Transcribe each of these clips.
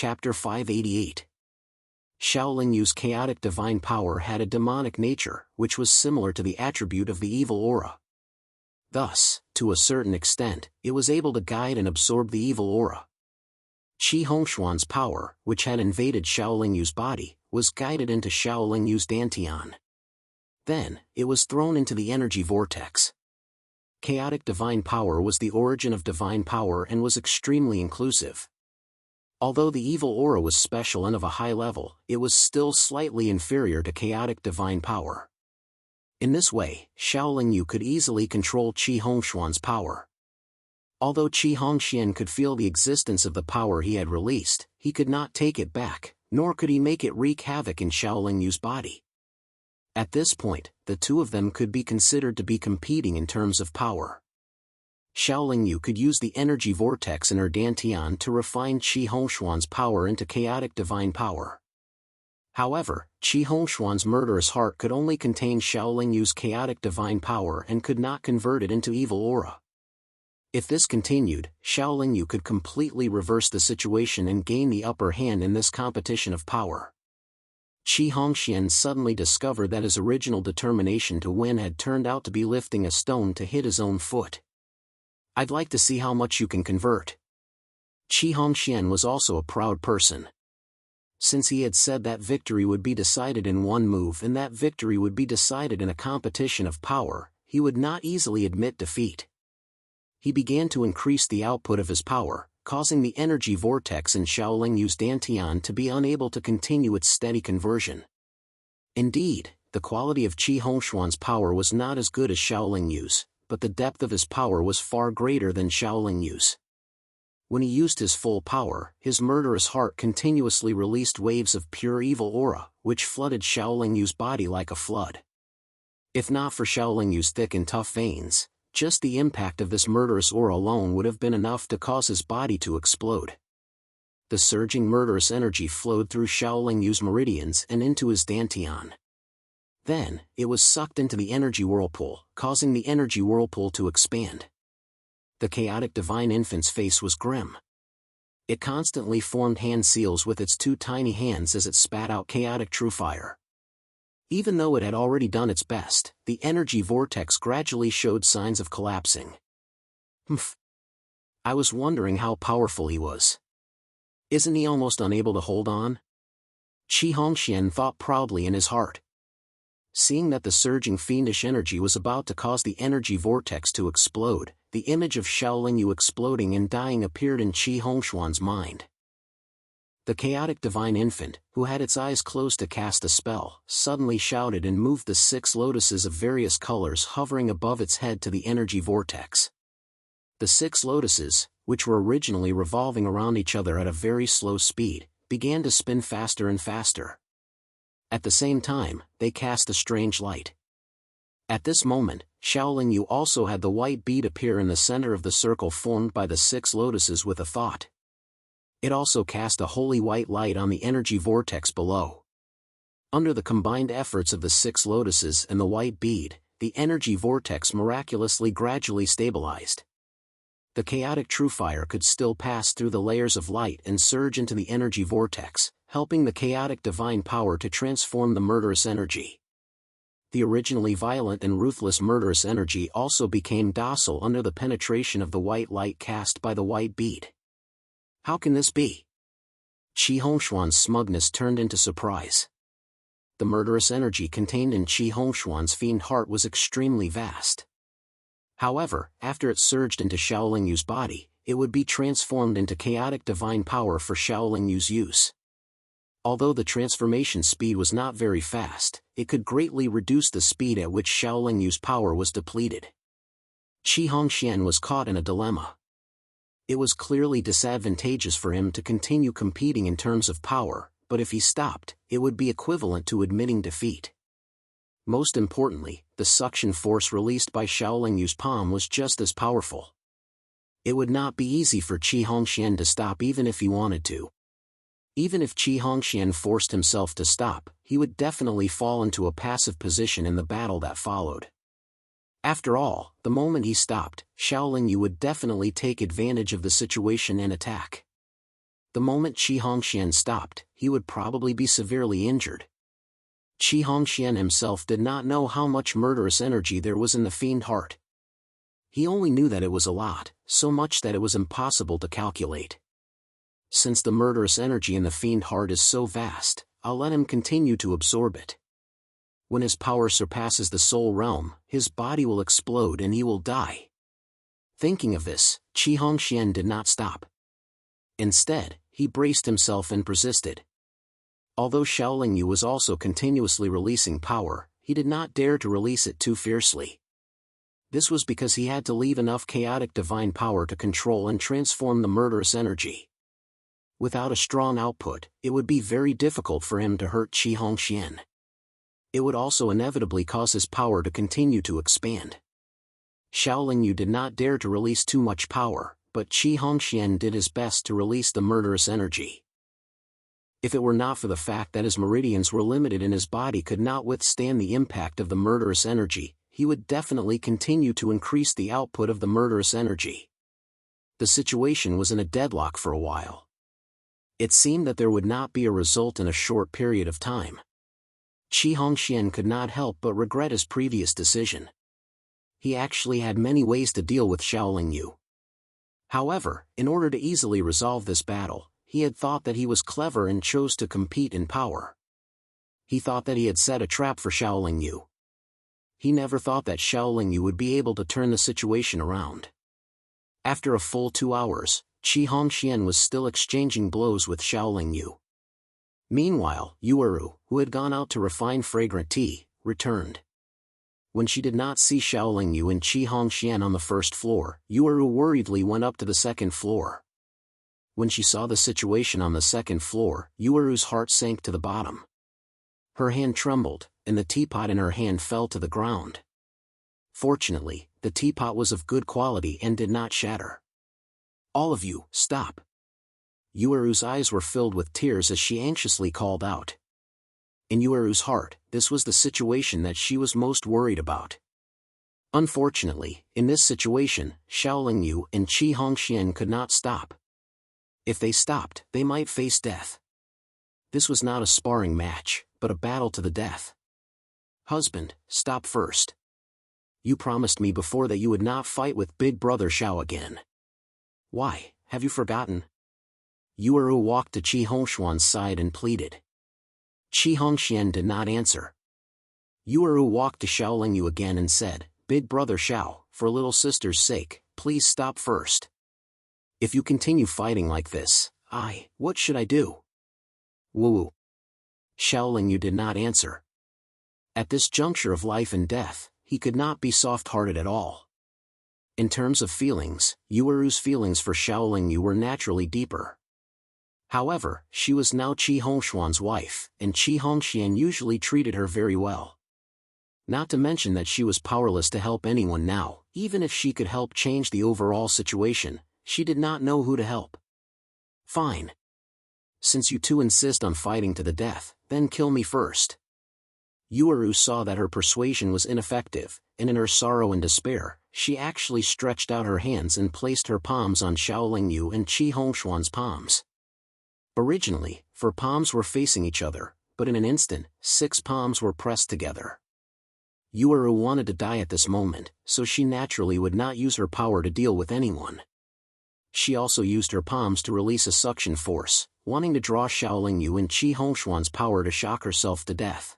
Chapter 588. Shaolin Yu's chaotic divine power had a demonic nature, which was similar to the attribute of the evil aura. Thus, to a certain extent, it was able to guide and absorb the evil aura. Qi Hongshuan's power, which had invaded Shaolin Yu's body, was guided into Shaolin Yu's dantian. Then, it was thrown into the energy vortex. Chaotic divine power was the origin of divine power and was extremely inclusive. Although the evil aura was special and of a high level, it was still slightly inferior to chaotic divine power. In this way, Shaolin Yu could easily control Qi Hongshuan's power. Although Qi Hongxian could feel the existence of the power he had released, he could not take it back, nor could he make it wreak havoc in Shaolin Yu's body. At this point, the two of them could be considered to be competing in terms of power. Shaolin Yu could use the energy vortex in her dantian to refine Qi Hongshuan's power into chaotic divine power. However, Qi Hongshuan's murderous heart could only contain Shaolin Yu's chaotic divine power and could not convert it into evil aura. If this continued, Shaolin Yu could completely reverse the situation and gain the upper hand in this competition of power. Qi Hongxian suddenly discovered that his original determination to win had turned out to be lifting a stone to hit his own foot. "I'd like to see how much you can convert." Qi Hongxian was also a proud person. Since he had said that victory would be decided in one move and that victory would be decided in a competition of power, he would not easily admit defeat. He began to increase the output of his power, causing the energy vortex in Shaolin Yu's dantian to be unable to continue its steady conversion. Indeed, the quality of Qi Hongshuan's power was not as good as Shaolin Yu's, but the depth of his power was far greater than Shaolin Yu's. When he used his full power, his murderous heart continuously released waves of pure evil aura, which flooded Shaolin Yu's body like a flood. If not for Shaolin Yu's thick and tough veins, just the impact of this murderous aura alone would have been enough to cause his body to explode. The surging murderous energy flowed through Shaolin Yu's meridians and into his dantian. Then, it was sucked into the energy whirlpool, causing the energy whirlpool to expand. The chaotic divine infant's face was grim. It constantly formed hand seals with its two tiny hands as it spat out chaotic true fire. Even though it had already done its best, the energy vortex gradually showed signs of collapsing. Humph. I was wondering how powerful he was. Isn't he almost unable to hold on? Qi Hongxian thought proudly in his heart. Seeing that the surging fiendish energy was about to cause the energy vortex to explode, the image of Shaolin Yu exploding and dying appeared in Qi Hongshuan's mind. The chaotic divine infant, who had its eyes closed to cast a spell, suddenly shouted and moved the 6 lotuses of various colors hovering above its head to the energy vortex. The 6 lotuses, which were originally revolving around each other at a very slow speed, began to spin faster and faster. At the same time, they cast a strange light. At this moment, Shaolin Yu also had the white bead appear in the center of the circle formed by the 6 lotuses with a thought. It also cast a holy white light on the energy vortex below. Under the combined efforts of the 6 lotuses and the white bead, the energy vortex miraculously gradually stabilized. The chaotic true fire could still pass through the layers of light and surge into the energy vortex, helping the chaotic divine power to transform the murderous energy. The originally violent and ruthless murderous energy also became docile under the penetration of the white light cast by the white bead. How can this be? Qi Hongshuan's smugness turned into surprise. The murderous energy contained in Qi Hongshuan's fiend heart was extremely vast. However, after it surged into Shaolin Yu's body, it would be transformed into chaotic divine power for Shaolin Yu's use. Although the transformation speed was not very fast, it could greatly reduce the speed at which Shaolin Yu's power was depleted. Qi Hongxian was caught in a dilemma. It was clearly disadvantageous for him to continue competing in terms of power, but if he stopped, it would be equivalent to admitting defeat. Most importantly, the suction force released by Shaolin Yu's palm was just as powerful. It would not be easy for Qi Hongxian to stop even if he wanted to. Even if Qi Hongxian forced himself to stop, he would definitely fall into a passive position in the battle that followed. After all, the moment he stopped, Shaolin Yu would definitely take advantage of the situation and attack. The moment Qi Hongxian stopped, he would probably be severely injured. Qi Hongxian himself did not know how much murderous energy there was in the fiend heart. He only knew that it was a lot, so much that it was impossible to calculate. Since the murderous energy in the fiend heart is so vast, I'll let him continue to absorb it. When his power surpasses the soul realm, his body will explode and he will die. Thinking of this, Qi Hongxian did not stop. Instead, he braced himself and persisted. Although Shaolin Yu was also continuously releasing power, he did not dare to release it too fiercely. This was because he had to leave enough chaotic divine power to control and transform the murderous energy. Without a strong output, it would be very difficult for him to hurt Qi Hongxian. It would also inevitably cause his power to continue to expand. Shaolin Yu did not dare to release too much power, but Qi Hongxian did his best to release the murderous energy. If it were not for the fact that his meridians were limited and his body could not withstand the impact of the murderous energy, he would definitely continue to increase the output of the murderous energy. The situation was in a deadlock for a while. It seemed that there would not be a result in a short period of time. Qi Hongxian could not help but regret his previous decision. He actually had many ways to deal with Shaolin Yu. However, in order to easily resolve this battle, he had thought that he was clever and chose to compete in power. He thought that he had set a trap for Shaolin Yu. He never thought that Shaolin Yu would be able to turn the situation around. After a full 2 hours, Qi Hongxian was still exchanging blows with Shaolin Yu. Meanwhile, Yueru, who had gone out to refine fragrant tea, returned. When she did not see Shaolin Yu and Qi Hongxian on the first floor, Yueru worriedly went up to the second floor. When she saw the situation on the second floor, Yueru's heart sank to the bottom. Her hand trembled, and the teapot in her hand fell to the ground. Fortunately, the teapot was of good quality and did not shatter. "All of you, stop!" Yueru's eyes were filled with tears as she anxiously called out. In Yueru's heart, this was the situation that she was most worried about. Unfortunately, in this situation, Shaolin Yu and Qi Hongxian could not stop. If they stopped, they might face death. This was not a sparring match, but a battle to the death. "Husband, stop first. You promised me before that you would not fight with Big Brother Shao again. Why, have you forgotten?" Yueru walked to Qi Hongxian's side and pleaded. Qi Hongxian did not answer. Yueru walked to Shaolin Yu again and said, "Big Brother Shao, for little sister's sake, please stop first. If you continue fighting like this, what should I do?" "Woo." Shaolin Yu did not answer. At this juncture of life and death, he could not be soft-hearted at all. In terms of feelings, Yueru's feelings for Shaolin Yu were naturally deeper. However, she was now Qi Hongxian's wife, and Qi Hongxian usually treated her very well. Not to mention that she was powerless to help anyone now. Even if she could help change the overall situation, she did not know who to help. "Fine. Since you two insist on fighting to the death, then kill me first." Yueru saw that her persuasion was ineffective, and in her sorrow and despair, she actually stretched out her hands and placed her palms on Shaolin Yu and Qi Hongxian's palms. Originally, 4 palms were facing each other, but in an instant, 6 palms were pressed together. Yueru wanted to die at this moment, so she naturally would not use her power to deal with anyone. She also used her palms to release a suction force, wanting to draw Shaolin Yu and Qi Hongxian's power to shock herself to death.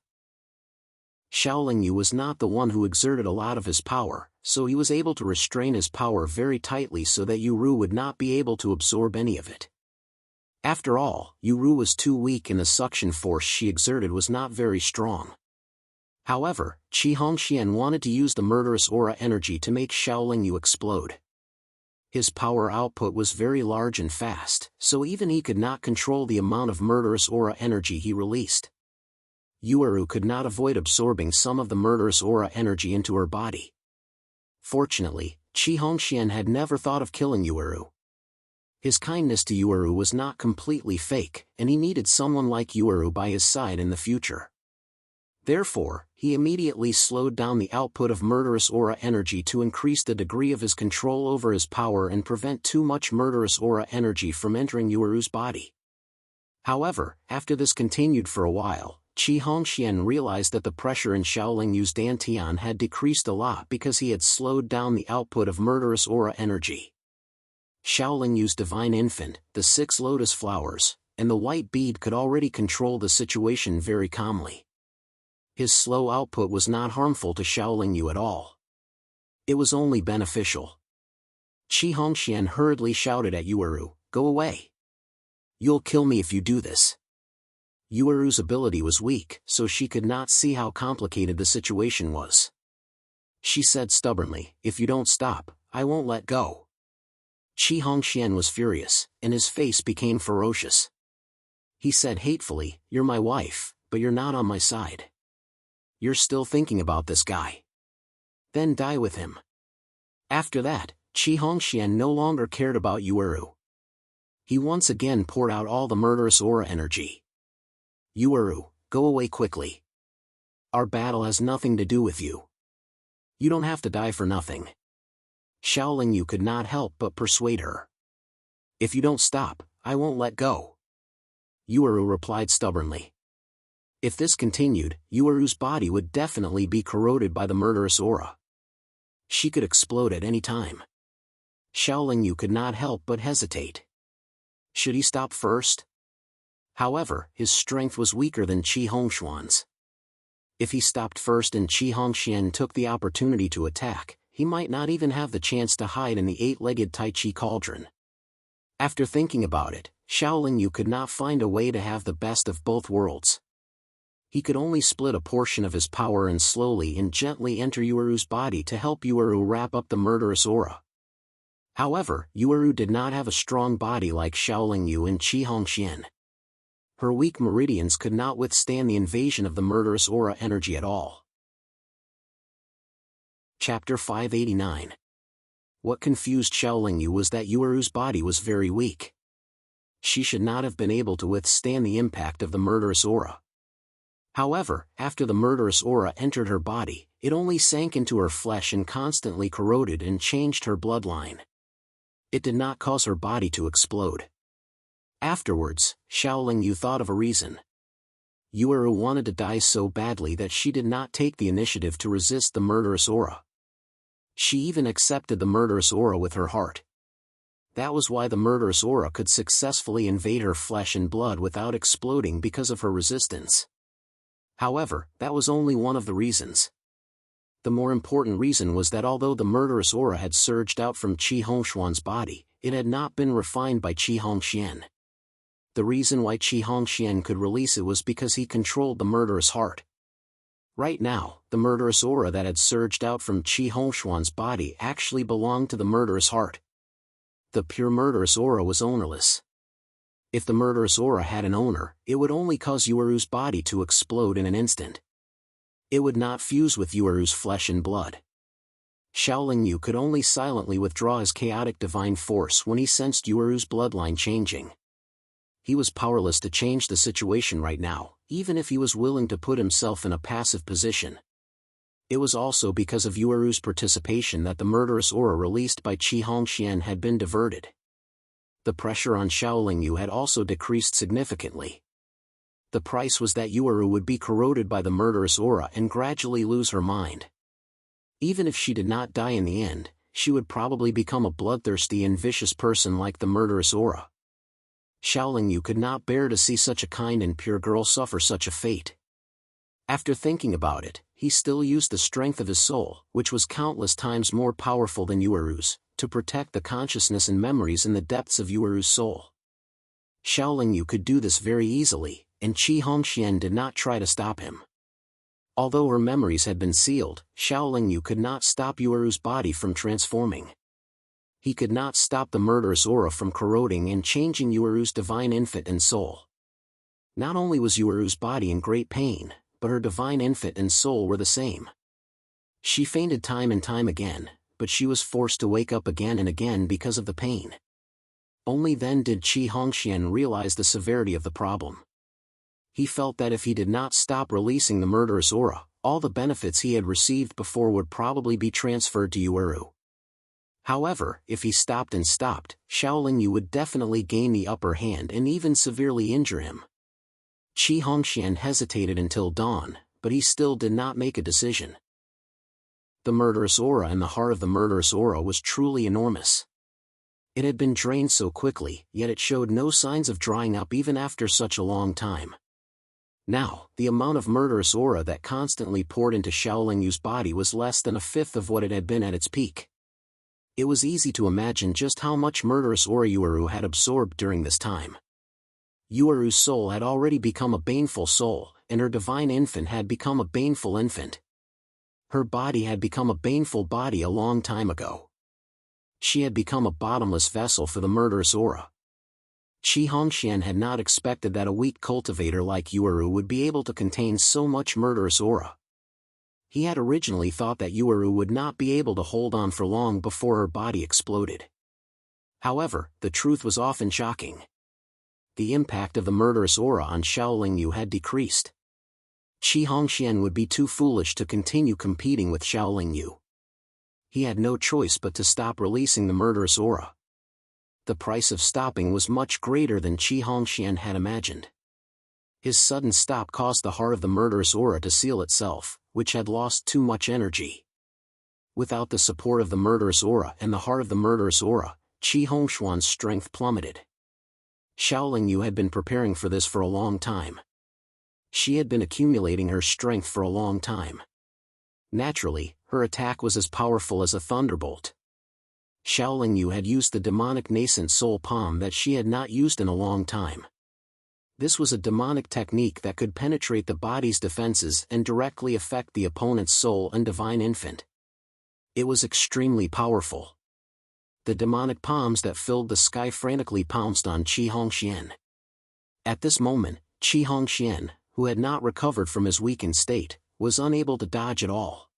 Shaolin Yu was not the one who exerted a lot of his power, so he was able to restrain his power very tightly so that Yueru would not be able to absorb any of it. After all, Yueru was too weak and the suction force she exerted was not very strong. However, Qi Hongxian wanted to use the murderous aura energy to make Shaolin Yu explode. His power output was very large and fast, so even he could not control the amount of murderous aura energy he released. Yueru could not avoid absorbing some of the murderous aura energy into her body. Fortunately, Qi Hongxian had never thought of killing Yueru. His kindness to Yueru was not completely fake, and he needed someone like Yueru by his side in the future. Therefore, he immediately slowed down the output of murderous aura energy to increase the degree of his control over his power and prevent too much murderous aura energy from entering Yueru's body. However, after this continued for a while, Qi Hongxian realized that the pressure in Shaolin Yu's dantian had decreased a lot because he had slowed down the output of murderous aura energy. Shaolin Yu's divine infant, the 6 lotus flowers, and the white bead could already control the situation very calmly. His slow output was not harmful to Shaolin Yu at all. It was only beneficial. Qi Hongxian hurriedly shouted at Yueru, "Go away! You'll kill me if you do this." Yueru's ability was weak, so she could not see how complicated the situation was. She said stubbornly, "If you don't stop, I won't let go." Qi Hongxian was furious, and his face became ferocious. He said hatefully, "You're my wife, but you're not on my side. You're still thinking about this guy. Then die with him." After that, Qi Hongxian no longer cared about Yueru. He once again poured out all the murderous aura energy. "Yueru, go away quickly. Our battle has nothing to do with you. You don't have to die for nothing." Shaolin Yu could not help but persuade her. "If you don't stop, I won't let go." Yueru replied stubbornly. If this continued, Yueru's body would definitely be corroded by the murderous aura. She could explode at any time. Shaolin Yu could not help but hesitate. Should he stop first? However, his strength was weaker than Qi Hongxian's. If he stopped first and Qi Hongxian took the opportunity to attack, he might not even have the chance to hide in the 8-legged Tai Chi cauldron. After thinking about it, Shaolin Yu could not find a way to have the best of both worlds. He could only split a portion of his power and slowly and gently enter Yueru's body to help Yueru wrap up the murderous aura. However, Yueru did not have a strong body like Shaolin Yu and Qi Hongxian. Her weak meridians could not withstand the invasion of the murderous aura energy at all. Chapter 589. What confused Shaolin Yu was that Yueru's body was very weak. She should not have been able to withstand the impact of the murderous aura. However, after the murderous aura entered her body, it only sank into her flesh and constantly corroded and changed her bloodline. It did not cause her body to explode. Afterwards, Shaolin Yu thought of a reason. Yueru wanted to die so badly that she did not take the initiative to resist the murderous aura. She even accepted the murderous aura with her heart. That was why the murderous aura could successfully invade her flesh and blood without exploding because of her resistance. However, that was only one of the reasons. The more important reason was that although the murderous aura had surged out from Qi Hongxian's body, it had not been refined by Qi Hongxian. The reason why Qi Hongxian could release it was because he controlled the murderous heart. Right now, the murderous aura that had surged out from Qi Hongxian's body actually belonged to the murderous heart. The pure murderous aura was ownerless. If the murderous aura had an owner, it would only cause Yueru's body to explode in an instant. It would not fuse with Yueru's flesh and blood. Shaolin Yu could only silently withdraw his chaotic divine force when he sensed Yueru's bloodline changing. He was powerless to change the situation right now, even if he was willing to put himself in a passive position. It was also because of Yueru's participation that the murderous aura released by Qi Hongxian had been diverted. The pressure on Shaolin Yu had also decreased significantly. The price was that Yueru would be corroded by the murderous aura and gradually lose her mind. Even if she did not die in the end, she would probably become a bloodthirsty and vicious person like the murderous aura. Shaolin Yu could not bear to see such a kind and pure girl suffer such a fate. After thinking about it, he still used the strength of his soul, which was countless times more powerful than Yueru's, to protect the consciousness and memories in the depths of Yueru's soul. Shaolin Yu could do this very easily, and Qi Hongxian did not try to stop him. Although her memories had been sealed, Shaolin Yu could not stop Yueru's body from transforming. He could not stop the murderous aura from corroding and changing Yueru's divine infant and soul. Not only was Yueru's body in great pain, but her divine infant and soul were the same. She fainted time and time again, but she was forced to wake up again and again because of the pain. Only then did Qi Hongxian realize the severity of the problem. He felt that if he did not stop releasing the murderous aura, all the benefits he had received before would probably be transferred to Yueru. However, if he stopped, Shaolin Yu would definitely gain the upper hand and even severely injure him. Qi Hongxian hesitated until dawn, but he still did not make a decision. The murderous aura in the heart of the murderous aura was truly enormous. It had been drained so quickly, yet it showed no signs of drying up even after such a long time. Now, the amount of murderous aura that constantly poured into Shaolin Yu's body was less than a fifth of what it had been at its peak. It was easy to imagine just how much murderous aura Yueru had absorbed during this time. Yueru's soul had already become a baneful soul, and her divine infant had become a baneful infant. Her body had become a baneful body a long time ago. She had become a bottomless vessel for the murderous aura. Qi Hongxian had not expected that a weak cultivator like Yueru would be able to contain so much murderous aura. He had originally thought that Yueru would not be able to hold on for long before her body exploded. However, the truth was often shocking. The impact of the murderous aura on Shaolin Yu had decreased. Qi Hongxian would be too foolish to continue competing with Shaolin Yu. He had no choice but to stop releasing the murderous aura. The price of stopping was much greater than Qi Hongxian had imagined. His sudden stop caused the heart of the murderous aura to seal itself, which had lost too much energy. Without the support of the murderous aura and the heart of the murderous aura, Qi Hongxuan's strength plummeted. Shaolin Yu had been preparing for this for a long time. She had been accumulating her strength for a long time. Naturally, her attack was as powerful as a thunderbolt. Shaolin Yu had used the demonic nascent soul palm that she had not used in a long time. This was a demonic technique that could penetrate the body's defenses and directly affect the opponent's soul and divine infant. It was extremely powerful. The demonic palms that filled the sky frantically pounced on Qi Hongxian. At this moment, Qi Hongxian, who had not recovered from his weakened state, was unable to dodge at all.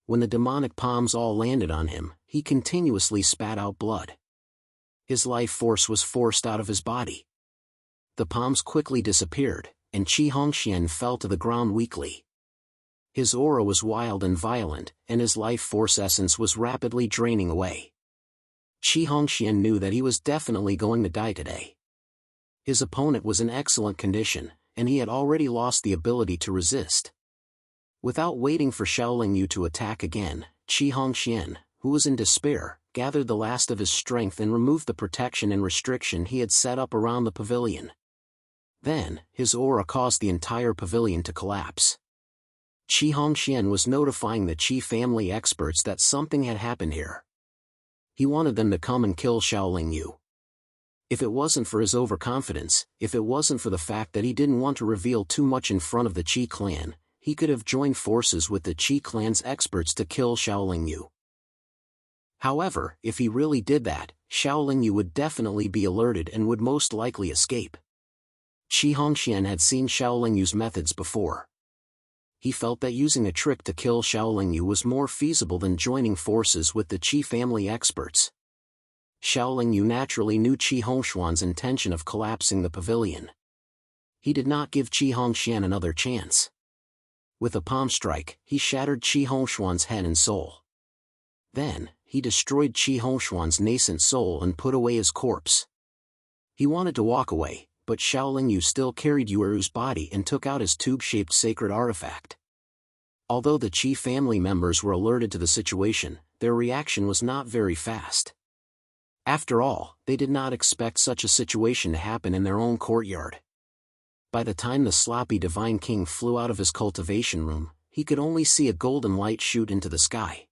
When the demonic palms all landed on him, he continuously spat out blood. His life force was forced out of his body. The palms quickly disappeared, and Qi Hongxian fell to the ground weakly. His aura was wild and violent, and his life force essence was rapidly draining away. Qi Hongxian knew that he was definitely going to die today. His opponent was in excellent condition, and he had already lost the ability to resist. Without waiting for Shaolin Yu to attack again, Qi Hongxian, who was in despair, gathered the last of his strength and removed the protection and restriction he had set up around the pavilion. Then, his aura caused the entire pavilion to collapse. Qi Hongxian was notifying the Qi family experts that something had happened here. He wanted them to come and kill Shaolin Yu. If it wasn't for his overconfidence, if it wasn't for the fact that he didn't want to reveal too much in front of the Qi clan, he could have joined forces with the Qi clan's experts to kill Shaolin Yu. However, if he really did that, Shaolin Yu would definitely be alerted and would most likely escape. Qi Hongxian had seen Shaolin Yu's methods before. He felt that using a trick to kill Shaolin Yu was more feasible than joining forces with the Qi family experts. Shaolin Yu naturally knew Qi Hongxuan's intention of collapsing the pavilion. He did not give Qi Hongxian another chance. With a palm strike, he shattered Qi Hongxuan's head and soul. Then, he destroyed Qi Hongxuan's nascent soul and put away his corpse. He wanted to walk away, but Shaolin Yu still carried Yueru's body and took out his tube-shaped sacred artifact. Although the Qi family members were alerted to the situation, their reaction was not very fast. After all, they did not expect such a situation to happen in their own courtyard. By the time the sloppy divine king flew out of his cultivation room, he could only see a golden light shoot into the sky.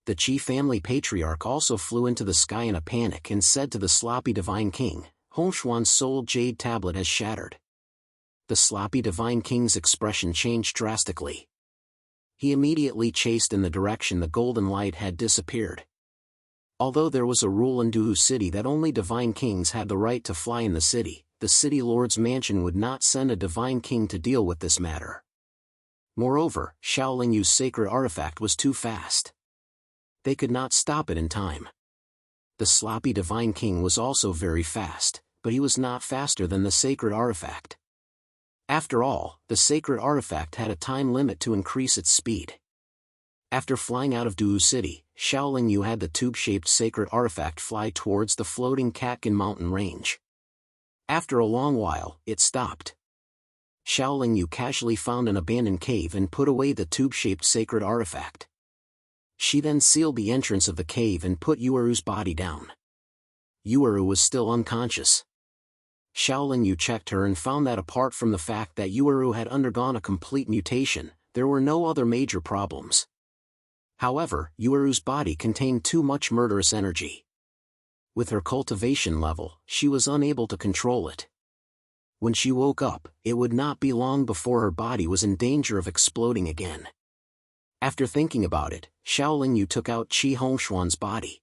The Qi family patriarch also flew into the sky in a panic and said to the sloppy divine king, "Hongxuan's soul jade tablet has shattered." The sloppy divine king's expression changed drastically. He immediately chased in the direction the golden light had disappeared. Although there was a rule in Duhu city that only divine kings had the right to fly in the city lord's mansion would not send a divine king to deal with this matter. Moreover, Shaolin Yu's sacred artifact was too fast. They could not stop it in time. The sloppy divine king was also very fast, but he was not faster than the sacred artifact. After all, the sacred artifact had a time limit to increase its speed. After flying out of Duu City, Shaolin Yu had the tube-shaped sacred artifact fly towards the floating Katkin mountain range. After a long while, it stopped. Shaolin Yu casually found an abandoned cave and put away the tube-shaped sacred artifact. She then sealed the entrance of the cave and put Yueru's body down. Yueru was still unconscious. Shaolin Yu checked her and found that apart from the fact that Yueru had undergone a complete mutation, there were no other major problems. However, Yueru's body contained too much murderous energy. With her cultivation level, she was unable to control it. When she woke up, it would not be long before her body was in danger of exploding again. After thinking about it, Shaolin Yu took out Qi Hongshuan's body.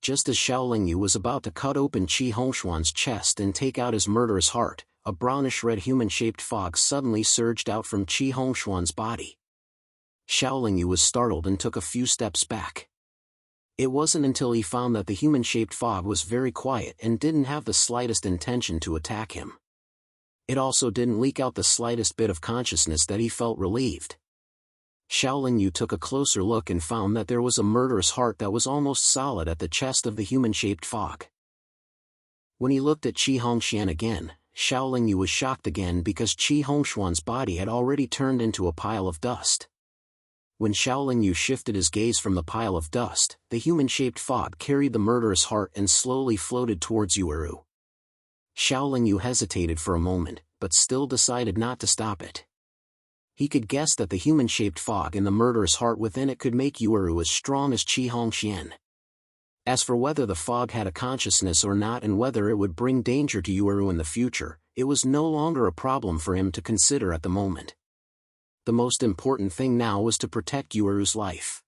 Just as Shaolin Yu was about to cut open Qi Hongshuan's chest and take out his murderous heart, a brownish-red human-shaped fog suddenly surged out from Qi Hongshuan's body. Shaolin Yu was startled and took a few steps back. It wasn't until he found that the human-shaped fog was very quiet and didn't have the slightest intention to attack him. It also didn't leak out the slightest bit of consciousness that he felt relieved. Shaolin Yu took a closer look and found that there was a murderous heart that was almost solid at the chest of the human-shaped fog. When he looked at Qi Hongshuan again, Shaolin Yu was shocked again because Qi Hongshuan's body had already turned into a pile of dust. When Shaolin Yu shifted his gaze from the pile of dust, the human-shaped fog carried the murderous heart and slowly floated towards Yueru. Shaolin Yu hesitated for a moment, but still decided not to stop it. He could guess that the human-shaped fog and the murderous heart within it could make Yueru as strong as Qi Hongshuan. As for whether the fog had a consciousness or not and whether it would bring danger to Yueru in the future, it was no longer a problem for him to consider at the moment. The most important thing now was to protect Yueru's life.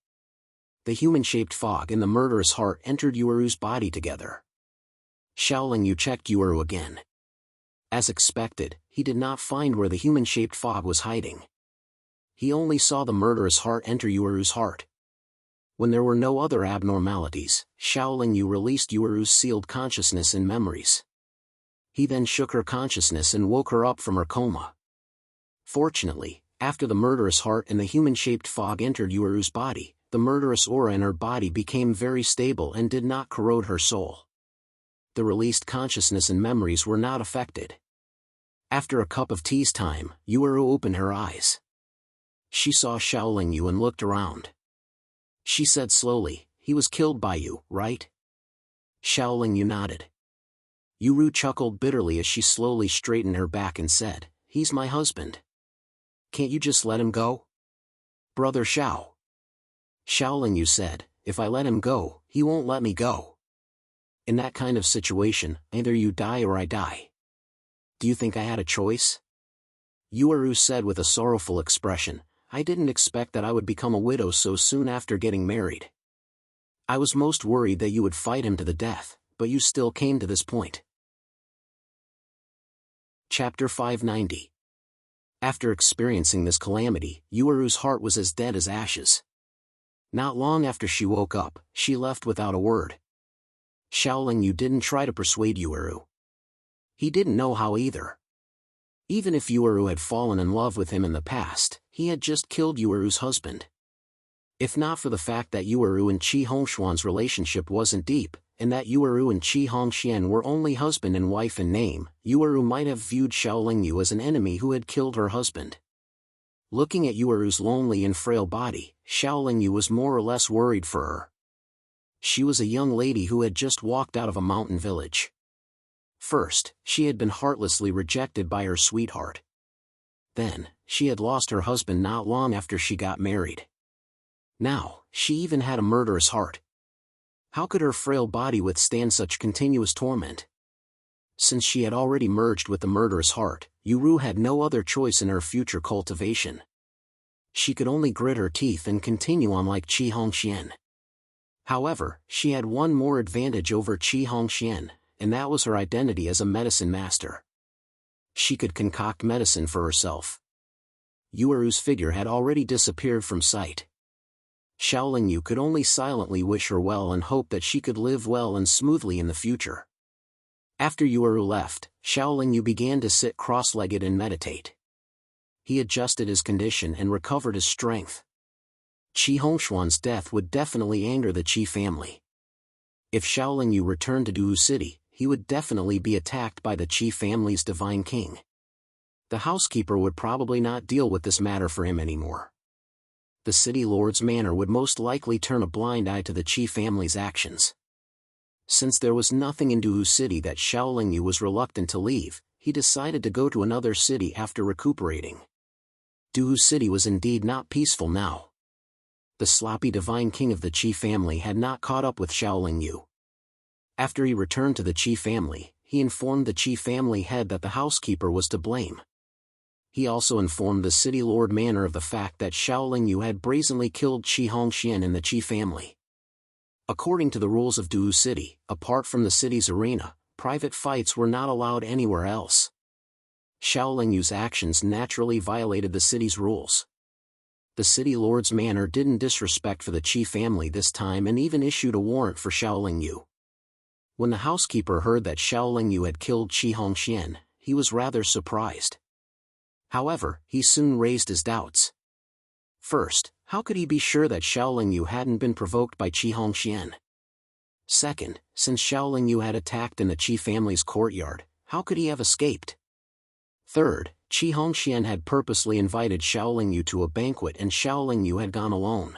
The human-shaped fog and the murderous heart entered Yueru's body together. Shaolin Yu checked Yueru again. As expected, he did not find where the human-shaped fog was hiding. He only saw the murderous heart enter Yueru's heart. When there were no other abnormalities, Shaolin Yu released Yueru's sealed consciousness and memories. He then shook her consciousness and woke her up from her coma. Fortunately, after the murderous heart and the human-shaped fog entered Yueru's body, the murderous aura in her body became very stable and did not corrode her soul. The released consciousness and memories were not affected. After a cup of tea's time, Yueru opened her eyes. She saw Shaolin Yu and looked around. She said slowly, "He was killed by you, right?" Shaolin Yu nodded. Yueru chuckled bitterly as she slowly straightened her back and said, "He's my husband. Can't you just let him go?" "Brother Shao." Shaolin Yu said, "If I let him go, he won't let me go. In that kind of situation, either you die or I die. Do you think I had a choice?" Yueru said with a sorrowful expression, "I didn't expect that I would become a widow so soon after getting married. I was most worried that you would fight him to the death, but you still came to this point." Chapter 590. After experiencing this calamity, Yueru's heart was as dead as ashes. Not long after she woke up, she left without a word. Shaolin Yu didn't try to persuade Yueru. He didn't know how either. Even if Yueru had fallen in love with him in the past, he had just killed Yueru's husband. If not for the fact that Yueru and Qi Hongshuan's relationship wasn't deep, and that Yueru and Qi Hongshuan were only husband and wife in name, Yueru might have viewed Shaolin Yu as an enemy who had killed her husband. Looking at Yueru's lonely and frail body, Shaolin Yu was more or less worried for her. She was a young lady who had just walked out of a mountain village. First, she had been heartlessly rejected by her sweetheart. Then, she had lost her husband not long after she got married. Now, she even had a murderous heart. How could her frail body withstand such continuous torment? Since she had already merged with the murderous heart, Yueru had no other choice in her future cultivation. She could only grit her teeth and continue on like Qi Hongshuan. However, she had one more advantage over Qi Hongshuan, and that was her identity as a medicine master. She could concoct medicine for herself. Yueru's figure had already disappeared from sight. Shaolin Yu could only silently wish her well and hope that she could live well and smoothly in the future. After Yueru left, Xiaolingyu began to sit cross-legged and meditate. He adjusted his condition and recovered his strength. Qi Hongshuan's death would definitely anger the Qi family. If Xiaolingyu returned to Du City, he would definitely be attacked by the Qi family's divine king. The housekeeper would probably not deal with this matter for him anymore. The city lord's manor would most likely turn a blind eye to the Qi family's actions. Since there was nothing in Du City that Xiaolingyu was reluctant to leave, he decided to go to another city after recuperating. Du City was indeed not peaceful now. The sloppy divine king of the Qi family had not caught up with Xiaolingyu. After he returned to the Qi family, he informed the Qi family head that the housekeeper was to blame. He also informed the city lord manor of the fact that Xiaolingyu had brazenly killed Qi Hongxian and the Qi family. According to the rules of Du City, apart from the city's arena, private fights were not allowed anywhere else. Xiaolingyu's actions naturally violated the city's rules. The city lord's manor didn't disrespect for the Qi family this time and even issued a warrant for Xiaolingyu. When the housekeeper heard that Xiaolingyu had killed Qi Hongxian, he was rather surprised. However, he soon raised his doubts. First, how could he be sure that Xiaolingyu hadn't been provoked by Qi Hongxian? Second, since Xiaolingyu had attacked in the Qi family's courtyard, how could he have escaped? Third, Qi Hongxian had purposely invited Xiaolingyu to a banquet and Xiaolingyu had gone alone.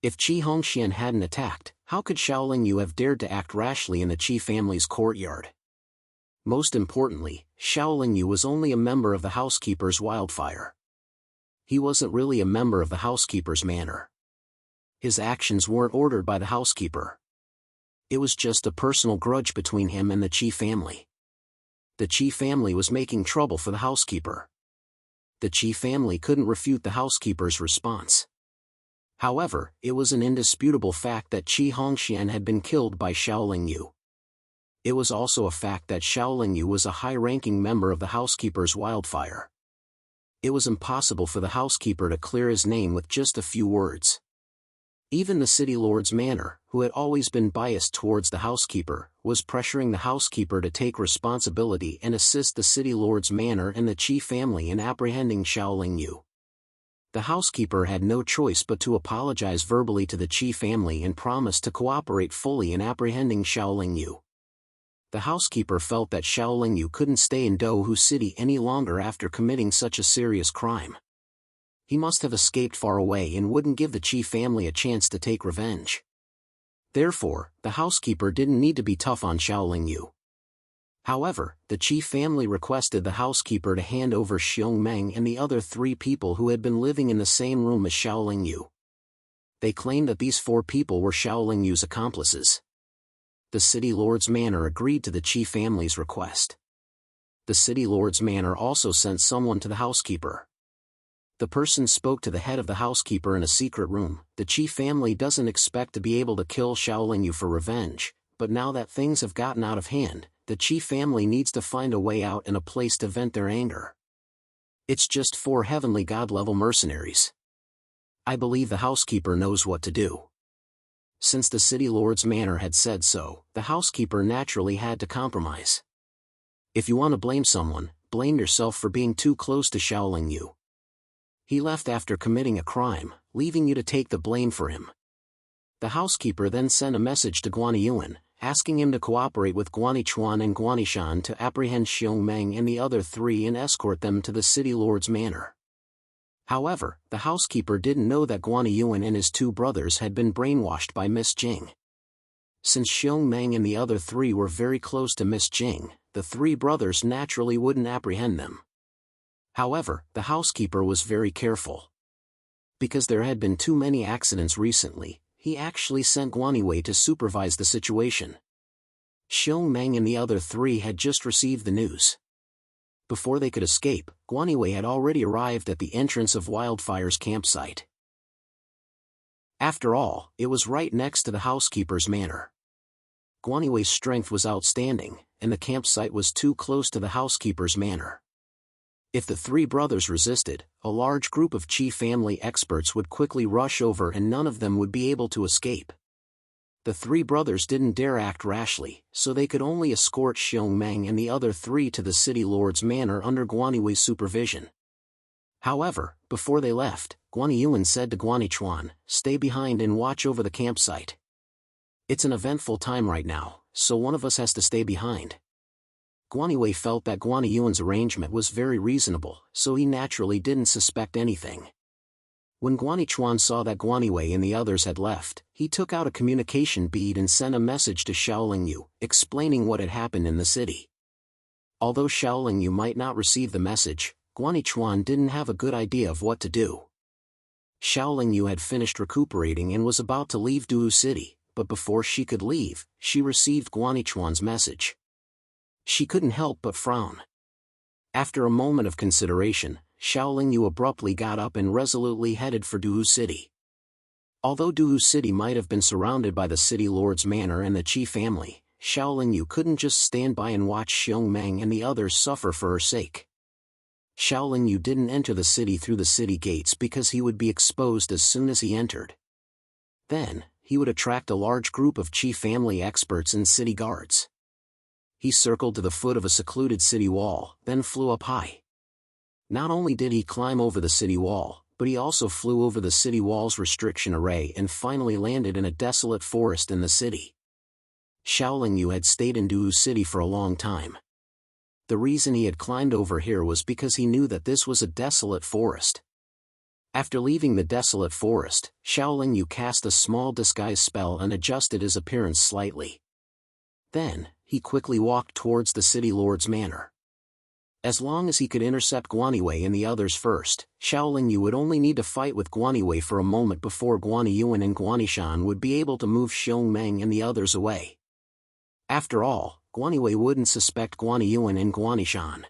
If Qi Hongxian hadn't attacked, how could Xiaolingyu have dared to act rashly in the Qi family's courtyard? Most importantly, Xiaolingyu was only a member of the housekeeper's wildfire. He wasn't really a member of the housekeeper's manor. His actions weren't ordered by the housekeeper. It was just a personal grudge between him and the Qi family. The Qi family was making trouble for the housekeeper. The Qi family couldn't refute the housekeeper's response. However, it was an indisputable fact that Qi Hongxian had been killed by Xiaolingyu. It was also a fact that Xiaolingyu was a high-ranking member of the housekeeper's wildfire. It was impossible for the housekeeper to clear his name with just a few words. Even the city lord's manor, who had always been biased towards the housekeeper, was pressuring the housekeeper to take responsibility and assist the city lord's manor and the Qi family in apprehending Xiaolingyu. The housekeeper had no choice but to apologize verbally to the Qi family and promise to cooperate fully in apprehending Xiaolingyu. The housekeeper felt that Xiaolingyu couldn't stay in Douhu City any longer after committing such a serious crime. He must have escaped far away and wouldn't give the Qi family a chance to take revenge. Therefore, the housekeeper didn't need to be tough on Xiaolingyu. However, the Qi family requested the housekeeper to hand over Xiong Meng and the other 3 people who had been living in the same room as Xiaolingyu. They claimed that these 4 people were Xiaolingyu's accomplices. The city lord's manor agreed to the Qi family's request. The city lord's manor also sent someone to the housekeeper. The person spoke to the head of the housekeeper in a secret room. The Qi family doesn't expect to be able to kill Xiaolingyu for revenge, but now that things have gotten out of hand, the Qi family needs to find a way out and a place to vent their anger. It's just 4 heavenly god-level mercenaries. I believe the housekeeper knows what to do. Since the city lord's manor had said so, the housekeeper naturally had to compromise. If you want to blame someone, blame yourself for being too close to Xiaolingyu. He left after committing a crime, leaving you to take the blame for him. The housekeeper then sent a message to Guaniyuan, asking him to cooperate with Guanichuan and Guanishan to apprehend Xiong Meng and the other 3 and escort them to the city lord's manor. However, the housekeeper didn't know that Guaniyuan and his 2 brothers had been brainwashed by Miss Jing. Since Xiong Meng and the other 3 were very close to Miss Jing, the 3 brothers naturally wouldn't apprehend them. However, the housekeeper was very careful. Because there had been too many accidents recently, he actually sent Guaniwei to supervise the situation. Xiong Meng and the other 3 had just received the news. Before they could escape, Guaniwei had already arrived at the entrance of Wildfire's campsite. After all, it was right next to the housekeeper's manor. Guaniwei's strength was outstanding, and the campsite was too close to the housekeeper's manor. If the 3 brothers resisted, a large group of Qi family experts would quickly rush over and none of them would be able to escape. The three brothers didn't dare act rashly, so they could only escort Xiong Meng and the other three to the city lord's manor under Guaniwei's supervision. However, before they left, Guaniyuan said to Guanichuan, "Stay behind and watch over the campsite. It's an eventful time right now, so one of us has to stay behind." Guaniwei felt that Guaniyuan's arrangement was very reasonable, so he naturally didn't suspect anything. When Guanichuan saw that Guaniwei and the others had left, he took out a communication bead and sent a message to Xiaolingyu, explaining what had happened in the city. Although Xiaolingyu might not receive the message, Guanichuan didn't have a good idea of what to do. Xiaolingyu had finished recuperating and was about to leave Duwu City, but before she could leave, she received Guanichuan's message. She couldn't help but frown. After a moment of consideration, Xiaolingyu abruptly got up and resolutely headed for Duwu City. Although Duwu City might have been surrounded by the city lord's manor and the Qi family, Xiaolingyu couldn't just stand by and watch Xiong Meng and the others suffer for her sake. Xiaolingyu didn't enter the city through the city gates because he would be exposed as soon as he entered. Then, he would attract a large group of Qi family experts and city guards. He circled to the foot of a secluded city wall, then flew up high. Not only did he climb over the city wall, but he also flew over the city wall's restriction array and finally landed in a desolate forest in the city. Xiaolingyu had stayed in Duwu City for a long time. The reason he had climbed over here was because he knew that this was a desolate forest. After leaving the desolate forest, Xiaolingyu cast a small disguise spell and adjusted his appearance slightly. Then, he quickly walked towards the city lord's manor. As long as he could intercept Guaniwei and the others first, Xiaolingyu would only need to fight with Guaniwei for a moment before Guaniyuan and Guanishan would be able to move Xiong Meng and the others away. After all, Guaniwei wouldn't suspect Guaniyuan and Guanishan.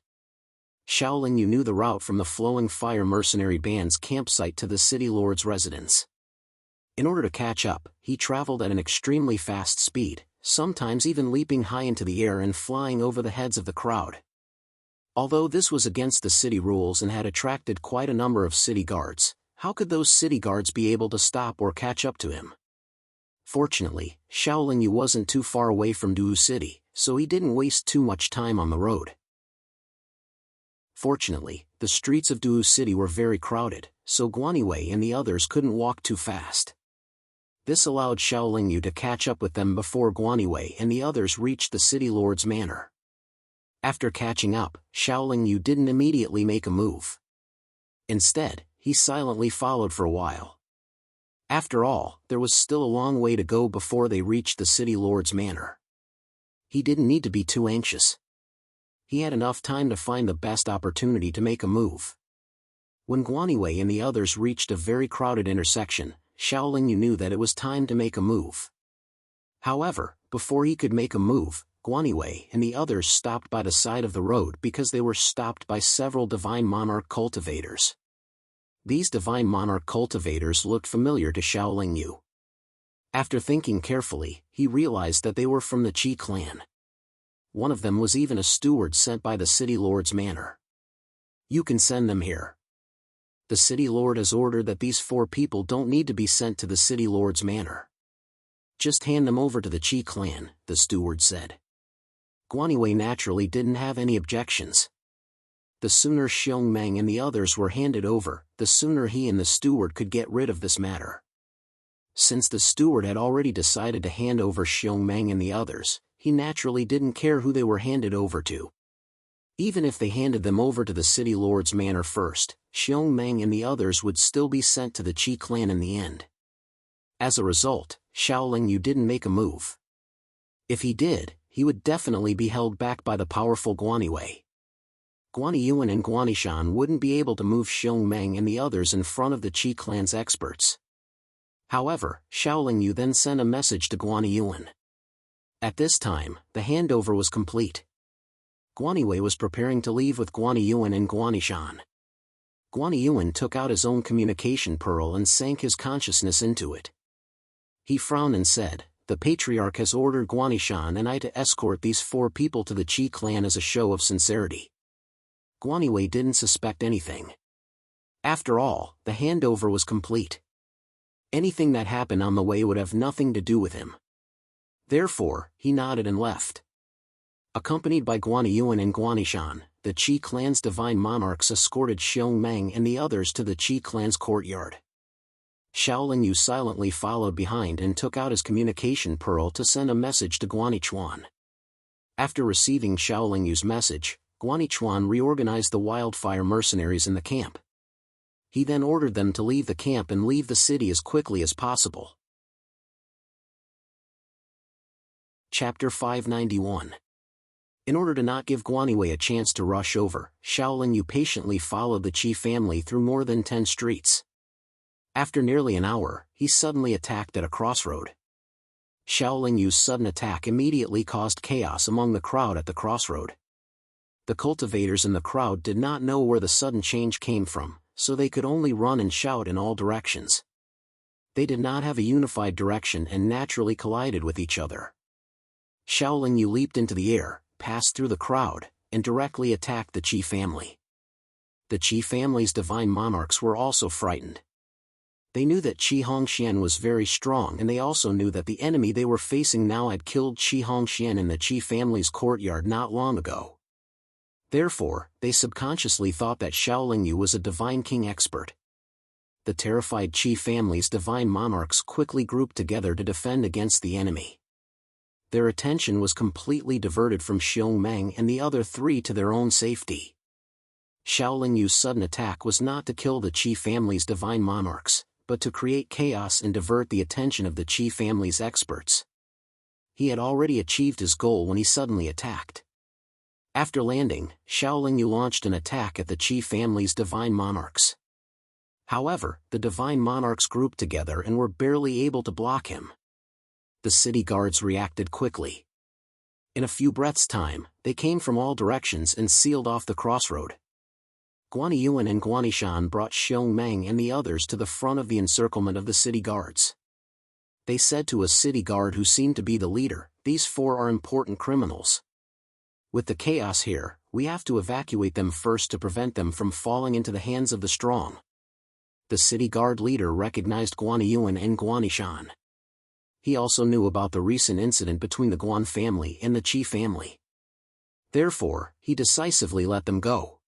Xiaolingyu knew the route from the Flowing Fire mercenary band's campsite to the city lord's residence. In order to catch up, he traveled at an extremely fast speed, sometimes even leaping high into the air and flying over the heads of the crowd. Although this was against the city rules and had attracted quite a number of city guards, how could those city guards be able to stop or catch up to him? Fortunately, Xiaolingyu wasn't too far away from Duwu City, so he didn't waste too much time on the road. Fortunately, the streets of Duwu City were very crowded, so Guaniwei and the others couldn't walk too fast. This allowed Xiaolingyu to catch up with them before Guaniwei and the others reached the city lord's manor. After catching up, Xiaolingyu didn't immediately make a move. Instead, he silently followed for a while. After all, there was still a long way to go before they reached the city lord's manor. He didn't need to be too anxious. He had enough time to find the best opportunity to make a move. When Guaniwei and the others reached a very crowded intersection, Xiaolingyu knew that it was time to make a move. However, before he could make a move, Guaniwei and the others stopped by the side of the road because they were stopped by several Divine Monarch cultivators. These Divine Monarch cultivators looked familiar to Xiaolingyu. After thinking carefully, he realized that they were from the Qi clan. One of them was even a steward sent by the city lord's manor. "You can send them here. The city lord has ordered that these 4 people don't need to be sent to the city lord's manor. Just hand them over to the Qi clan," the steward said. Guaniwei naturally didn't have any objections. The sooner Xiong Meng and the others were handed over, the sooner he and the steward could get rid of this matter. Since the steward had already decided to hand over Xiong Meng and the others, he naturally didn't care who they were handed over to. Even if they handed them over to the city lord's manor first, Xiong Meng and the others would still be sent to the Qi clan in the end. As a result, Xiaolingyu didn't make a move. If he did, he would definitely be held back by the powerful Guaniwei. Guaniyuan and Guanishan wouldn't be able to move Xiong Meng and the others in front of the Qi clan's experts. However, Xiaolingyu then sent a message to Guaniyuan. At this time, the handover was complete. Guaniwei was preparing to leave with Guaniyuan and Guanishan. Guaniyuan took out his own communication pearl and sank his consciousness into it. He frowned and said, "The Patriarch has ordered Guanishan and I to escort these 4 people to the Qi clan as a show of sincerity." Guaniwei didn't suspect anything. After all, the handover was complete. Anything that happened on the way would have nothing to do with him. Therefore, he nodded and left. Accompanied by Guanayuan and Guanishan, the Qi clan's divine monarchs escorted Xiongmeng and the others to the Qi clan's courtyard. Xiaolingyu silently followed behind and took out his communication pearl to send a message to Guanichuan. After receiving Xiaolingyu's message, Guanichuan reorganized the wildfire mercenaries in the camp. He then ordered them to leave the camp and leave the city as quickly as possible. Chapter 591. In order to not give Guaniwei a chance to rush over, Xiaolingyu patiently followed the Qi family through more than 10 streets. After nearly an hour, he suddenly attacked at a crossroad. Xiaolingyu's sudden attack immediately caused chaos among the crowd at the crossroad. The cultivators in the crowd did not know where the sudden change came from, so they could only run and shout in all directions. They did not have a unified direction and naturally collided with each other. Xiaolingyu leaped into the air, passed through the crowd, and directly attacked the Qi family. The Qi family's divine monarchs were also frightened. They knew that Qi Hongxian was very strong, and they also knew that the enemy they were facing now had killed Qi Hongxian in the Qi family's courtyard not long ago. Therefore, they subconsciously thought that Xiaolingyu was a divine king expert. The terrified Qi family's divine monarchs quickly grouped together to defend against the enemy. Their attention was completely diverted from Xiongmeng and the other three to their own safety. Xiaolingyu's sudden attack was not to kill the Qi family's divine monarchs, but to create chaos and divert the attention of the Qi family's experts. He had already achieved his goal when he suddenly attacked. After landing, Xiaolingyu launched an attack at the Qi family's divine monarchs. However, the divine monarchs grouped together and were barely able to block him. The city guards reacted quickly. In a few breaths' time, they came from all directions and sealed off the crossroad. Guanayuan and Guanishan brought Xiongmeng and the others to the front of the encirclement of the city guards. They said to a city guard who seemed to be the leader, "These four are important criminals. With the chaos here, we have to evacuate them first to prevent them from falling into the hands of the strong." The city guard leader recognized Guanayuan and Guanishan. He also knew about the recent incident between the Guan family and the Qi family. Therefore, he decisively let them go.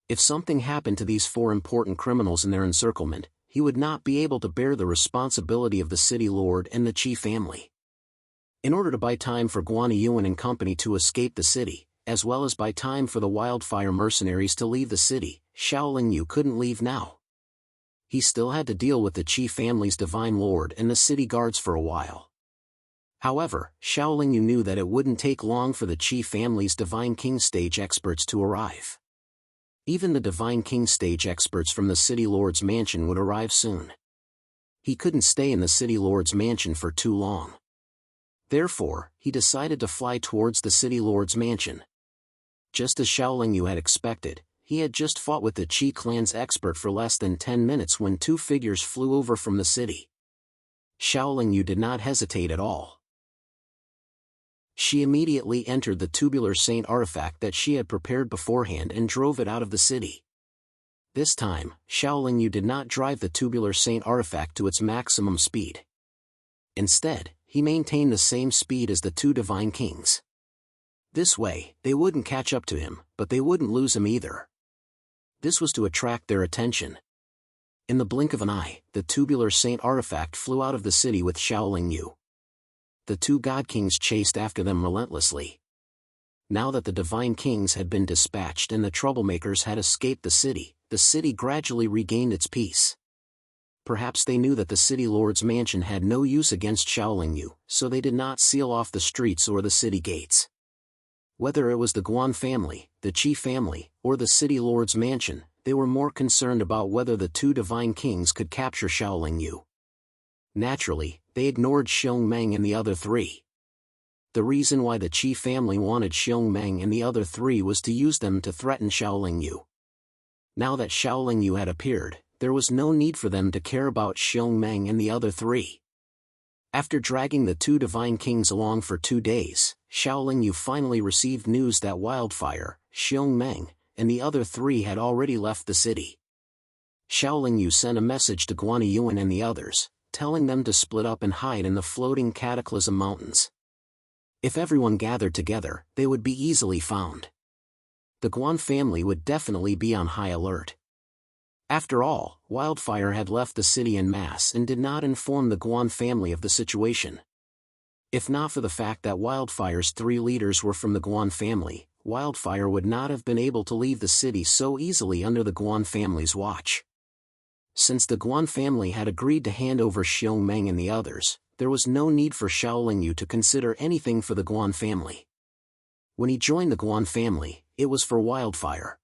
If something happened to these four important criminals in their encirclement, he would not be able to bear the responsibility of the city lord and the Qi family. In order to buy time for Guanayuan and company to escape the city, as well as buy time for the wildfire mercenaries to leave the city, Xiaolingyu couldn't leave now. He still had to deal with the Qi family's divine lord and the city guards for a while. However, Xiaolingyu knew that it wouldn't take long for the Qi family's divine king stage experts to arrive. Even the divine king stage experts from the city lord's mansion would arrive soon. He couldn't stay in the city lord's mansion for too long. Therefore, he decided to fly towards the city lord's mansion. Just as Xiaolingyu had expected, he had just fought with the Qi clan's expert for less than 10 minutes when two figures flew over from the city. Xiaolingyu did not hesitate at all. She immediately entered the tubular saint artifact that she had prepared beforehand and drove it out of the city. This time, Xiaolingyu did not drive the tubular saint artifact to its maximum speed. Instead, he maintained the same speed as the two divine kings. This way, they wouldn't catch up to him, but they wouldn't lose him either. This was to attract their attention. In the blink of an eye, the tubular saint artifact flew out of the city with Xiaolingyu. The two god kings chased after them relentlessly. Now that the divine kings had been dispatched and the troublemakers had escaped the city gradually regained its peace. Perhaps they knew that the city lord's mansion had no use against Xiaolingyu, so they did not seal off the streets or the city gates. Whether it was the Guan family, the Qi family, or the city lord's mansion, they were more concerned about whether the two divine kings could capture Xiaolingyu. Naturally, they ignored Xiongmeng and the other three. The reason why the Qi family wanted Xiongmeng and the other three was to use them to threaten Xiaolingyu. Now that Xiaolingyu had appeared, there was no need for them to care about Xiongmeng and the other three. After dragging the two divine kings along for 2 days, Xiaolingyu finally received news that Wildfire, Xiongmeng, and the other three had already left the city. Xiaolingyu sent a message to Guanayuan and the others, telling them to split up and hide in the floating Cataclysm Mountains. If everyone gathered together, they would be easily found. The Guan family would definitely be on high alert. After all, Wildfire had left the city en masse and did not inform the Guan family of the situation. If not for the fact that Wildfire's 3 leaders were from the Guan family, Wildfire would not have been able to leave the city so easily under the Guan family's watch. Since the Guan family had agreed to hand over Xiong Meng and the others, there was no need for Xiaoling Yu to consider anything for the Guan family. When he joined the Guan family, it was for Wildfire.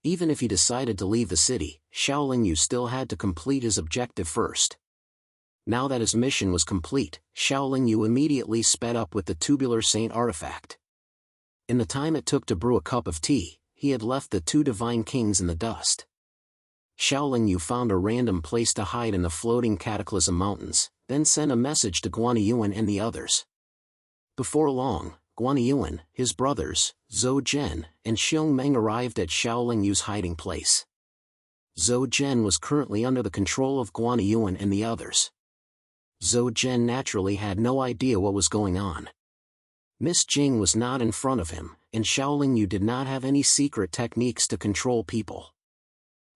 Even if he decided to leave the city, Xiaoling Yu still had to complete his objective first. Now that his mission was complete, Xiaoling Yu immediately sped up with the tubular saint artifact. In the time it took to brew a cup of tea, he had left the 2 divine kings in the dust. Xiaoling Yu found a random place to hide in the floating Cataclysm Mountains, then sent a message to Guaniyuan and the others. Before long, Guaniyuan, his brothers, Zhou Zhen, and Xiong Meng arrived at Xiaoling Yu's hiding place. Zhou Zhen was currently under the control of Guaniyuan and the others. Zhou Zhen naturally had no idea what was going on. Miss Jing was not in front of him, and Xiaoling Yu did not have any secret techniques to control people.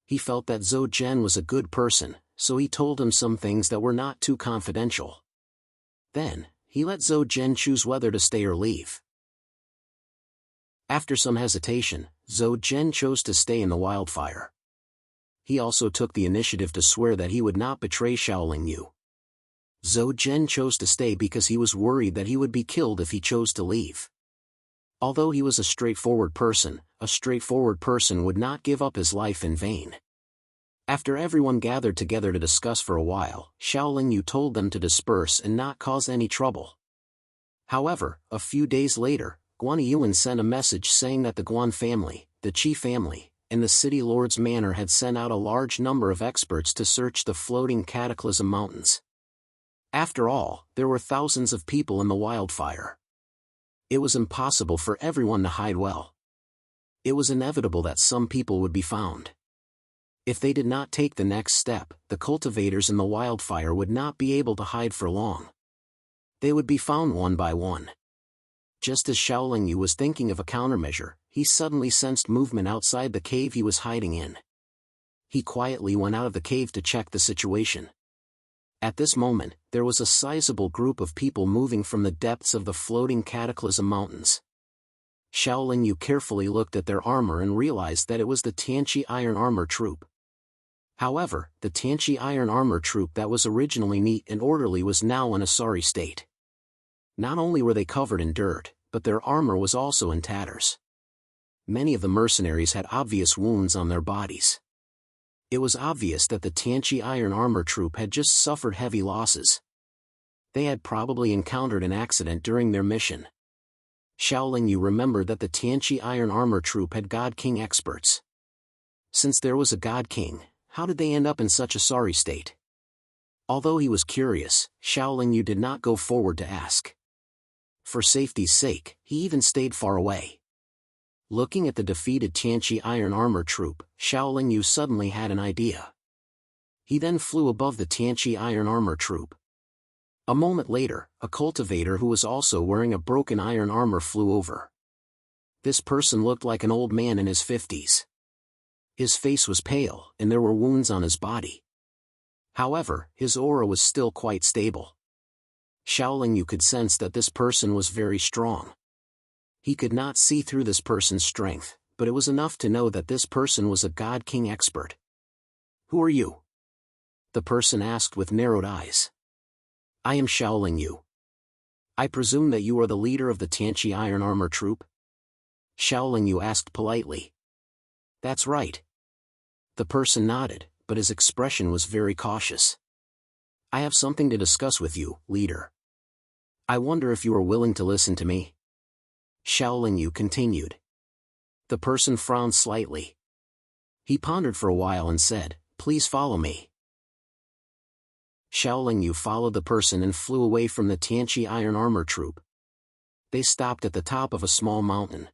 He felt that Zhou Zhen was a good person, so he told him some things that were not too confidential. Then, he let Zhou Zhen choose whether to stay or leave. After some hesitation, Zhou Zhen chose to stay in the Wildfire. He also took the initiative to swear that he would not betray Xiaoling Yu. Zhou Zhen chose to stay because he was worried that he would be killed if he chose to leave. Although he was a straightforward person would not give up his life in vain. After everyone gathered together to discuss for a while, Xiaoling Yu told them to disperse and not cause any trouble. However, a few days later, Guaniyuan sent a message saying that the Guan family, the Qi family, and the city lord's manor had sent out a large number of experts to search the floating Cataclysm Mountains. After all, there were thousands of people in the Wildfire. It was impossible for everyone to hide well. It was inevitable that some people would be found. If they did not take the next step, the cultivators in the Wildfire would not be able to hide for long. They would be found one by one. Just as Xiaoling Yu was thinking of a countermeasure, he suddenly sensed movement outside the cave he was hiding in. He quietly went out of the cave to check the situation. At this moment, there was a sizable group of people moving from the depths of the floating Cataclysm Mountains. Xiaoling Yu carefully looked at their armor and realized that it was the Tianqi Iron Armor Troop. However, the Tianqi Iron Armor Troop that was originally neat and orderly was now in a sorry state. Not only were they covered in dirt, but their armor was also in tatters. Many of the mercenaries had obvious wounds on their bodies. It was obvious that the Tianqi Iron Armor Troop had just suffered heavy losses. They had probably encountered an accident during their mission. Xiaoling Yu remembered that the Tianqi Iron Armor Troop had God King experts. Since there was a God King, how did they end up in such a sorry state? Although he was curious, Xiaoling Yu did not go forward to ask. For safety's sake, he even stayed far away. Looking at the defeated Tianqi Iron Armor Troop, Xiaoling Yu suddenly had an idea. He then flew above the Tianqi Iron Armor Troop. A moment later, a cultivator who was also wearing a broken iron armor flew over. This person looked like an old man in his 50s. His face was pale, and there were wounds on his body. However, his aura was still quite stable. Xiaoling Yu could sense that this person was very strong. He could not see through this person's strength, but it was enough to know that this person was a God King expert. "Who are you?" the person asked with narrowed eyes. "I am Xiaoling Yu. I presume that you are the leader of the Tianqi Iron Armor Troop?" Xiaoling Yu asked politely. "That's right." The person nodded, but his expression was very cautious. "I have something to discuss with you, leader. I wonder if you are willing to listen to me?" Xiaoling Yu continued. The person frowned slightly. He pondered for a while and said, "Please follow me." Xiaoling Yu followed the person and flew away from the Tianqi Iron Armor Troop. They stopped at the top of a small mountain.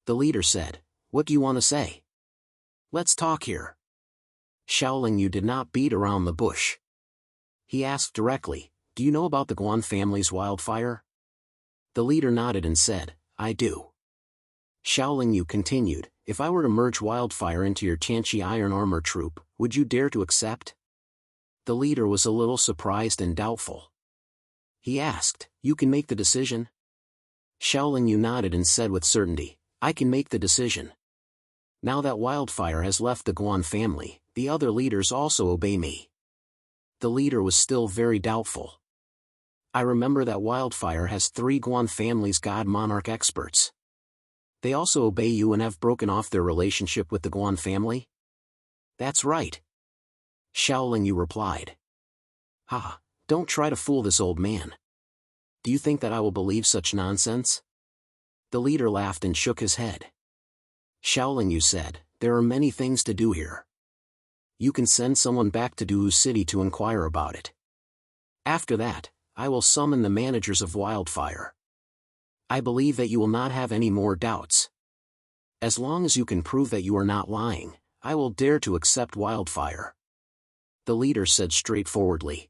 The leader said, "What do you want to say? Let's talk here." Xiaoling Yu did not beat around the bush. He asked directly, "Do you know about the Guan family's wildfire?" The leader nodded and said, "I do." Xiaoling Yu continued, "If I were to merge Wildfire into your Tianqi Iron Armor troop, would you dare to accept?" The leader was a little surprised and doubtful. He asked, "You can make the decision?" Xiaoling Yu nodded and said with certainty, "I can make the decision. Now that Wildfire has left the Guan family, the other leaders also obey me." The leader was still very doubtful. "I remember that Wildfire has 3 Guan family's God Monarch experts. They also obey you and have broken off their relationship with the Guan family?" "That's right," Xiaoling Yu replied. "Ha, don't try to fool this old man. Do you think that I will believe such nonsense?" The leader laughed and shook his head. Xiaoling Yu said, "There are many things to do here. You can send someone back to Duwu City to inquire about it. After that, I will summon the managers of Wildfire. I believe that you will not have any more doubts. As long as you can prove that you are not lying, I will dare to accept Wildfire," the leader said straightforwardly.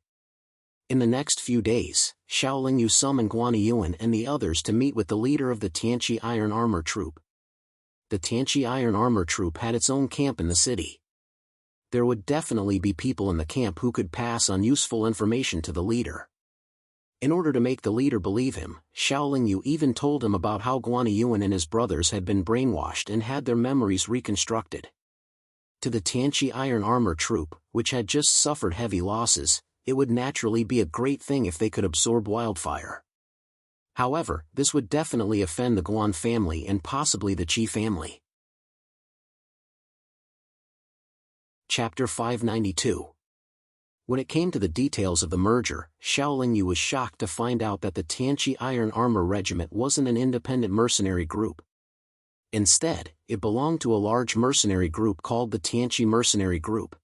In the next few days, Xiaoling Yu summoned Guaniyuan and the others to meet with the leader of the Tianqi Iron Armor Troop. The Tianqi Iron Armor Troop had its own camp in the city. There would definitely be people in the camp who could pass on useful information to the leader. In order to make the leader believe him, Xiaoling Yu even told him about how Guaniyuan and his brothers had been brainwashed and had their memories reconstructed. To the Tianqi Iron Armor Troop, which had just suffered heavy losses, it would naturally be a great thing if they could absorb Wildfire. However, this would definitely offend the Guan family and possibly the Qi family. Chapter 592. When it came to the details of the merger, Xiaoling Yu was shocked to find out that the Tianqi Iron Armor Regiment wasn't an independent mercenary group. Instead, it belonged to a large mercenary group called the Tianqi Mercenary Group.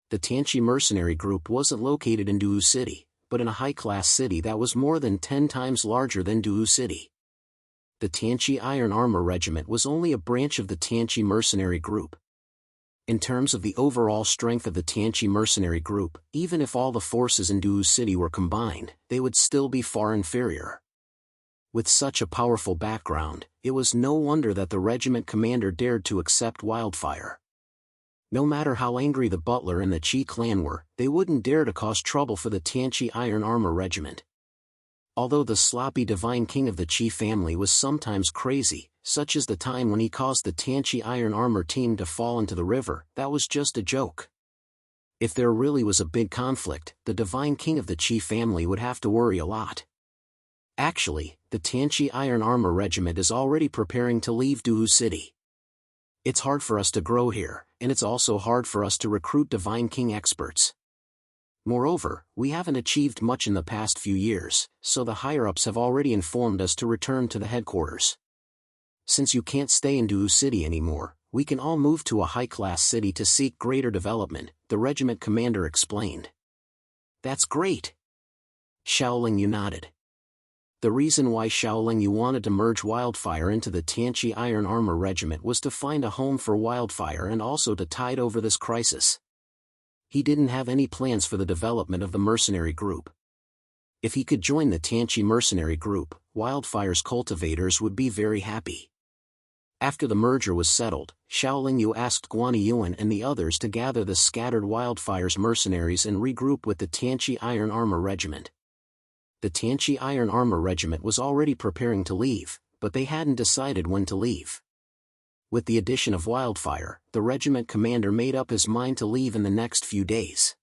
The Tianqi Mercenary Group wasn't located in Duwu City, but in a high-class city that was more than 10 times larger than Duwu City. The Tianqi Iron Armor Regiment was only a branch of the Tianqi Mercenary Group. In terms of the overall strength of the Tianqi Mercenary Group, even if all the forces in Duwu City were combined, they would still be far inferior. With such a powerful background, it was no wonder that the regiment commander dared to accept Wildfire. No matter how angry the butler and the Qi clan were, they wouldn't dare to cause trouble for the Tianqi Iron Armor Regiment. Although the sloppy divine king of the Qi family was sometimes crazy, such as the time when he caused the Tianqi Iron Armor team to fall into the river, that was just a joke. If there really was a big conflict, the divine king of the Qi family would have to worry a lot. Actually, the Tianqi Iron Armor Regiment is already preparing to leave Duwu City. It's hard for us to grow here, and it's also hard for us to recruit divine king experts. Moreover, we haven't achieved much in the past few years, so the higher-ups have already informed us to return to the headquarters. Since you can't stay in Duwu City anymore, we can all move to a high-class city to seek greater development, the regiment commander explained. That's great. Xiaoling Yu nodded. The reason why Xiaoling Yu wanted to merge Wildfire into the Tianqi Iron Armor Regiment was to find a home for Wildfire and also to tide over this crisis. He didn't have any plans for the development of the mercenary group. If he could join the Tianqi Mercenary Group, Wildfire's cultivators would be very happy. After the merger was settled, Xiaoling Yu asked Guaniyuan and the others to gather the scattered Wildfire's mercenaries and regroup with the Tianqi Iron Armor Regiment. The Tianqi Iron Armor Regiment was already preparing to leave, but they hadn't decided when to leave. With the addition of Wildfire, the regiment commander made up his mind to leave in the next few days.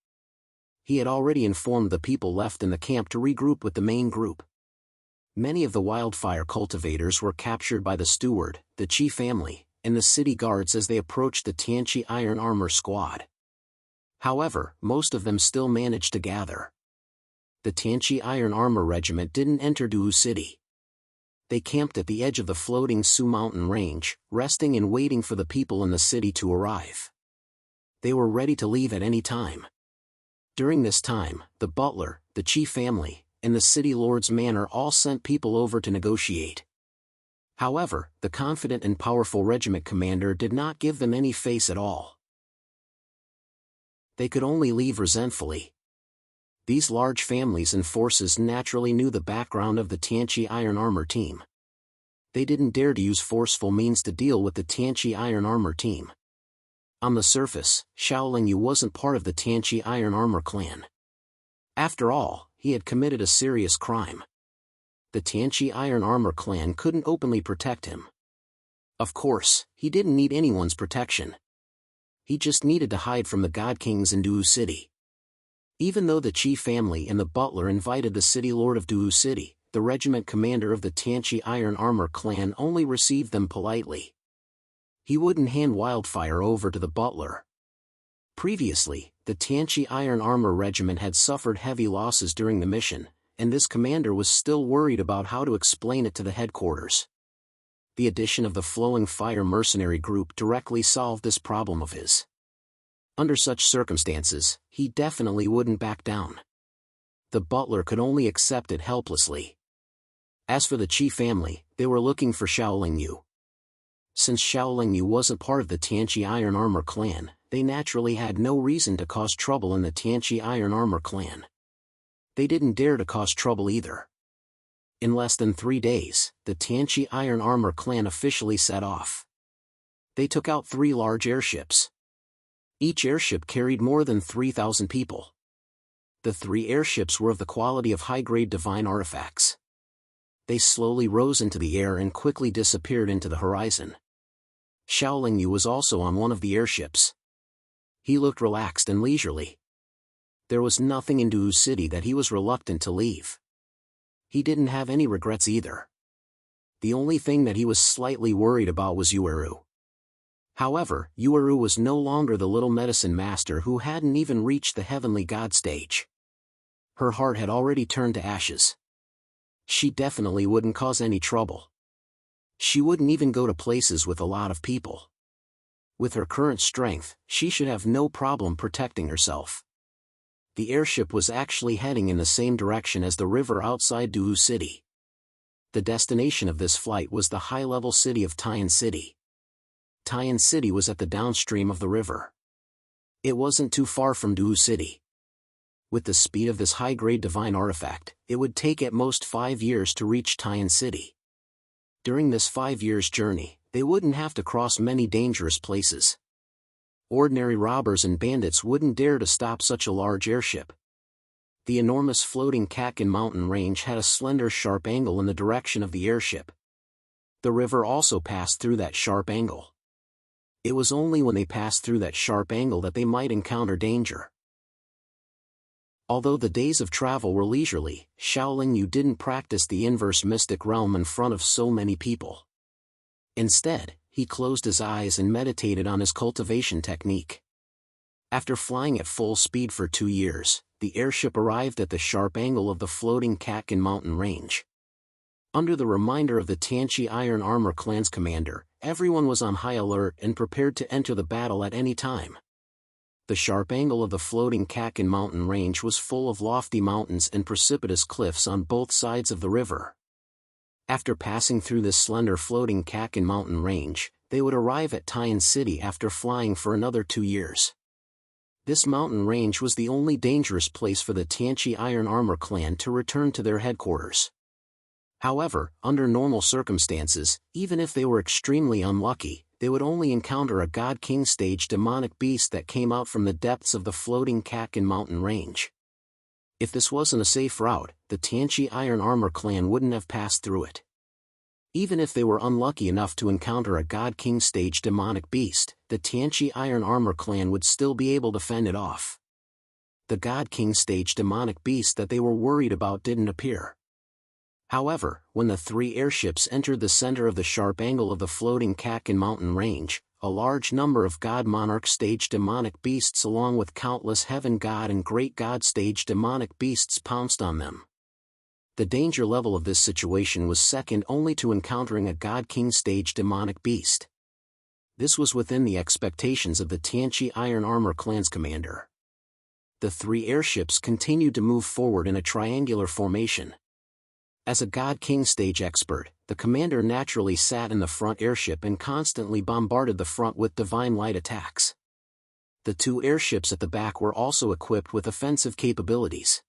He had already informed the people left in the camp to regroup with the main group. Many of the Wildfire cultivators were captured by the steward, the Qi family, and the city guards as they approached the Tianqi Iron Armor Squad. However, most of them still managed to gather. The Tianqi Iron Armor Regiment didn't enter Duwu City. They camped at the edge of the floating Su mountain range, resting and waiting for the people in the city to arrive. They were ready to leave at any time. During this time, the butler, the Qi family, and the city lord's manor all sent people over to negotiate. However, the confident and powerful regiment commander did not give them any face at all. They could only leave resentfully. These large families and forces naturally knew the background of the Tianqi Iron Armor team. They didn't dare to use forceful means to deal with the Tianqi Iron Armor team. On the surface, Xiaolingyu wasn't part of the Tianqi Iron Armor clan. After all, he had committed a serious crime. The Tianqi Iron Armor clan couldn't openly protect him. Of course, he didn't need anyone's protection. He just needed to hide from the God Kings in Duwu City. Even though the Qi family and the butler invited the city lord of Duwu City, the regiment commander of the Tianqi Iron Armor clan only received them politely. He wouldn't hand Wildfire over to the butler. Previously, the Tianqi Iron Armor regiment had suffered heavy losses during the mission, and this commander was still worried about how to explain it to the headquarters. The addition of the Flowing Fire mercenary group directly solved this problem of his. Under such circumstances, he definitely wouldn't back down. The butler could only accept it helplessly. As for the Qi family, they were looking for Xiaolingyu. Since Xiaolingyu wasn't part of the Tianqi Iron Armor clan, they naturally had no reason to cause trouble in the Tianqi Iron Armor clan. They didn't dare to cause trouble either. In less than 3 days, the Tianqi Iron Armor clan officially set off. They took out 3 large airships. Each airship carried more than 3,000 people. The 3 airships were of the quality of high-grade divine artifacts. They slowly rose into the air and quickly disappeared into the horizon. Xiaolingyu was also on one of the airships. He looked relaxed and leisurely. There was nothing in Duwu City that he was reluctant to leave. He didn't have any regrets either. The only thing that he was slightly worried about was Yueru. However, Yueru was no longer the little medicine master who hadn't even reached the heavenly god stage. Her heart had already turned to ashes. She definitely wouldn't cause any trouble. She wouldn't even go to places with a lot of people. With her current strength, she should have no problem protecting herself. The airship was actually heading in the same direction as the river outside Duwu City. The destination of this flight was the high-level city of Tian City. Tian City was at the downstream of the river. It wasn't too far from Duwu City. With the speed of this high-grade divine artifact, it would take at most 5 years to reach Tian City. During this 5 years journey, they wouldn't have to cross many dangerous places. Ordinary robbers and bandits wouldn't dare to stop such a large airship. The enormous floating Kakin mountain range had a slender sharp angle in the direction of the airship. The river also passed through that sharp angle. It was only when they passed through that sharp angle that they might encounter danger. Although the days of travel were leisurely, Xiaolingyu didn't practice the inverse mystic realm in front of so many people. Instead, he closed his eyes and meditated on his cultivation technique. After flying at full speed for 2 years, the airship arrived at the sharp angle of the floating Kakin mountain range. Under the reminder of the Tianqi Iron Armor clan's commander, everyone was on high alert and prepared to enter the battle at any time. The sharp angle of the floating Kakin mountain range was full of lofty mountains and precipitous cliffs on both sides of the river. After passing through this slender floating Kakin mountain range, they would arrive at Tian City after flying for another 2 years. This mountain range was the only dangerous place for the Tianqi Iron Armor clan to return to their headquarters. However, under normal circumstances, even if they were extremely unlucky, they would only encounter a God King stage demonic beast that came out from the depths of the floating Kakin mountain range. If this wasn't a safe route, the Tianqi Iron Armor clan wouldn't have passed through it. Even if they were unlucky enough to encounter a God King stage demonic beast, the Tianqi Iron Armor clan would still be able to fend it off. The God King stage demonic beast that they were worried about didn't appear. However, when the 3 airships entered the center of the sharp angle of the floating Kakin mountain range, a large number of God Monarch stage demonic beasts along with countless Heaven God and Great God stage demonic beasts pounced on them. The danger level of this situation was second only to encountering a God King stage demonic beast. This was within the expectations of the Tianqi Iron Armor clan's commander. The 3 airships continued to move forward in a triangular formation. As a God King stage expert, the commander naturally sat in the front airship and constantly bombarded the front with divine light attacks. The 2 airships at the back were also equipped with offensive capabilities.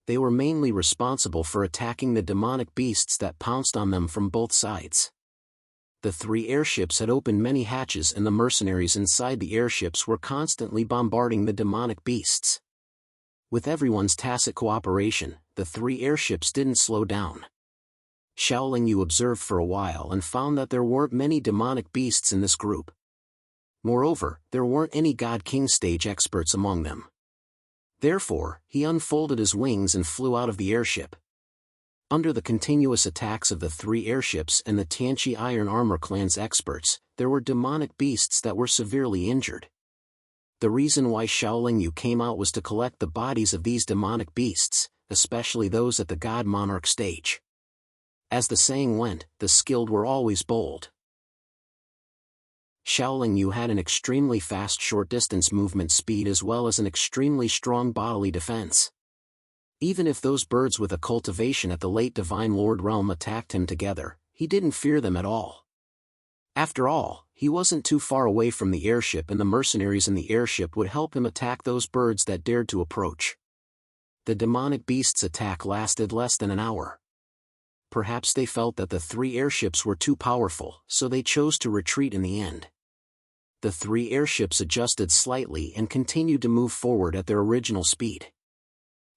They were mainly responsible for attacking the demonic beasts that pounced on them from both sides. The 3 airships had opened many hatches and the mercenaries inside the airships were constantly bombarding the demonic beasts. With everyone's tacit cooperation, the 3 airships didn't slow down. Xiaoling Yu observed for a while and found that there weren't many demonic beasts in this group. Moreover, there weren't any God King stage experts among them. Therefore, he unfolded his wings and flew out of the airship. Under the continuous attacks of the 3 airships and the Tianqi Iron Armor Clan's experts, there were demonic beasts that were severely injured. The reason why Xiaoling Yu came out was to collect the bodies of these demonic beasts, especially those at the God Monarch stage. As the saying went, the skilled were always bold. Xiaoling Yu had an extremely fast short-distance movement speed as well as an extremely strong bodily defense. Even if those birds with a cultivation at the late Divine Lord realm attacked him together, he didn't fear them at all. After all, he wasn't too far away from the airship and the mercenaries in the airship would help him attack those birds that dared to approach. The demonic beast's attack lasted less than an hour. Perhaps they felt that the 3 airships were too powerful, so they chose to retreat in the end. The 3 airships adjusted slightly and continued to move forward at their original speed.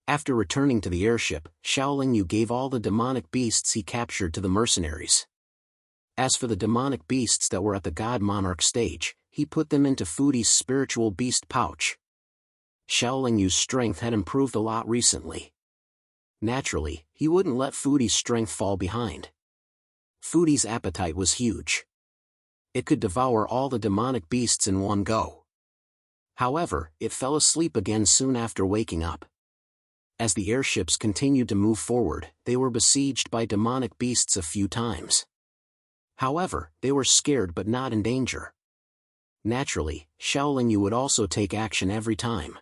After returning to the airship, Xiaoling Yu gave all the demonic beasts he captured to the mercenaries. As for the demonic beasts that were at the God Monarch stage, he put them into Fudi's spiritual beast pouch. Xiaoling Yu's strength had improved a lot recently. Naturally, he wouldn't let Fudi's strength fall behind. Fudi's appetite was huge. It could devour all the demonic beasts in one go. However, it fell asleep again soon after waking up. As the airships continued to move forward, they were besieged by demonic beasts a few times. However, they were scared but not in danger. Naturally, Xiaoling Yu would also take action every time.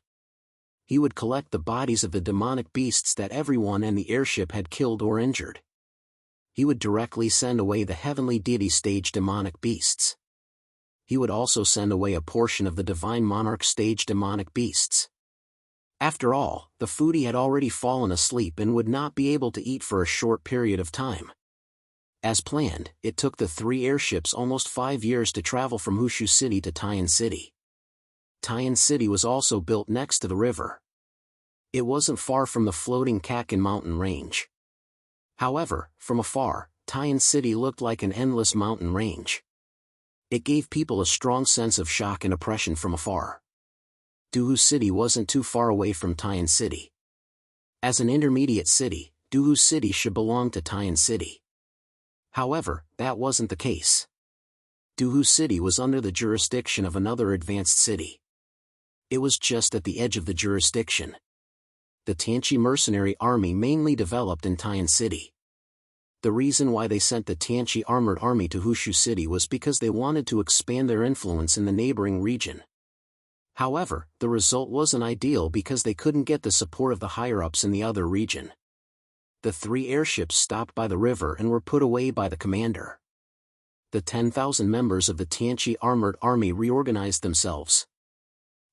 He would collect the bodies of the demonic beasts that everyone in the airship had killed or injured. He would directly send away the heavenly deity stage demonic beasts. He would also send away a portion of the divine monarch stage demonic beasts. After all, the Fudi had already fallen asleep and would not be able to eat for a short period of time. As planned, it took the 3 airships almost 5 years to travel from Hushu City to Tian City. Tian City was also built next to the river. It wasn't far from the floating Kakin mountain range. However, from afar, Tian City looked like an endless mountain range. It gave people a strong sense of shock and oppression from afar. Duhu City wasn't too far away from Tian City. As an intermediate city, Duhu City should belong to Tian City. However, that wasn't the case. Duhu City was under the jurisdiction of another advanced city. It was just at the edge of the jurisdiction. The Tianqi mercenary army mainly developed in Tian City. The reason why they sent the Tianqi armored army to Hushu City was because they wanted to expand their influence in the neighboring region. However, the result wasn't ideal because they couldn't get the support of the higher-ups in the other region. The 3 airships stopped by the river and were put away by the commander. The 10,000 members of the Tianqi armored army reorganized themselves.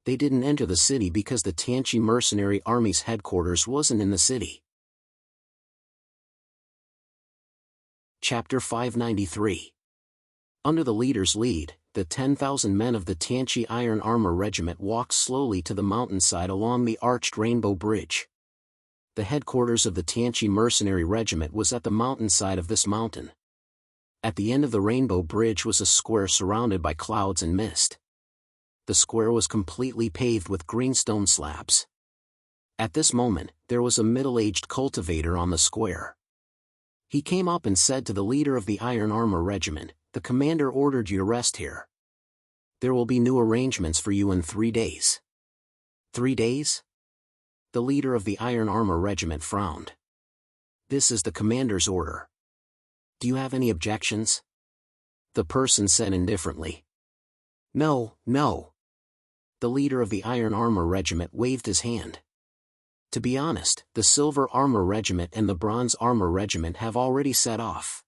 They didn't enter the city because the Tianqi mercenary army's headquarters wasn't in the city. Chapter 593. Under the leader's lead, the 10,000 men of the Tianqi Iron Armor Regiment walked slowly to the mountainside along the arched Rainbow Bridge. The headquarters of the Tianqi Mercenary Regiment was at the mountainside of this mountain. At the end of the Rainbow Bridge was a square surrounded by clouds and mist. The square was completely paved with green stone slabs. At this moment, there was a middle-aged cultivator on the square. He came up and said to the leader of the Iron Armor Regiment, "The commander ordered you to rest here. There will be new arrangements for you in 3 days." 3 days? The leader of the Iron Armor Regiment frowned. "This is the commander's order. Do you have any objections?" The person said indifferently. "No, no." The leader of the Iron Armor Regiment waved his hand. "To be honest, the Silver Armor Regiment and the Bronze Armor Regiment have already set off.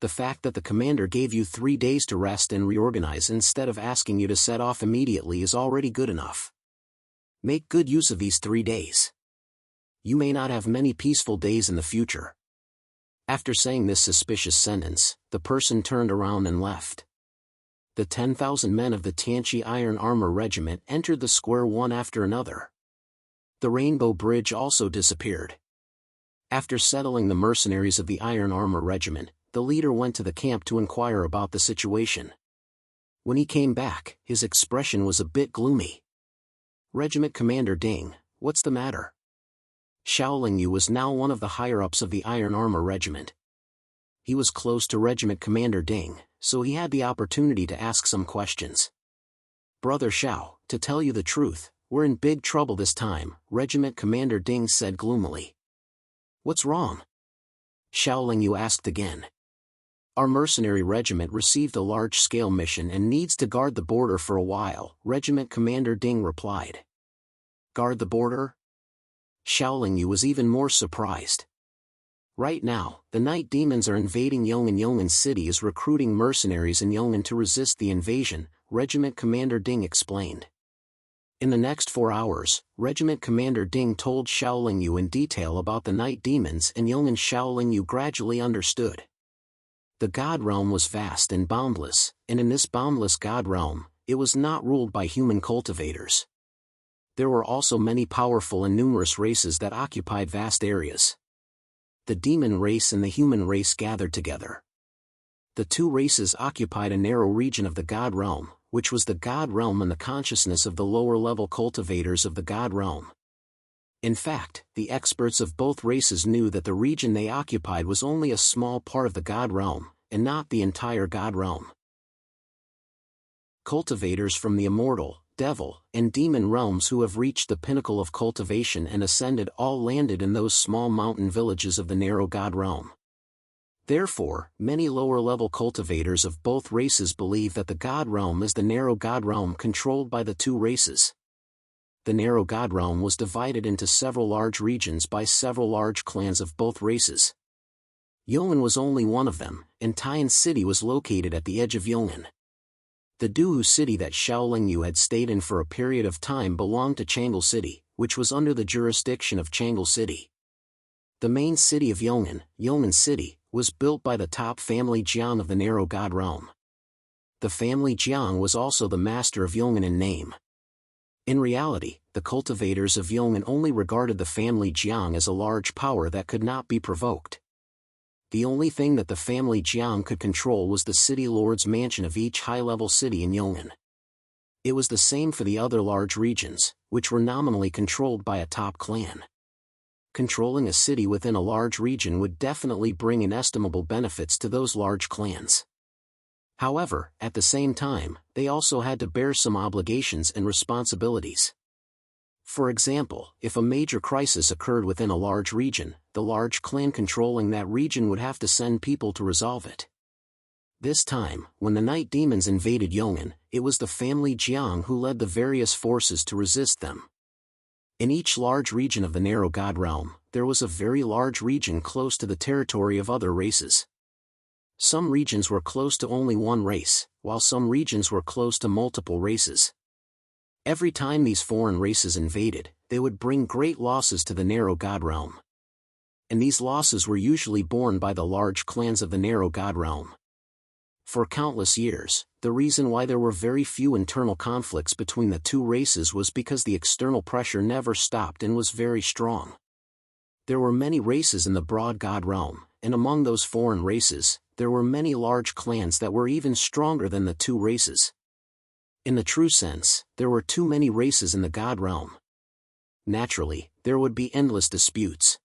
The fact that the commander gave you 3 days to rest and reorganize instead of asking you to set off immediately is already good enough. Make good use of these 3 days. you may not have many peaceful days in the future." After saying this suspicious sentence, the person turned around and left. The 10,000 men of the Tianchi Iron Armor Regiment entered the square one after another. The Rainbow Bridge also disappeared. After settling the mercenaries of the Iron Armor Regiment, the leader went to the camp to inquire about the situation. When he came back, his expression was a bit gloomy. "Regiment Commander Ding, what's the matter?" Xiaoling Yu was now one of the higher-ups of the Iron Armor Regiment. He was close to Regiment Commander Ding, so he had the opportunity to ask some questions. "Brother Xiao, to tell you the truth, we're in big trouble this time," Regiment Commander Ding said gloomily. "What's wrong?" Xiaoling Yu asked again. "Our mercenary regiment received a large-scale mission and needs to guard the border for a while," Regiment Commander Ding replied. "Guard the border?" Xiaoling Yu was even more surprised. "Right now, the night demons are invading Yong'an. Yong'an City is recruiting mercenaries in Yong'an to resist the invasion," Regiment Commander Ding explained. In the next 4 hours, Regiment Commander Ding told Xiaoling Yu in detail about the night demons in Yong'an. Xiaoling Yu gradually understood. The God Realm was vast and boundless, and in this boundless God Realm, it was not ruled by human cultivators. There were also many powerful and numerous races that occupied vast areas. The demon race and the human race gathered together. The two races occupied a narrow region of the God Realm, which was the God Realm and the consciousness of the lower-level cultivators of the God Realm. In fact, the experts of both races knew that the region they occupied was only a small part of the God Realm, and not the entire God Realm. Cultivators from the immortal, devil, and demon realms who have reached the pinnacle of cultivation and ascended all landed in those small mountain villages of the narrow God Realm. Therefore, many lower-level cultivators of both races believe that the God Realm is the narrow God Realm controlled by the two races. The narrow God Realm was divided into several large regions by several large clans of both races. Yong'an was only one of them, and Tian City was located at the edge of Yong'an. The Duhu city that Xiaoling Yu had stayed in for a period of time belonged to Changle City, which was under the jurisdiction of Changle City. The main city of Yong'an, Yong'an City, was built by the top family Jiang of the narrow God Realm. The family Jiang was also the master of Yong'an in name. In reality, the cultivators of Yong'an only regarded the family Jiang as a large power that could not be provoked. The only thing that the family Jiang could control was the city lord's mansion of each high-level city in Yong'an. It was the same for the other large regions, which were nominally controlled by a top clan. Controlling a city within a large region would definitely bring inestimable benefits to those large clans. However, at the same time, they also had to bear some obligations and responsibilities. For example, if a major crisis occurred within a large region, the large clan controlling that region would have to send people to resolve it. This time, when the night demons invaded Yong'an, it was the family Jiang who led the various forces to resist them. In each large region of the narrow God Realm, there was a very large region close to the territory of other races. Some regions were close to only one race, while some regions were close to multiple races. Every time these foreign races invaded, they would bring great losses to the narrow God Realm. And these losses were usually borne by the large clans of the narrow God Realm. For countless years, the reason why there were very few internal conflicts between the two races was because the external pressure never stopped and was very strong. There were many races in the broad God Realm, and among those foreign races, there were many large clans that were even stronger than the two races. In the true sense, there were too many races in the God Realm. Naturally, there would be endless disputes.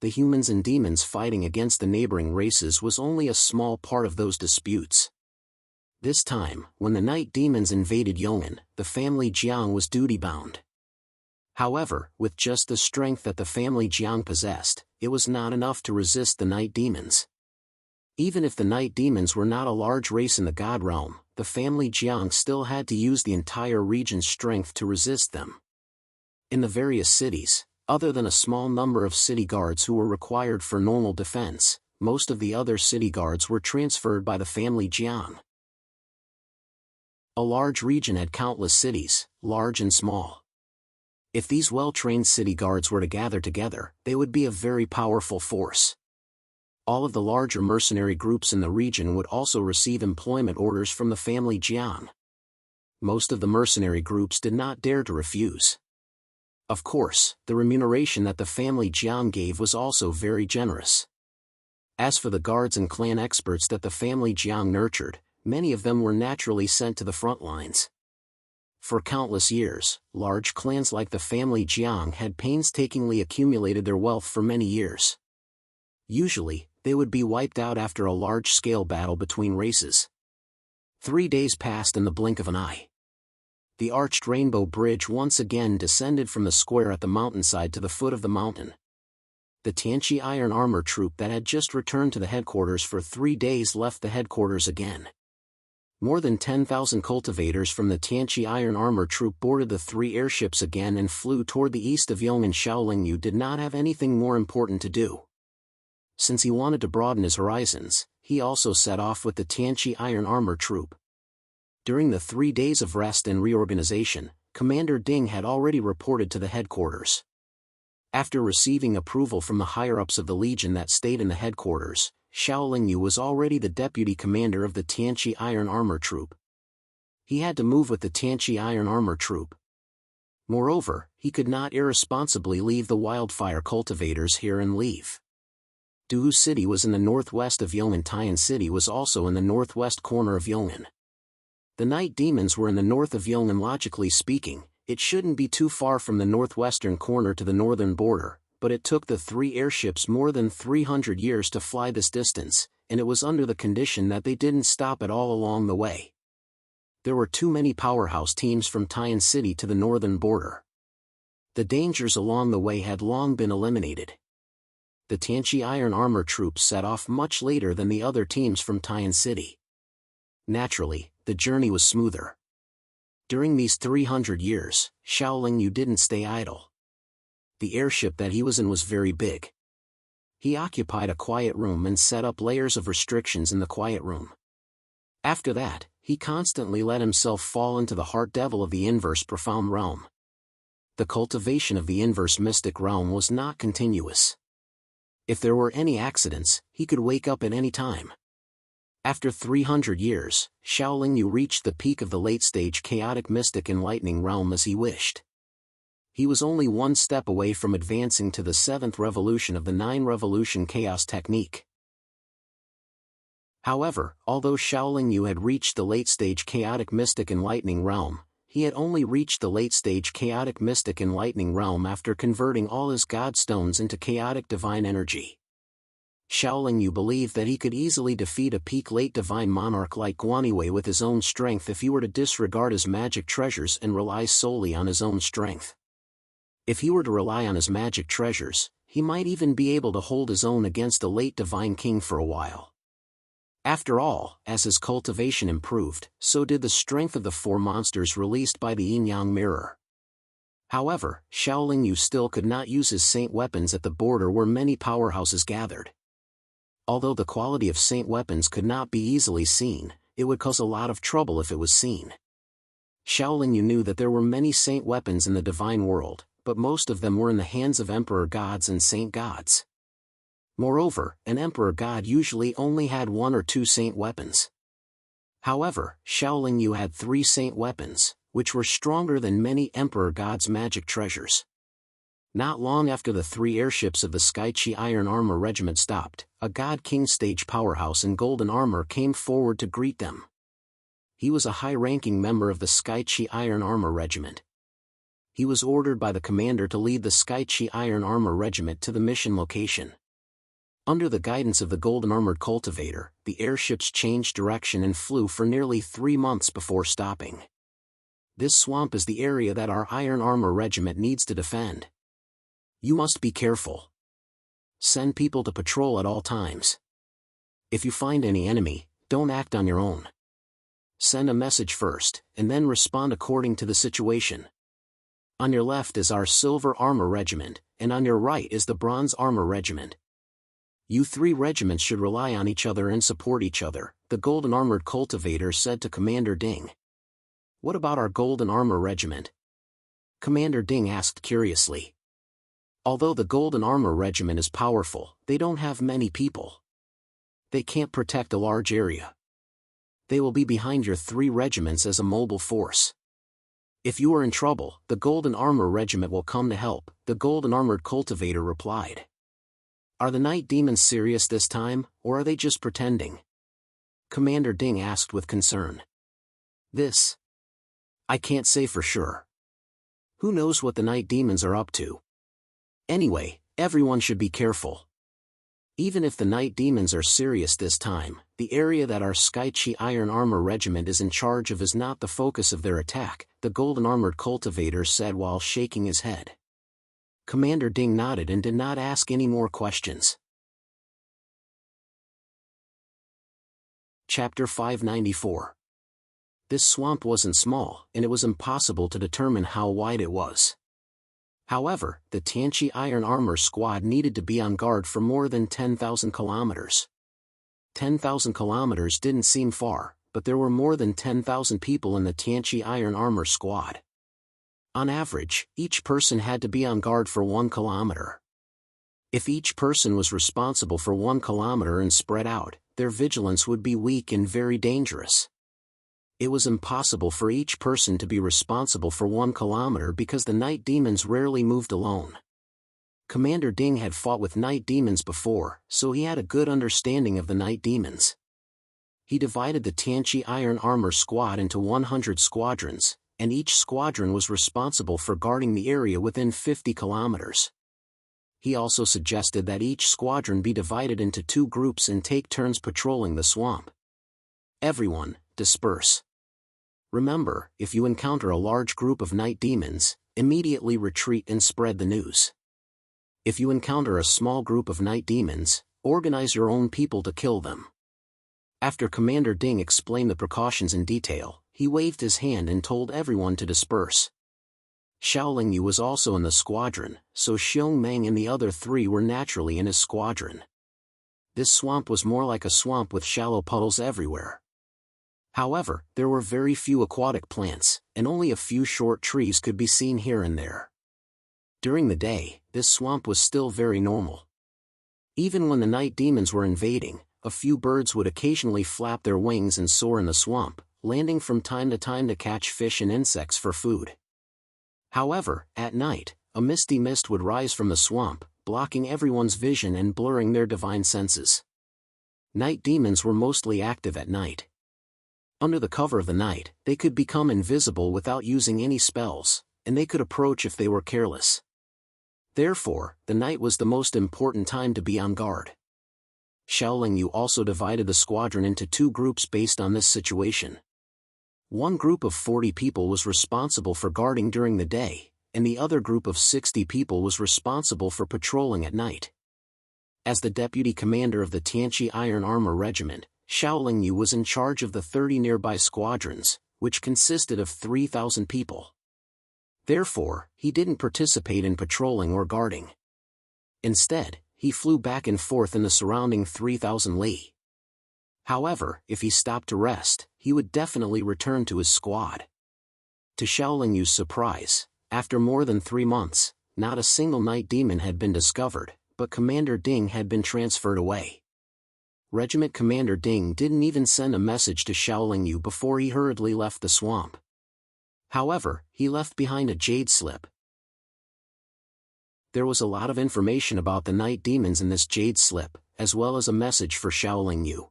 The humans and demons fighting against the neighboring races was only a small part of those disputes. This time, when the night demons invaded Yong'an, the family Jiang was duty-bound. However, with just the strength that the family Jiang possessed, it was not enough to resist the night demons. Even if the night demons were not a large race in the God Realm, the family Jiang still had to use the entire region's strength to resist them. In the various cities, other than a small number of city guards who were required for normal defense, most of the other city guards were transferred by the family Jiang. A large region had countless cities, large and small. If these well-trained city guards were to gather together, they would be a very powerful force. All of the larger mercenary groups in the region would also receive employment orders from the family Jiang. Most of the mercenary groups did not dare to refuse. Of course, the remuneration that the family Jiang gave was also very generous. As for the guards and clan experts that the family Jiang nurtured, many of them were naturally sent to the front lines. For countless years, large clans like the family Jiang had painstakingly accumulated their wealth for many years. Usually, they would be wiped out after a large-scale battle between races. 3 days passed in the blink of an eye. The arched rainbow bridge once again descended from the square at the mountainside to the foot of the mountain. The Tianqi Iron Armor Troop that had just returned to the headquarters for 3 days left the headquarters again. More than 10,000 cultivators from the Tianqi Iron Armor Troop boarded the 3 airships again and flew toward the east of Yong, and Xiaolingyu did not have anything more important to do. Since he wanted to broaden his horizons, he also set off with the Tianqi Iron Armor Troop. During the 3 days of rest and reorganization, Commander Ding had already reported to the headquarters. After receiving approval from the higher-ups of the Legion that stayed in the headquarters, Xiaolingyu was already the deputy commander of the Tianqi Iron Armor Troop. He had to move with the Tianqi Iron Armor Troop. Moreover, he could not irresponsibly leave the wildfire cultivators here and leave. Duhu City was in the northwest of Yong'an. Tian City was also in the northwest corner of Yong'an. The night demons were in the north of Yong'an. Logically speaking, it shouldn't be too far from the northwestern corner to the northern border, but it took the 3 airships more than 300 years to fly this distance, and it was under the condition that they didn't stop at all along the way. There were too many powerhouse teams from Tian City to the northern border. The dangers along the way had long been eliminated. The Tianqi Iron Armor Troops set off much later than the other teams from Tian City. Naturally, the journey was smoother. During these 300 years, Xiaolingyu didn't stay idle. The airship that he was in was very big. He occupied a quiet room and set up layers of restrictions in the quiet room. After that, he constantly let himself fall into the heart devil of the inverse profound realm. The cultivation of the inverse mystic realm was not continuous. If there were any accidents, he could wake up at any time. After 300 years, Xiaolingyu reached the peak of the late-stage chaotic mystic enlightening realm as he wished. He was only 1 step away from advancing to the 7th revolution of the 9-revolution chaos technique. However, although Xiaolingyu had reached the late-stage chaotic mystic enlightening realm, he had only reached the late-stage chaotic mystic enlightening realm after converting all his god stones into chaotic divine energy. Xiaolingyu believed that he could easily defeat a peak late divine monarch like Guanyiwei with his own strength if he were to disregard his magic treasures and rely solely on his own strength. If he were to rely on his magic treasures, he might even be able to hold his own against a late divine king for a while. After all, as his cultivation improved, so did the strength of the 4 monsters released by the yin-yang mirror. However, Xiaolingyu still could not use his saint weapons at the border where many powerhouses gathered. Although the quality of saint weapons could not be easily seen, it would cause a lot of trouble if it was seen. Xiaolingyu knew that there were many saint weapons in the divine world, but most of them were in the hands of emperor gods and saint gods. Moreover, an emperor god usually only had 1 or 2 saint weapons. However, Xiaolingyu had 3 saint weapons, which were stronger than many emperor gods' magic treasures. Not long after the 3 airships of the Skychi Iron Armor Regiment stopped, a God King stage powerhouse in golden armor came forward to greet them. He was a high-ranking member of the Skychi Iron Armor Regiment. He was ordered by the commander to lead the Skychi Iron Armor Regiment to the mission location. Under the guidance of the golden-armored cultivator, the airships changed direction and flew for nearly 3 months before stopping. This swamp is the area that our Iron Armor Regiment needs to defend. You must be careful. Send people to patrol at all times. If you find any enemy, don't act on your own. Send a message first, and then respond according to the situation. On your left is our Silver Armor Regiment, and on your right is the Bronze Armor Regiment. You 3 regiments should rely on each other and support each other, the Golden Armored Cultivator said to Commander Ding. What about our Golden Armor Regiment? Commander Ding asked curiously. Although the Golden Armor Regiment is powerful, they don't have many people. They can't protect a large area. They will be behind your 3 regiments as a mobile force. If you are in trouble, the Golden Armor Regiment will come to help, the Golden Armored Cultivator replied. Are the night demons serious this time, or are they just pretending? Commander Ding asked with concern. This? I can't say for sure. Who knows what the night demons are up to? Anyway, everyone should be careful. Even if the night demons are serious this time, the area that our Skychi Iron Armor Regiment is in charge of is not the focus of their attack, the Golden Armored Cultivator said while shaking his head. Commander Ding nodded and did not ask any more questions. Chapter 594. This swamp wasn't small, and it was impossible to determine how wide it was. However, the Tianqi Iron Armor Squad needed to be on guard for more than 10,000 kilometers. 10,000 kilometers didn't seem far, but there were more than 10,000 people in the Tianqi Iron Armor Squad. On average, each person had to be on guard for 1 kilometer. If each person was responsible for 1 kilometer and spread out, their vigilance would be weak and very dangerous. It was impossible for each person to be responsible for 1 kilometer because the night demons rarely moved alone. Commander Ding had fought with night demons before, so he had a good understanding of the night demons. He divided the Tianqi Iron Armor Squad into 100 squadrons, and each squadron was responsible for guarding the area within 50 kilometers. He also suggested that each squadron be divided into 2 groups and take turns patrolling the swamp. Everyone, disperse. Remember, if you encounter a large group of night demons, immediately retreat and spread the news. If you encounter a small group of night demons, organize your own people to kill them. After Commander Ding explained the precautions in detail, he waved his hand and told everyone to disperse. Xiaoling Yu was also in the squadron, so Xiong Meng and the other 3 were naturally in his squadron. This swamp was more like a swamp with shallow puddles everywhere. However, there were very few aquatic plants, and only a few short trees could be seen here and there. During the day, this swamp was still very normal. Even when the night demons were invading, a few birds would occasionally flap their wings and soar in the swamp, landing from time to catch fish and insects for food. However, at night, a misty mist would rise from the swamp, blocking everyone's vision and blurring their divine senses. Night demons were mostly active at night. Under the cover of the night, they could become invisible without using any spells, and they could approach if they were careless. Therefore, the night was the most important time to be on guard. Xiaoling Yu also divided the squadron into 2 groups based on this situation. One group of 40 people was responsible for guarding during the day, and the other group of 60 people was responsible for patrolling at night. As the deputy commander of the Tianqi Iron Armor Regiment, Xiaoling Yu was in charge of the 30 nearby squadrons, which consisted of 3,000 people. Therefore, he didn't participate in patrolling or guarding. Instead, he flew back and forth in the surrounding 3,000 li. However, if he stopped to rest, he would definitely return to his squad. To Xiaoling Yu's surprise, after more than 3 months, not a single night demon had been discovered, but Commander Ding had been transferred away. Regiment Commander Ding didn't even send a message to Xiaoling Yu before he hurriedly left the swamp. However, he left behind a jade slip. There was a lot of information about the night demons in this jade slip, as well as a message for Xiaoling Yu.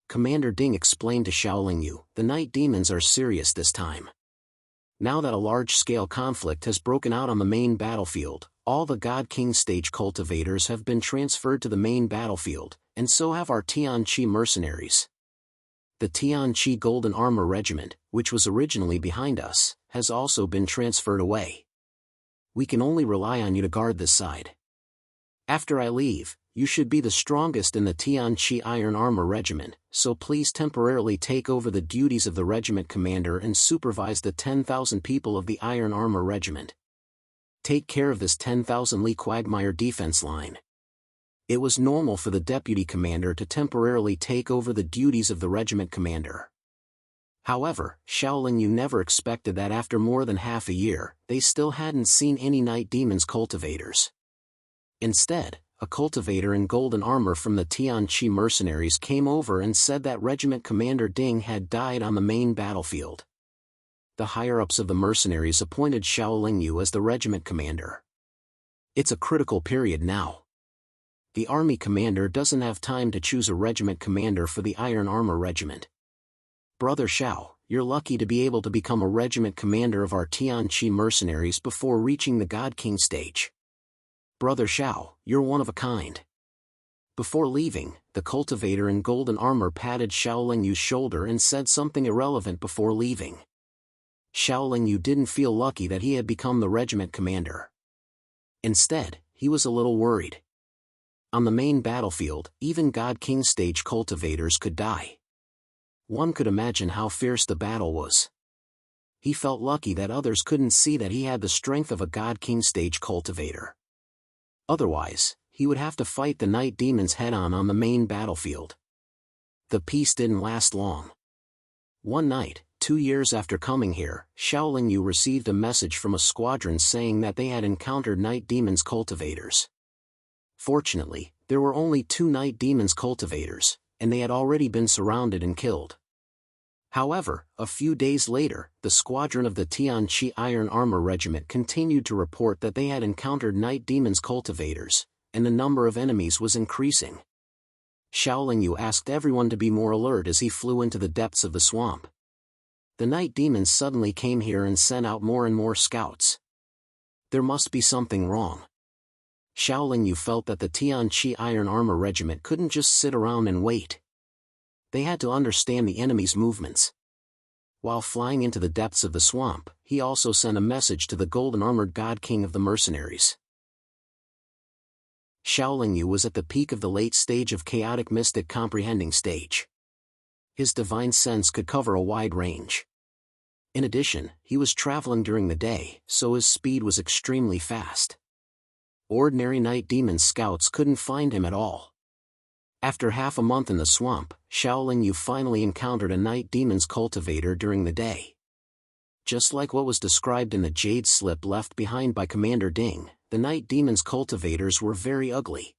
Commander Ding explained to Xiaoling Yu, the night demons are serious this time. Now that a large-scale conflict has broken out on the main battlefield, all the God King stage cultivators have been transferred to the main battlefield, and so have our Tianqi mercenaries. The Tianqi Golden Armor Regiment, which was originally behind us, has also been transferred away. We can only rely on you to guard this side. After I leave, you should be the strongest in the Tianqi Iron Armor Regiment, so please temporarily take over the duties of the regiment commander and supervise the 10,000 people of the Iron Armor Regiment. Take care of this 10,000 li quagmire defense line. It was normal for the deputy commander to temporarily take over the duties of the regiment commander. However, Xiaolin Yu never expected that after more than half a year, they still hadn't seen any night demons cultivators. Instead, a cultivator in golden armor from the Tianqi mercenaries came over and said that Regiment Commander Ding had died on the main battlefield. The higher-ups of the mercenaries appointed Xiaolin Yu as the regiment commander. It's a critical period now. The army commander doesn't have time to choose a regiment commander for the Iron Armor Regiment. Brother Xiao, you're lucky to be able to become a regiment commander of our Tianqi mercenaries before reaching the God King stage. Brother Xiao, you're one of a kind. Before leaving, the cultivator in golden armor patted Xiaolin Yu's shoulder and said something irrelevant before leaving. Xiaolin Yu didn't feel lucky that he had become the regiment commander. Instead, he was a little worried. On the main battlefield, even God King stage cultivators could die. One could imagine how fierce the battle was. He felt lucky that others couldn't see that he had the strength of a God King stage cultivator. Otherwise, he would have to fight the night demons head-on on the main battlefield. The peace didn't last long. One night, 2 years after coming here, Xiaolin Yu received a message from a squadron saying that they had encountered night demons cultivators. Fortunately, there were only 2 night demons cultivators, and they had already been surrounded and killed. However, a few days later, the squadron of the Tianqi Iron Armor Regiment continued to report that they had encountered night demons cultivators, and the number of enemies was increasing. Xiaolin Yu asked everyone to be more alert as he flew into the depths of the swamp. The night demons suddenly came here and sent out more and more scouts. There must be something wrong. Xiaolin Yu felt that the Tianqi Iron Armor Regiment couldn't just sit around and wait. They had to understand the enemy's movements. While flying into the depths of the swamp, he also sent a message to the golden-armored God King of the mercenaries. Xiaolin Yu was at the peak of the late stage of chaotic mystic comprehending stage. His divine sense could cover a wide range. In addition, he was traveling during the day, so his speed was extremely fast. Ordinary night demon scouts couldn't find him at all. After half a month in the swamp, Xiaolin Yu finally encountered a night demon's cultivator during the day. Just like what was described in the jade slip left behind by Commander Ding, the night demon's cultivators were very ugly.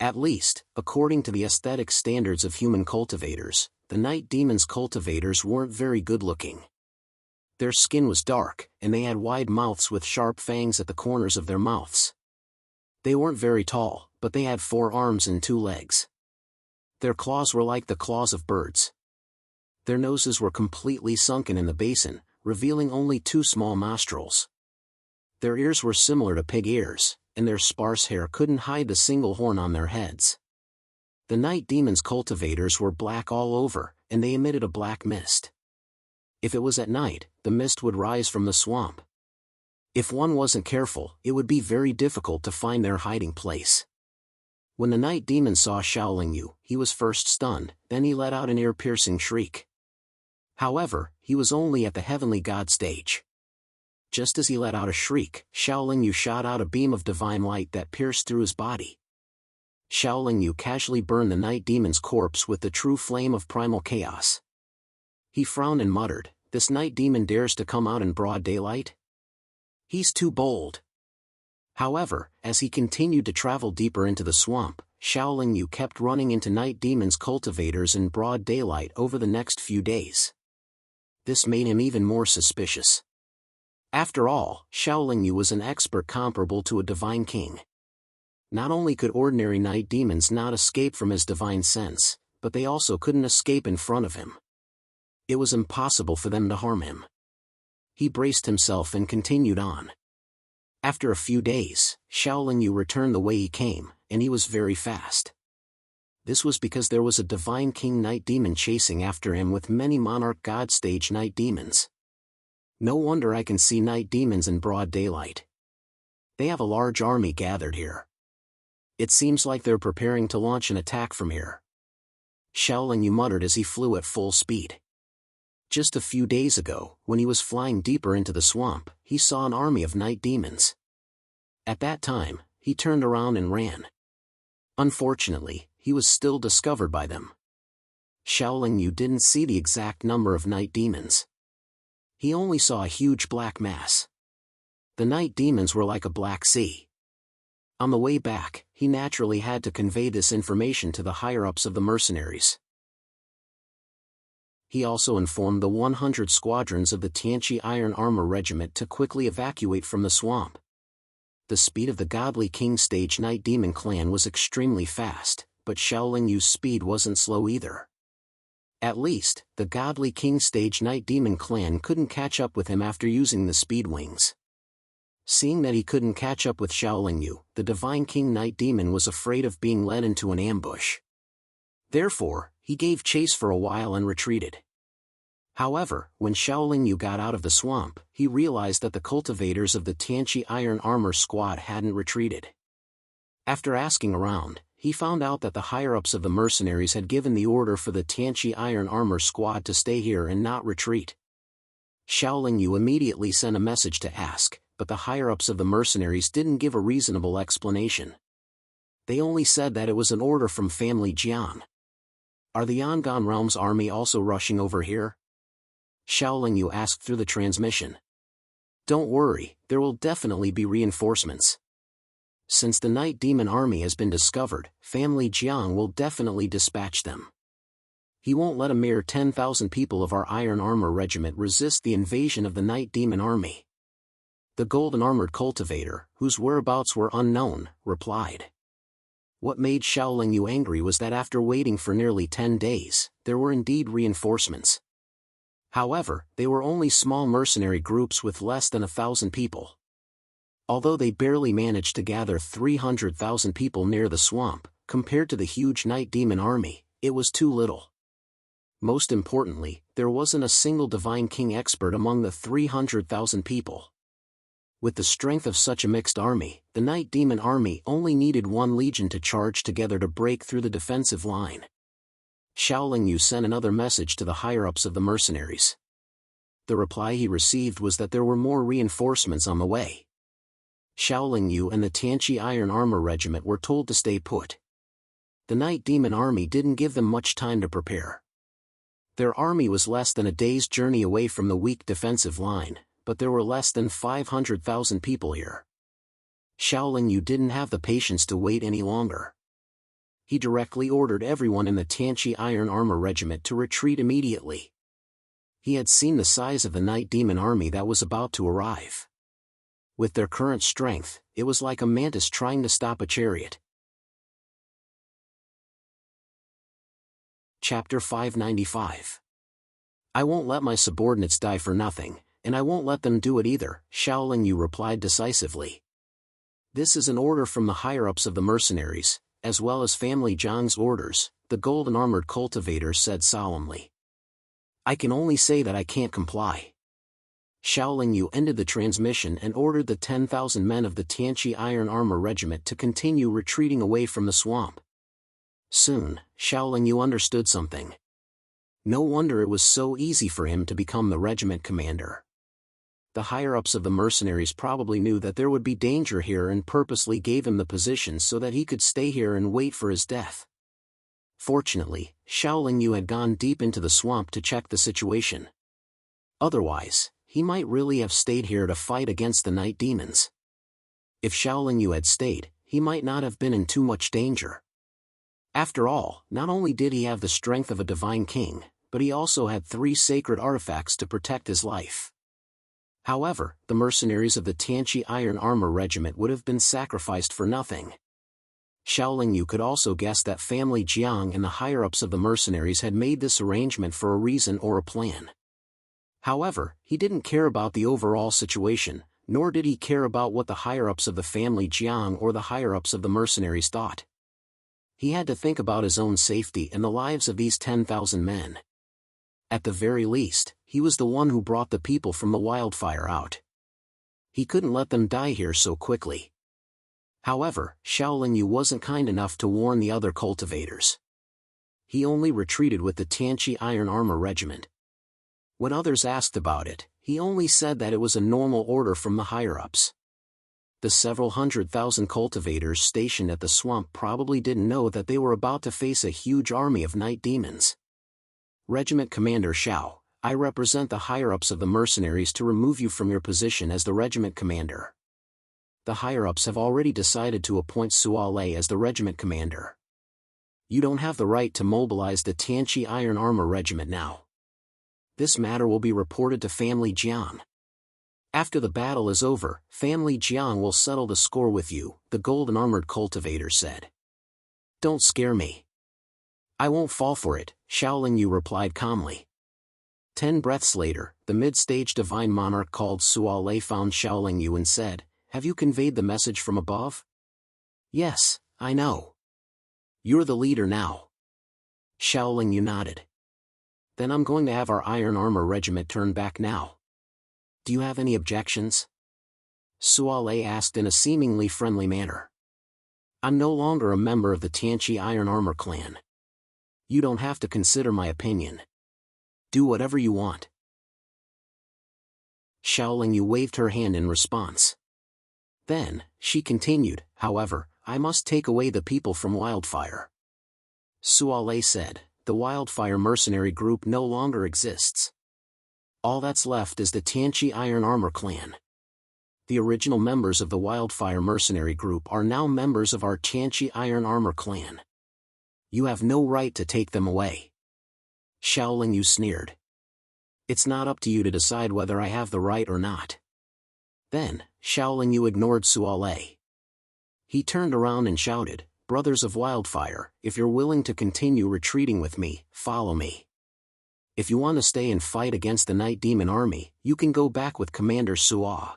At least, according to the aesthetic standards of human cultivators, the night demon's cultivators weren't very good-looking. Their skin was dark, and they had wide mouths with sharp fangs at the corners of their mouths. They weren't very tall, but they had 4 arms and 2 legs. Their claws were like the claws of birds. Their noses were completely sunken in the basin, revealing only 2 small nostrils. Their ears were similar to pig ears, and their sparse hair couldn't hide the single horn on their heads. The night demon's cultivators were black all over, and they emitted a black mist. If it was at night, the mist would rise from the swamp. If one wasn't careful, it would be very difficult to find their hiding place. When the night demon saw Xiaolin Yu, he was first stunned, then he let out an ear-piercing shriek. However, he was only at the heavenly god stage. Just as he let out a shriek, Xiaolin Yu shot out a beam of divine light that pierced through his body. Xiaolin Yu casually burned the night demon's corpse with the true flame of primal chaos. He frowned and muttered, "This night demon dares to come out in broad daylight? He's too bold." However, as he continued to travel deeper into the swamp, Xiaolin Yu kept running into night demons cultivators in broad daylight over the next few days. This made him even more suspicious. After all, Xiaolin Yu was an expert comparable to a divine king. Not only could ordinary night demons not escape from his divine sense, but they also couldn't escape in front of him. It was impossible for them to harm him. He braced himself and continued on. After a few days, Xiaolin Yu returned the way he came, and he was very fast. This was because there was a divine king night demon chasing after him with many monarch god stage night demons. No wonder I can see night demons in broad daylight. They have a large army gathered here. It seems like they're preparing to launch an attack from here. Xiaolin Yu muttered as he flew at full speed. Just a few days ago, when he was flying deeper into the swamp, he saw an army of night demons. At that time, he turned around and ran. Unfortunately, he was still discovered by them. Xiaoling Yu didn't see the exact number of night demons. He only saw a huge black mass. The night demons were like a black sea. On the way back, he naturally had to convey this information to the higher-ups of the mercenaries. He also informed the 100 squadrons of the Tianqi Iron Armor Regiment to quickly evacuate from the swamp. The speed of the Godly King Stage Night Demon clan was extremely fast, but Xiaoling Yu's speed wasn't slow either. At least, the Godly King Stage Night Demon clan couldn't catch up with him after using the speed wings. Seeing that he couldn't catch up with Xiaoling Yu, the Divine King Night Demon was afraid of being led into an ambush. Therefore, he gave chase for a while and retreated. However, when Xiaoling Yu got out of the swamp, he realized that the cultivators of the Tianqi Iron Armor Squad hadn't retreated. After asking around, he found out that the higher-ups of the mercenaries had given the order for the Tianqi Iron Armor Squad to stay here and not retreat. Xiaoling Yu immediately sent a message to ask, but the higher-ups of the mercenaries didn't give a reasonable explanation. They only said that it was an order from family Jiang. Are the Yangon Realm's army also rushing over here? Xiaoling Yu asked through the transmission. Don't worry, there will definitely be reinforcements. Since the Night Demon army has been discovered, family Jiang will definitely dispatch them. He won't let a mere 10,000 people of our Iron Armor Regiment resist the invasion of the Night Demon army. The golden armored cultivator, whose whereabouts were unknown, replied. What made Xiaoling Yu angry was that after waiting for nearly 10 days, there were indeed reinforcements. However, they were only small mercenary groups with less than 1,000 people. Although they barely managed to gather 300,000 people near the swamp, compared to the huge Night Demon army, it was too little. Most importantly, there wasn't a single Divine King expert among the 300,000 people. With the strength of such a mixed army, the Night Demon army only needed one legion to charge together to break through the defensive line. Xiaoling Yu sent another message to the higher-ups of the mercenaries. The reply he received was that there were more reinforcements on the way. Xiaoling Yu and the Tianqi Iron Armor Regiment were told to stay put. The Night Demon army didn't give them much time to prepare. Their army was less than a day's journey away from the weak defensive line, but there were less than 500,000 people here. Xiaoling Yu didn't have the patience to wait any longer. He directly ordered everyone in the Tianqi Iron Armor Regiment to retreat immediately. He had seen the size of the Night Demon army that was about to arrive. With their current strength, it was like a mantis trying to stop a chariot. Chapter 595. I won't let my subordinates die for nothing, and I won't let them do it either, Xiaoling Yu replied decisively. This is an order from the higher-ups of the mercenaries, as well as family Jiang's orders, the golden armored cultivator said solemnly. I can only say that I can't comply. Xiaoling Yu ended the transmission and ordered the 10,000 men of the Tianqi Iron Armor Regiment to continue retreating away from the swamp. Soon, Xiaoling Yu understood something. No wonder it was so easy for him to become the regiment commander. The higher-ups of the mercenaries probably knew that there would be danger here and purposely gave him the position so that he could stay here and wait for his death. Fortunately, Xiaoling Yu had gone deep into the swamp to check the situation. Otherwise, he might really have stayed here to fight against the night demons. If Xiaoling Yu had stayed, he might not have been in too much danger. After all, not only did he have the strength of a divine king, but he also had 3 sacred artifacts to protect his life. However, the mercenaries of the Tianqi Iron Armor Regiment would have been sacrificed for nothing. Xiaoling Yu could also guess that family Jiang and the higher-ups of the mercenaries had made this arrangement for a reason or a plan. However, he didn't care about the overall situation, nor did he care about what the higher-ups of the family Jiang or the higher-ups of the mercenaries thought. He had to think about his own safety and the lives of these 10,000 men. At the very least, he was the one who brought the people from the wildfire out. He couldn't let them die here so quickly. However, Xiaoling Yu wasn't kind enough to warn the other cultivators. He only retreated with the Tianqi Iron Armor Regiment. When others asked about it, he only said that it was a normal order from the higher-ups. The several 100,000 cultivators stationed at the swamp probably didn't know that they were about to face a huge army of night demons. Regiment Commander Xiao, I represent the higher-ups of the mercenaries to remove you from your position as the regiment commander. The higher-ups have already decided to appoint Suo Lei as the regiment commander. You don't have the right to mobilize the Tianqi Iron Armor Regiment now. This matter will be reported to Family Jiang. After the battle is over, Family Jiang will settle the score with you, the golden-armored cultivator said. Don't scare me. I won't fall for it, Shaolin Yu replied calmly. 10 breaths later, the mid-stage divine monarch called Suo Lei found Shaolin Yu and said, Have you conveyed the message from above? Yes, I know. You're the leader now. Shaolin Yu nodded. Then I'm going to have our Iron Armor Regiment turn back now. Do you have any objections? Suo Lei asked in a seemingly friendly manner. I'm no longer a member of the Tianqi Iron Armor clan. You don't have to consider my opinion. Do whatever you want. Shaolin Yu waved her hand in response. Then, she continued, however, I must take away the people from Wildfire. Suo Lei said, the Wildfire mercenary group no longer exists. All that's left is the Tianqi Iron Armor clan. The original members of the Wildfire mercenary group are now members of our Tianqi Iron Armor clan. You have no right to take them away. Shaolin Yu sneered. It's not up to you to decide whether I have the right or not. Then, Shaolin Yu ignored Suo Lei. He turned around and shouted, Brothers of Wildfire, if you're willing to continue retreating with me, follow me. If you want to stay and fight against the Night Demon Army, you can go back with Commander Suo.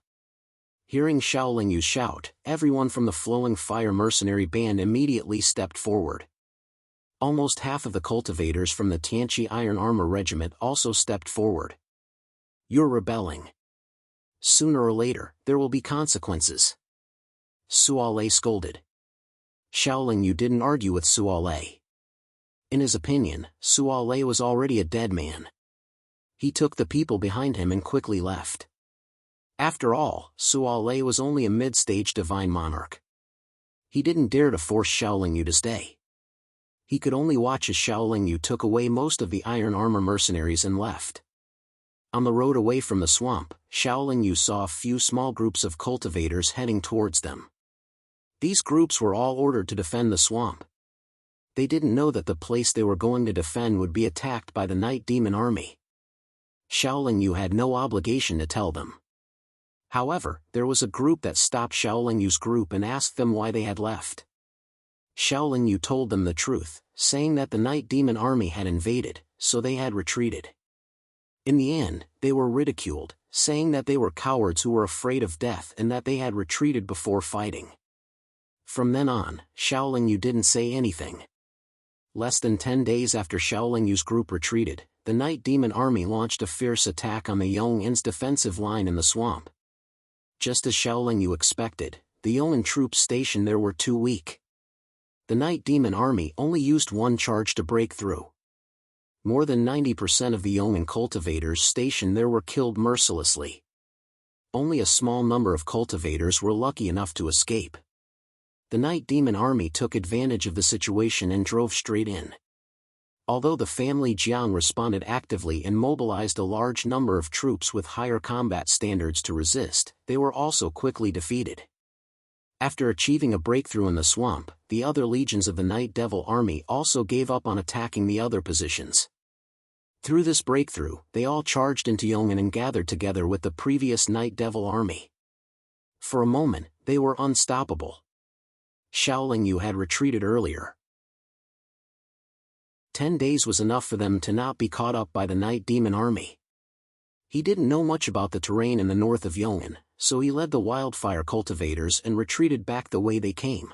Hearing Shaolin Yu shout, everyone from the Flowing Fire mercenary band immediately stepped forward. Almost half of the cultivators from the Tianqi Iron Armor Regiment also stepped forward. You're rebelling. Sooner or later, there will be consequences. Suo Lei scolded. Shaolin Yu didn't argue with Suo Lei. In his opinion, Suo Lei was already a dead man. He took the people behind him and quickly left. After all, Suo Lei was only a mid-stage divine monarch. He didn't dare to force Shaolin Yu to stay. He could only watch as Shaolin Yu took away most of the Iron Armor mercenaries and left. On the road away from the swamp, Shaolin Yu saw a few small groups of cultivators heading towards them. These groups were all ordered to defend the swamp. They didn't know that the place they were going to defend would be attacked by the Night Demon Army. Shaolin Yu had no obligation to tell them. However, there was a group that stopped Shaolin Yu's group and asked them why they had left. Shaolin Yu told them the truth, saying that the Night Demon Army had invaded, so they had retreated. In the end, they were ridiculed, saying that they were cowards who were afraid of death and that they had retreated before fighting. From then on, Shaolin Yu didn't say anything. Less than 10 days after Shaolin Yu's group retreated, the Night Demon Army launched a fierce attack on the Yong'in's defensive line in the swamp. Just as Shaolin Yu expected, the Yong'in troops stationed there were too weak. The Night Demon Army only used one charge to break through. More than 90% of the Yong'in cultivators stationed there were killed mercilessly. Only a small number of cultivators were lucky enough to escape. The Night Demon Army took advantage of the situation and drove straight in. Although the family Jiang responded actively and mobilized a large number of troops with higher combat standards to resist, they were also quickly defeated. After achieving a breakthrough in the swamp, the other legions of the Night Devil Army also gave up on attacking the other positions. Through this breakthrough, they all charged into Yong'in and gathered together with the previous Night Devil Army. For a moment, they were unstoppable. Shaolin Yu had retreated earlier. 10 days was enough for them to not be caught up by the Night Demon Army. He didn't know much about the terrain in the north of Yong'in, so he led the Wildfire cultivators and retreated back the way they came.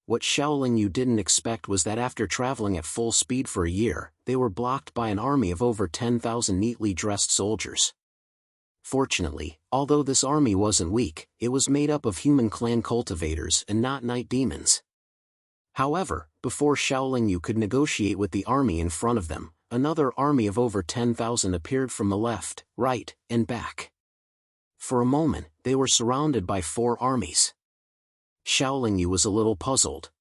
What Shaolin Yu didn't expect was that after traveling at full speed for a year, they were blocked by an army of over 10,000 neatly dressed soldiers. Fortunately, although this army wasn't weak, it was made up of human clan cultivators and not night demons. However, before Shaolin Yu could negotiate with the army in front of them, another army of over 10,000 appeared from the left, right, and back. For a moment, they were surrounded by 4 armies. Shaolin Yu was a little puzzled.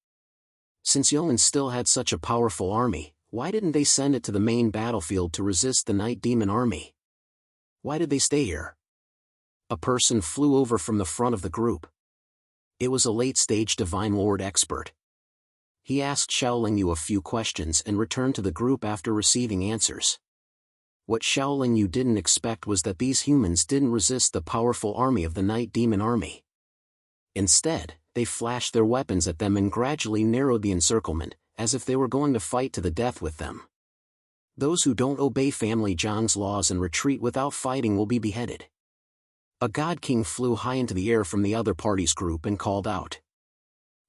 Since Yong'in still had such a powerful army, Why didn't they send it to the main battlefield to resist the night demon army? Why did they stay here? A person flew over from the front of the group. It was a late-stage Divine Lord expert. He asked Shaolin Yu a few questions and returned to the group after receiving answers. What Shaolin Yu didn't expect was that these humans didn't resist the powerful army of the Night Demon Army. Instead, they flashed their weapons at them and gradually narrowed the encirclement, as if they were going to fight to the death with them. Those who don't obey Family Zhang's laws and retreat without fighting will be beheaded. A God King flew high into the air from the other party's group and called out.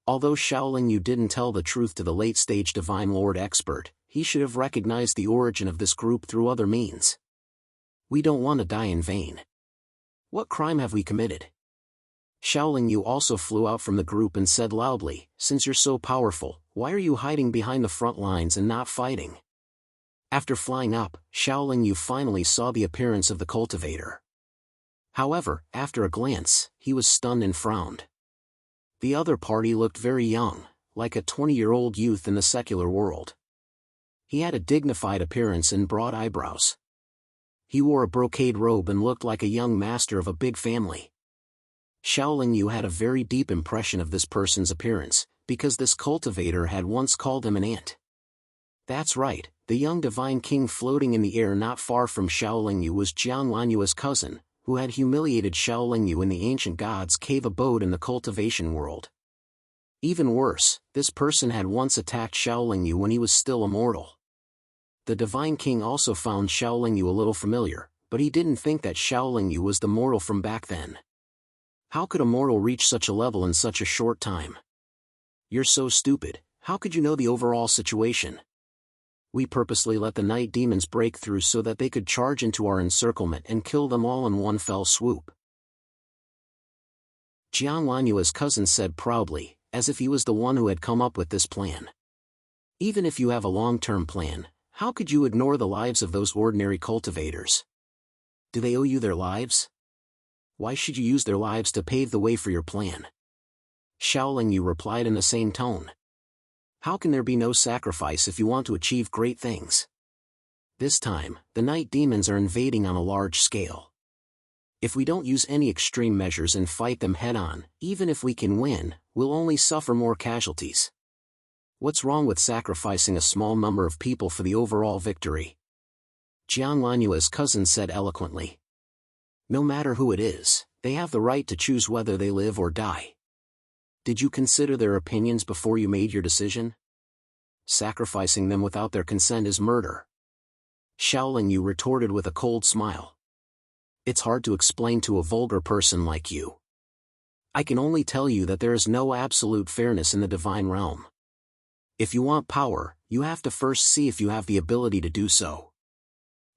Although Shaolin Yu didn't tell the truth to the late-stage Divine Lord expert, he should have recognized the origin of this group through other means. We don't want to die in vain. What crime have we committed? Shaolin Yu also flew out from the group and said loudly, "Since you're so powerful, why are you hiding behind the front lines and not fighting?" After flying up, Shaolin Yu finally saw the appearance of the cultivator. However, after a glance, he was stunned and frowned. The other party looked very young, like a 20-year-old youth in the secular world. He had a dignified appearance and broad eyebrows. He wore a brocade robe and looked like a young master of a big family. Shaolin Yu had a very deep impression of this person's appearance, because this cultivator had once called him an ant. That's right, the young divine king floating in the air not far from Shaolin Yu was Jiang Lanyua's cousin, who had humiliated Shaolin Yu in the ancient god's cave abode in the cultivation world. Even worse, this person had once attacked Shaolin Yu when he was still immortal. The divine king also found Shaolin Yu a little familiar, but he didn't think that Shaolin Yu was the mortal from back then. How could a mortal reach such a level in such a short time? You're so stupid, how could you know the overall situation? We purposely let the night demons break through so that they could charge into our encirclement and kill them all in one fell swoop. Jiang Lanyua's cousin said proudly, as if he was the one who had come up with this plan. Even if you have a long-term plan, how could you ignore the lives of those ordinary cultivators? Do they owe you their lives? Why should you use their lives to pave the way for your plan? Shaolin Yu replied in the same tone. How can there be no sacrifice if you want to achieve great things? This time, the night demons are invading on a large scale. If we don't use any extreme measures and fight them head-on, even if we can win, we'll only suffer more casualties. What's wrong with sacrificing a small number of people for the overall victory? Jiang Lanyua's cousin said eloquently. No matter who it is, they have the right to choose whether they live or die. Did you consider their opinions before you made your decision? Sacrificing them without their consent is murder. Shaolin Yu retorted with a cold smile. It's hard to explain to a vulgar person like you. I can only tell you that there is no absolute fairness in the divine realm. If you want power, you have to first see if you have the ability to do so.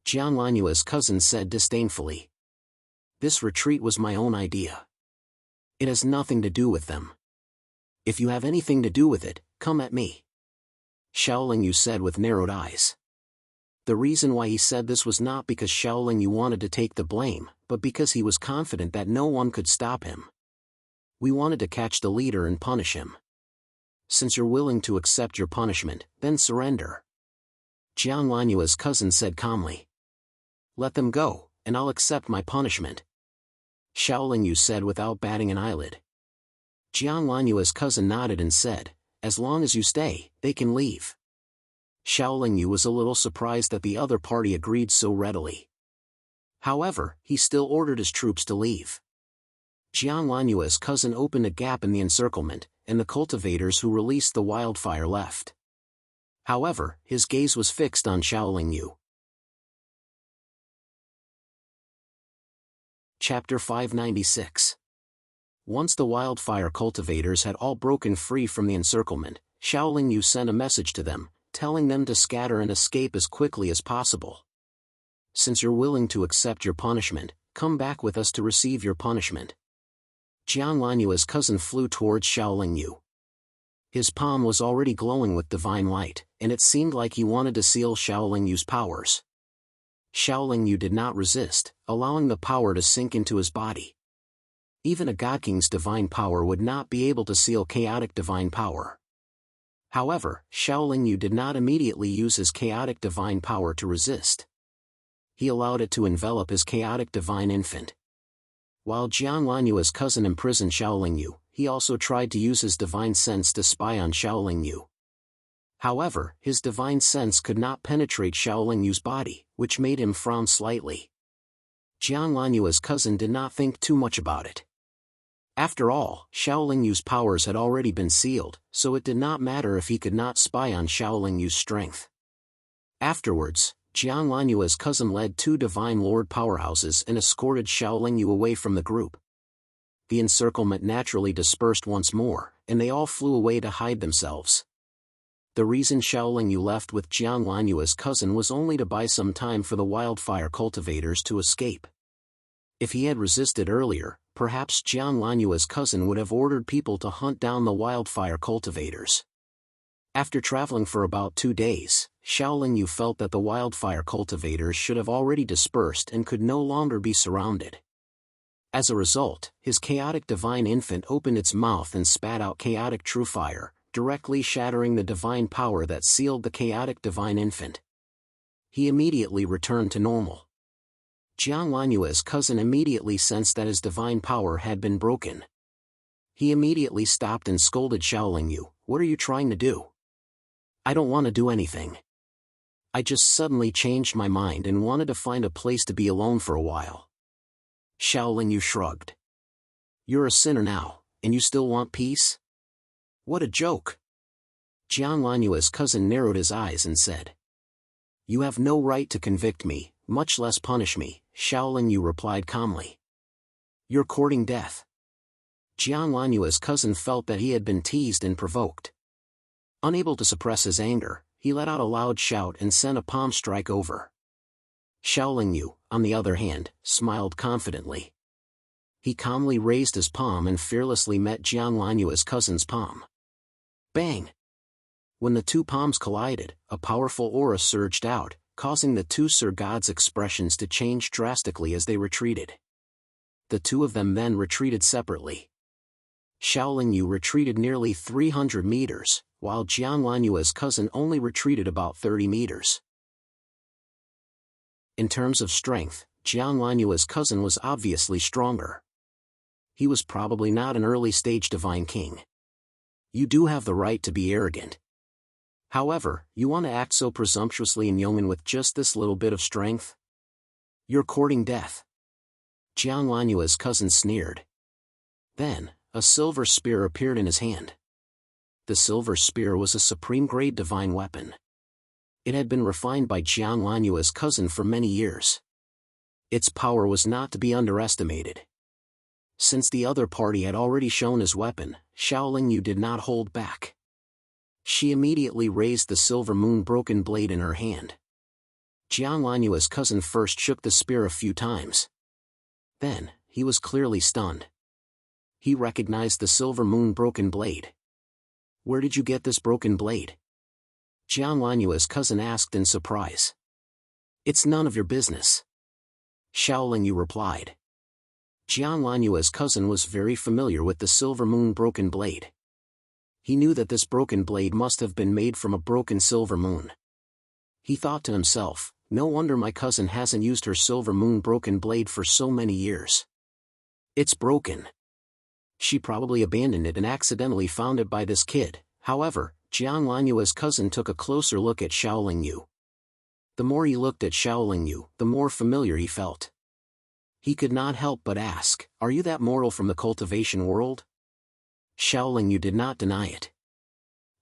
Jiang Lanyua's cousin said disdainfully. This retreat was my own idea. It has nothing to do with them. If you have anything to do with it, come at me. Shaolin Yu said with narrowed eyes. The reason why he said this was not because Shaolin Yu wanted to take the blame, but because he was confident that no one could stop him. We wanted to catch the leader and punish him. Since you're willing to accept your punishment, then surrender. Jiang Lanyua's cousin said calmly. Let them go, and I'll accept my punishment. Shaolin Yu said without batting an eyelid. Jiang Lanyua's cousin nodded and said, as long as you stay, they can leave. Shaolin Yu was a little surprised that the other party agreed so readily. However, he still ordered his troops to leave. Jiang Lanyua's cousin opened a gap in the encirclement, and the cultivators who released the wildfire left. However, his gaze was fixed on Shaolin Yu. Chapter 596. Once the wildfire cultivators had all broken free from the encirclement, Shaolin Yu sent a message to them, telling them to scatter and escape as quickly as possible. Since you're willing to accept your punishment, come back with us to receive your punishment. Jiang Lanyua's cousin flew towards Shaolin Yu. His palm was already glowing with divine light, and it seemed like he wanted to seal Shaolin Yu's powers. Shaolin Yu did not resist, allowing the power to sink into his body. Even a God King's divine power would not be able to seal chaotic divine power. However, Shaolin Yu did not immediately use his chaotic divine power to resist. He allowed it to envelop his chaotic divine infant. While Jiang Lanyue's cousin imprisoned Shaolin Yu, he also tried to use his divine sense to spy on Shaolin Yu. However, his divine sense could not penetrate Shaolin Yu's body, which made him frown slightly. Jiang Lanyue's cousin did not think too much about it. After all, Shaolin Yu's powers had already been sealed, so it did not matter if he could not spy on Shaolin Yu's strength. Afterwards, Jiang Lanyue's cousin led 2 Divine Lord powerhouses and escorted Shaolin Yu away from the group. The encirclement naturally dispersed once more, and they all flew away to hide themselves. The reason Shaolin Yu left with Jiang Lanyue's cousin was only to buy some time for the wildfire cultivators to escape. If he had resisted earlier, perhaps Jiang Lanyue's cousin would have ordered people to hunt down the wildfire cultivators. After traveling for about 2 days, Shaolin Yu felt that the wildfire cultivators should have already dispersed and could no longer be surrounded. As a result, his chaotic divine infant opened its mouth and spat out chaotic true fire, directly shattering the divine power that sealed the chaotic divine infant. He immediately returned to normal. Jiang Lanyue's cousin immediately sensed that his divine power had been broken. He immediately stopped and scolded Shaolin Yu, "What are you trying to do?" "I don't want to do anything. I just suddenly changed my mind and wanted to find a place to be alone for a while." Shaolin Yu shrugged. "You're a sinner now, and you still want peace? What a joke." Jiang Lanyue's cousin narrowed his eyes and said, "You have no right to convict me, much less punish me," Shaolin Yu replied calmly. "You're courting death." Jiang Lanyue's cousin felt that he had been teased and provoked. Unable to suppress his anger, he let out a loud shout and sent a palm strike over. Shaolin Yu, on the other hand, smiled confidently. He calmly raised his palm and fearlessly met Jiang Lanyue's cousin's palm. Bang! When the 2 palms collided, a powerful aura surged out, causing the 2 Sir Gods' expressions to change drastically as they retreated. The 2 of them then retreated separately. Shaolin Yu retreated nearly 300 meters, while Jiang Lanyue's cousin only retreated about 30 meters. In terms of strength, Jiang Lanyue's cousin was obviously stronger. He was probably not an early-stage divine king. You do have the right to be arrogant. However, you want to act so presumptuously in Yong'an with just this little bit of strength? You're courting death. Jiang Lanyue's cousin sneered. Then, a silver spear appeared in his hand. The silver spear was a supreme-grade divine weapon. It had been refined by Jiang Lanyue's cousin for many years. Its power was not to be underestimated. Since the other party had already shown his weapon, Shaolin Yu did not hold back. She immediately raised the silver moon-broken blade in her hand. Jiang Lanyue's cousin first shook the spear a few times. Then, he was clearly stunned. He recognized the silver moon-broken blade. "Where did you get this broken blade?" Jiang Lanyue's cousin asked in surprise. "It's none of your business," Shaolin Yu replied. Jiang Lanyue's cousin was very familiar with the silver moon-broken blade. He knew that this broken blade must have been made from a broken silver moon. He thought to himself, "No wonder my cousin hasn't used her silver moon-broken blade for so many years. It's broken. She probably abandoned it and accidentally found it by this kid." However, Jiang Lanyue's cousin took a closer look at Shaolin Yu. The more he looked at Shaolin Yu, the more familiar he felt. He could not help but ask, "Are you that mortal from the cultivation world?" Shaolin Yu did not deny it.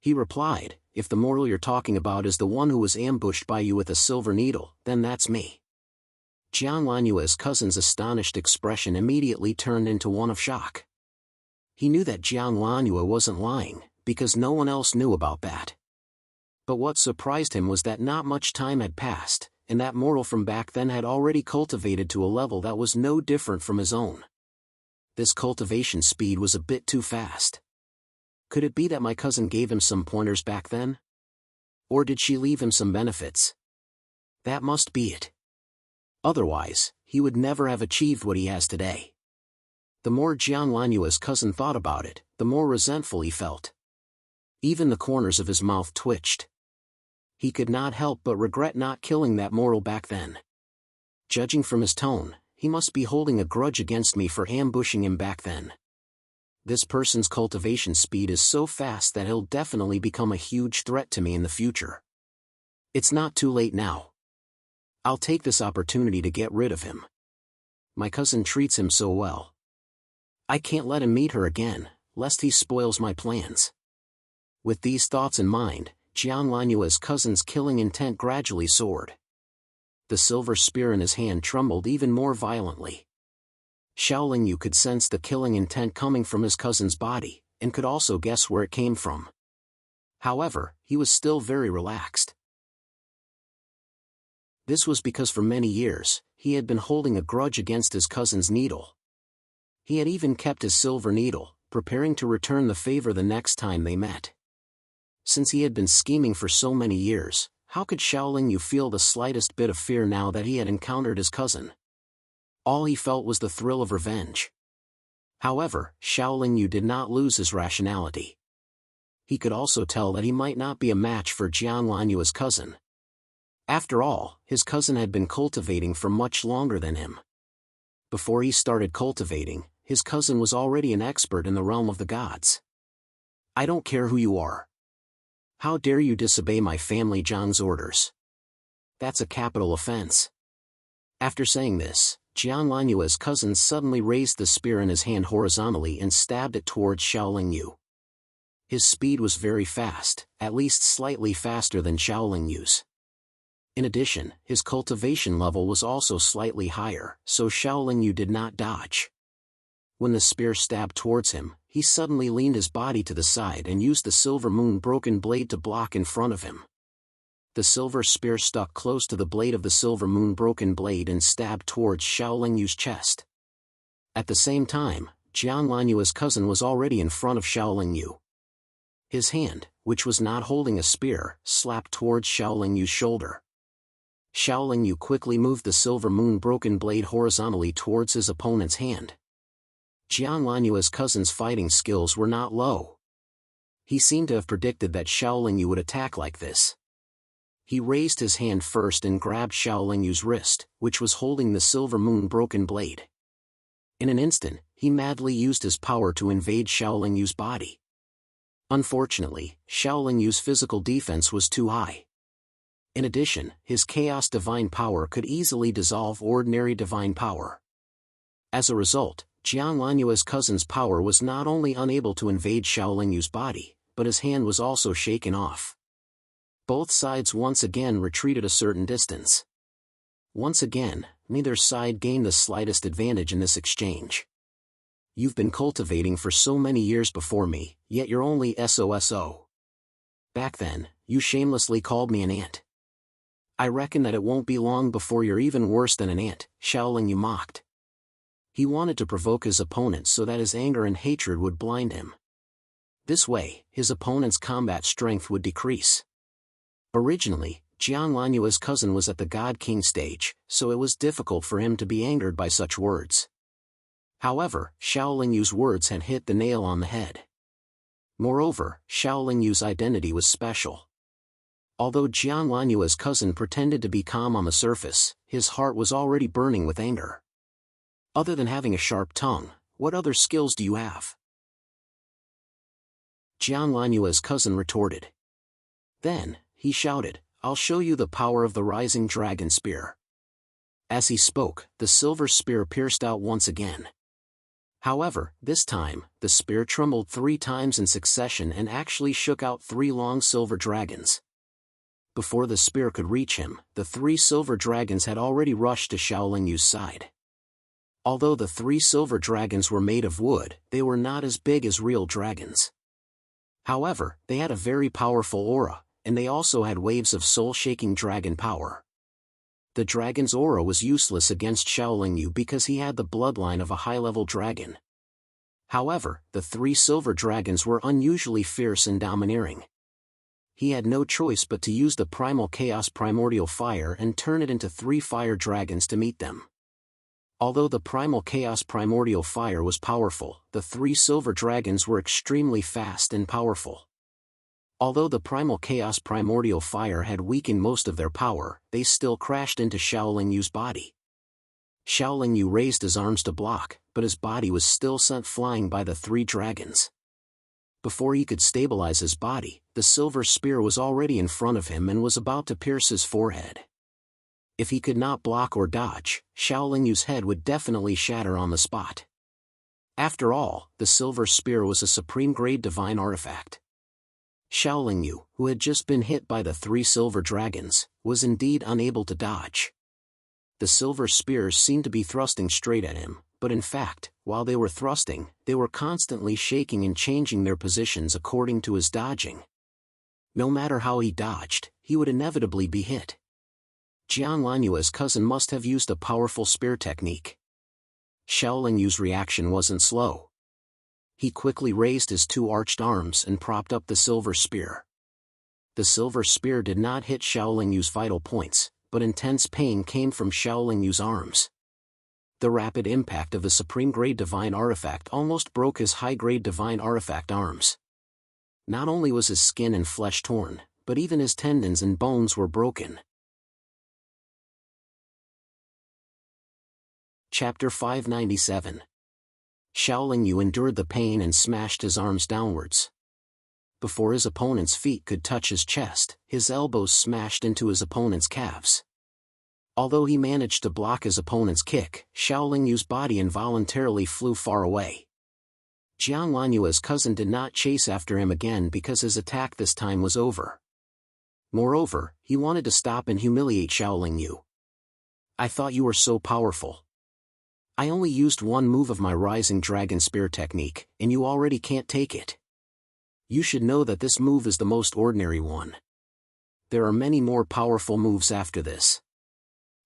He replied, "If the mortal you're talking about is the one who was ambushed by you with a silver needle, then that's me." Jiang Lanyue's cousin's astonished expression immediately turned into one of shock. He knew that Jiang Lanyue wasn't lying, because no one else knew about that. But what surprised him was that not much time had passed, and that mortal from back then had already cultivated to a level that was no different from his own. This cultivation speed was a bit too fast. Could it be that my cousin gave him some pointers back then? Or did she leave him some benefits? That must be it. Otherwise, he would never have achieved what he has today. The more Jiang Lanyue's cousin thought about it, the more resentful he felt. Even the corners of his mouth twitched. He could not help but regret not killing that mortal back then. Judging from his tone, he must be holding a grudge against me for ambushing him back then. This person's cultivation speed is so fast that he'll definitely become a huge threat to me in the future. It's not too late now. I'll take this opportunity to get rid of him. My cousin treats him so well. I can't let him meet her again, lest he spoils my plans. With these thoughts in mind, Jiang Lanyue's cousin's killing intent gradually soared. The silver spear in his hand trembled even more violently. Xiaoling Yu could sense the killing intent coming from his cousin's body, and could also guess where it came from. However, he was still very relaxed. This was because for many years, he had been holding a grudge against his cousin's needle. He had even kept his silver needle, preparing to return the favor the next time they met. Since he had been scheming for so many years, how could Xiaoling Yu feel the slightest bit of fear now that he had encountered his cousin? All he felt was the thrill of revenge. However, Xiaoling Yu did not lose his rationality. He could also tell that he might not be a match for Jiang Lanyue's cousin. After all, his cousin had been cultivating for much longer than him. Before he started cultivating, his cousin was already an expert in the realm of the gods. I don't care who you are. How dare you disobey my family Zhang's orders? That's a capital offense. After saying this, Jiang Lanyue's cousin suddenly raised the spear in his hand horizontally and stabbed it towards Xiaoling Yu. His speed was very fast, at least slightly faster than Xiaoling Yu's. In addition, his cultivation level was also slightly higher, so Xiaoling Yu did not dodge. When the spear stabbed towards him, he suddenly leaned his body to the side and used the silver moon broken blade to block in front of him. The silver spear stuck close to the blade of the silver moon broken blade and stabbed towards Xiaoling Yu's chest. At the same time, Jiang Lanyue's cousin was already in front of Xiaoling Yu. His hand, which was not holding a spear, slapped towards Xiaoling Yu's shoulder. Xiaoling Yu quickly moved the silver moon broken blade horizontally towards his opponent's hand. Jiang Lanyue's cousin's fighting skills were not low. He seemed to have predicted that Xiaoling Yu would attack like this. He raised his hand first and grabbed Xiaoling Yu's wrist, which was holding the silver moon broken blade. In an instant, he madly used his power to invade Xiaoling Yu's body. Unfortunately, Xiaoling Yu's physical defense was too high. In addition, his chaos divine power could easily dissolve ordinary divine power. As a result, Jiang Lanyue's cousin's power was not only unable to invade Xiaoling Yu's body, but his hand was also shaken off. Both sides once again retreated a certain distance. Once again, neither side gained the slightest advantage in this exchange. You've been cultivating for so many years before me, yet you're only SOSO. Back then, you shamelessly called me an ant. I reckon that it won't be long before you're even worse than an ant, Xiaoling Yu mocked. He wanted to provoke his opponent so that his anger and hatred would blind him. This way, his opponent's combat strength would decrease. Originally, Jiang Lanyue's cousin was at the God King stage, so it was difficult for him to be angered by such words. However, Xiaoling Yu's words had hit the nail on the head. Moreover, Xiaoling Yu's identity was special. Although Jiang Lanyue's cousin pretended to be calm on the surface, his heart was already burning with anger. Other than having a sharp tongue, what other skills do you have? Jiang Lanyue's cousin retorted. Then, he shouted, I'll show you the power of the rising dragon spear. As he spoke, the silver spear pierced out once again. However, this time, the spear trembled 3 times in succession and actually shook out 3 long silver dragons. Before the spear could reach him, the 3 silver dragons had already rushed to Xiaoling Yu's side. Although the 3 silver dragons were made of wood, they were not as big as real dragons. However, they had a very powerful aura, and they also had waves of soul-shaking dragon power. The dragon's aura was useless against Xiaoling Yu because he had the bloodline of a high-level dragon. However, the 3 silver dragons were unusually fierce and domineering. He had no choice but to use the primal chaos primordial fire and turn it into 3 fire dragons to meet them. Although the primal chaos primordial fire was powerful, the 3 silver dragons were extremely fast and powerful. Although the primal chaos primordial fire had weakened most of their power, they still crashed into Shaolin Yu's body. Shaolin Yu raised his arms to block, but his body was still sent flying by the three dragons. Before he could stabilize his body, the silver spear was already in front of him and was about to pierce his forehead. If he could not block or dodge, Shaolin Yu's head would definitely shatter on the spot. After all, the silver spear was a supreme-grade divine artifact. Shaolin Yu, who had just been hit by the three silver dragons, was indeed unable to dodge. The silver spears seemed to be thrusting straight at him, but in fact, while they were thrusting, they were constantly shaking and changing their positions according to his dodging. No matter how he dodged, he would inevitably be hit. Jiang Lanyue's cousin must have used a powerful spear technique. Shaolin Yu's reaction wasn't slow. He quickly raised his two arched arms and propped up the silver spear. The silver spear did not hit Shaolin Yu's vital points, but intense pain came from Shaolin Yu's arms. The rapid impact of the supreme-grade divine artifact almost broke his high-grade divine artifact arms. Not only was his skin and flesh torn, but even his tendons and bones were broken. Chapter 597. Shaolin Yu endured the pain and smashed his arms downwards. Before his opponent's feet could touch his chest, his elbows smashed into his opponent's calves. Although he managed to block his opponent's kick, Shaolin Yu's body involuntarily flew far away. Jiang Lanyue's cousin did not chase after him again because his attack this time was over. Moreover, he wanted to stop and humiliate Shaolin Yu. "I thought you were so powerful. I only used one move of my Rising Dragon Spear technique, and you already can't take it. You should know that this move is the most ordinary one. There are many more powerful moves after this.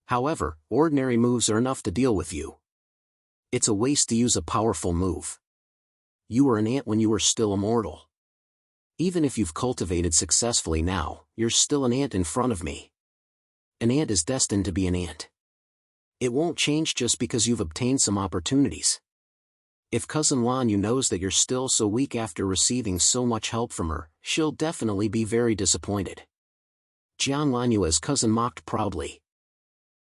However, ordinary moves are enough to deal with you. It's a waste to use a powerful move. You were an ant when you were still immortal. Even if you've cultivated successfully now, you're still an ant in front of me. An ant is destined to be an ant. It won't change just because you've obtained some opportunities. If Cousin Lanyu knows that you're still so weak after receiving so much help from her, she'll definitely be very disappointed." Jiang Lanyue's cousin mocked proudly.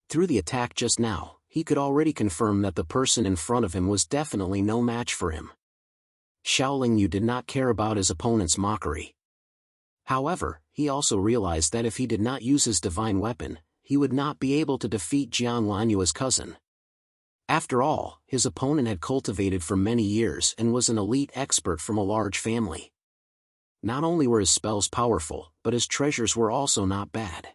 Through the attack just now, he could already confirm that the person in front of him was definitely no match for him. Shaolin Yu did not care about his opponent's mockery. However, he also realized that if he did not use his divine weapon, he would not be able to defeat Jiang Lanyue's cousin. After all, his opponent had cultivated for many years and was an elite expert from a large family. Not only were his spells powerful, but his treasures were also not bad.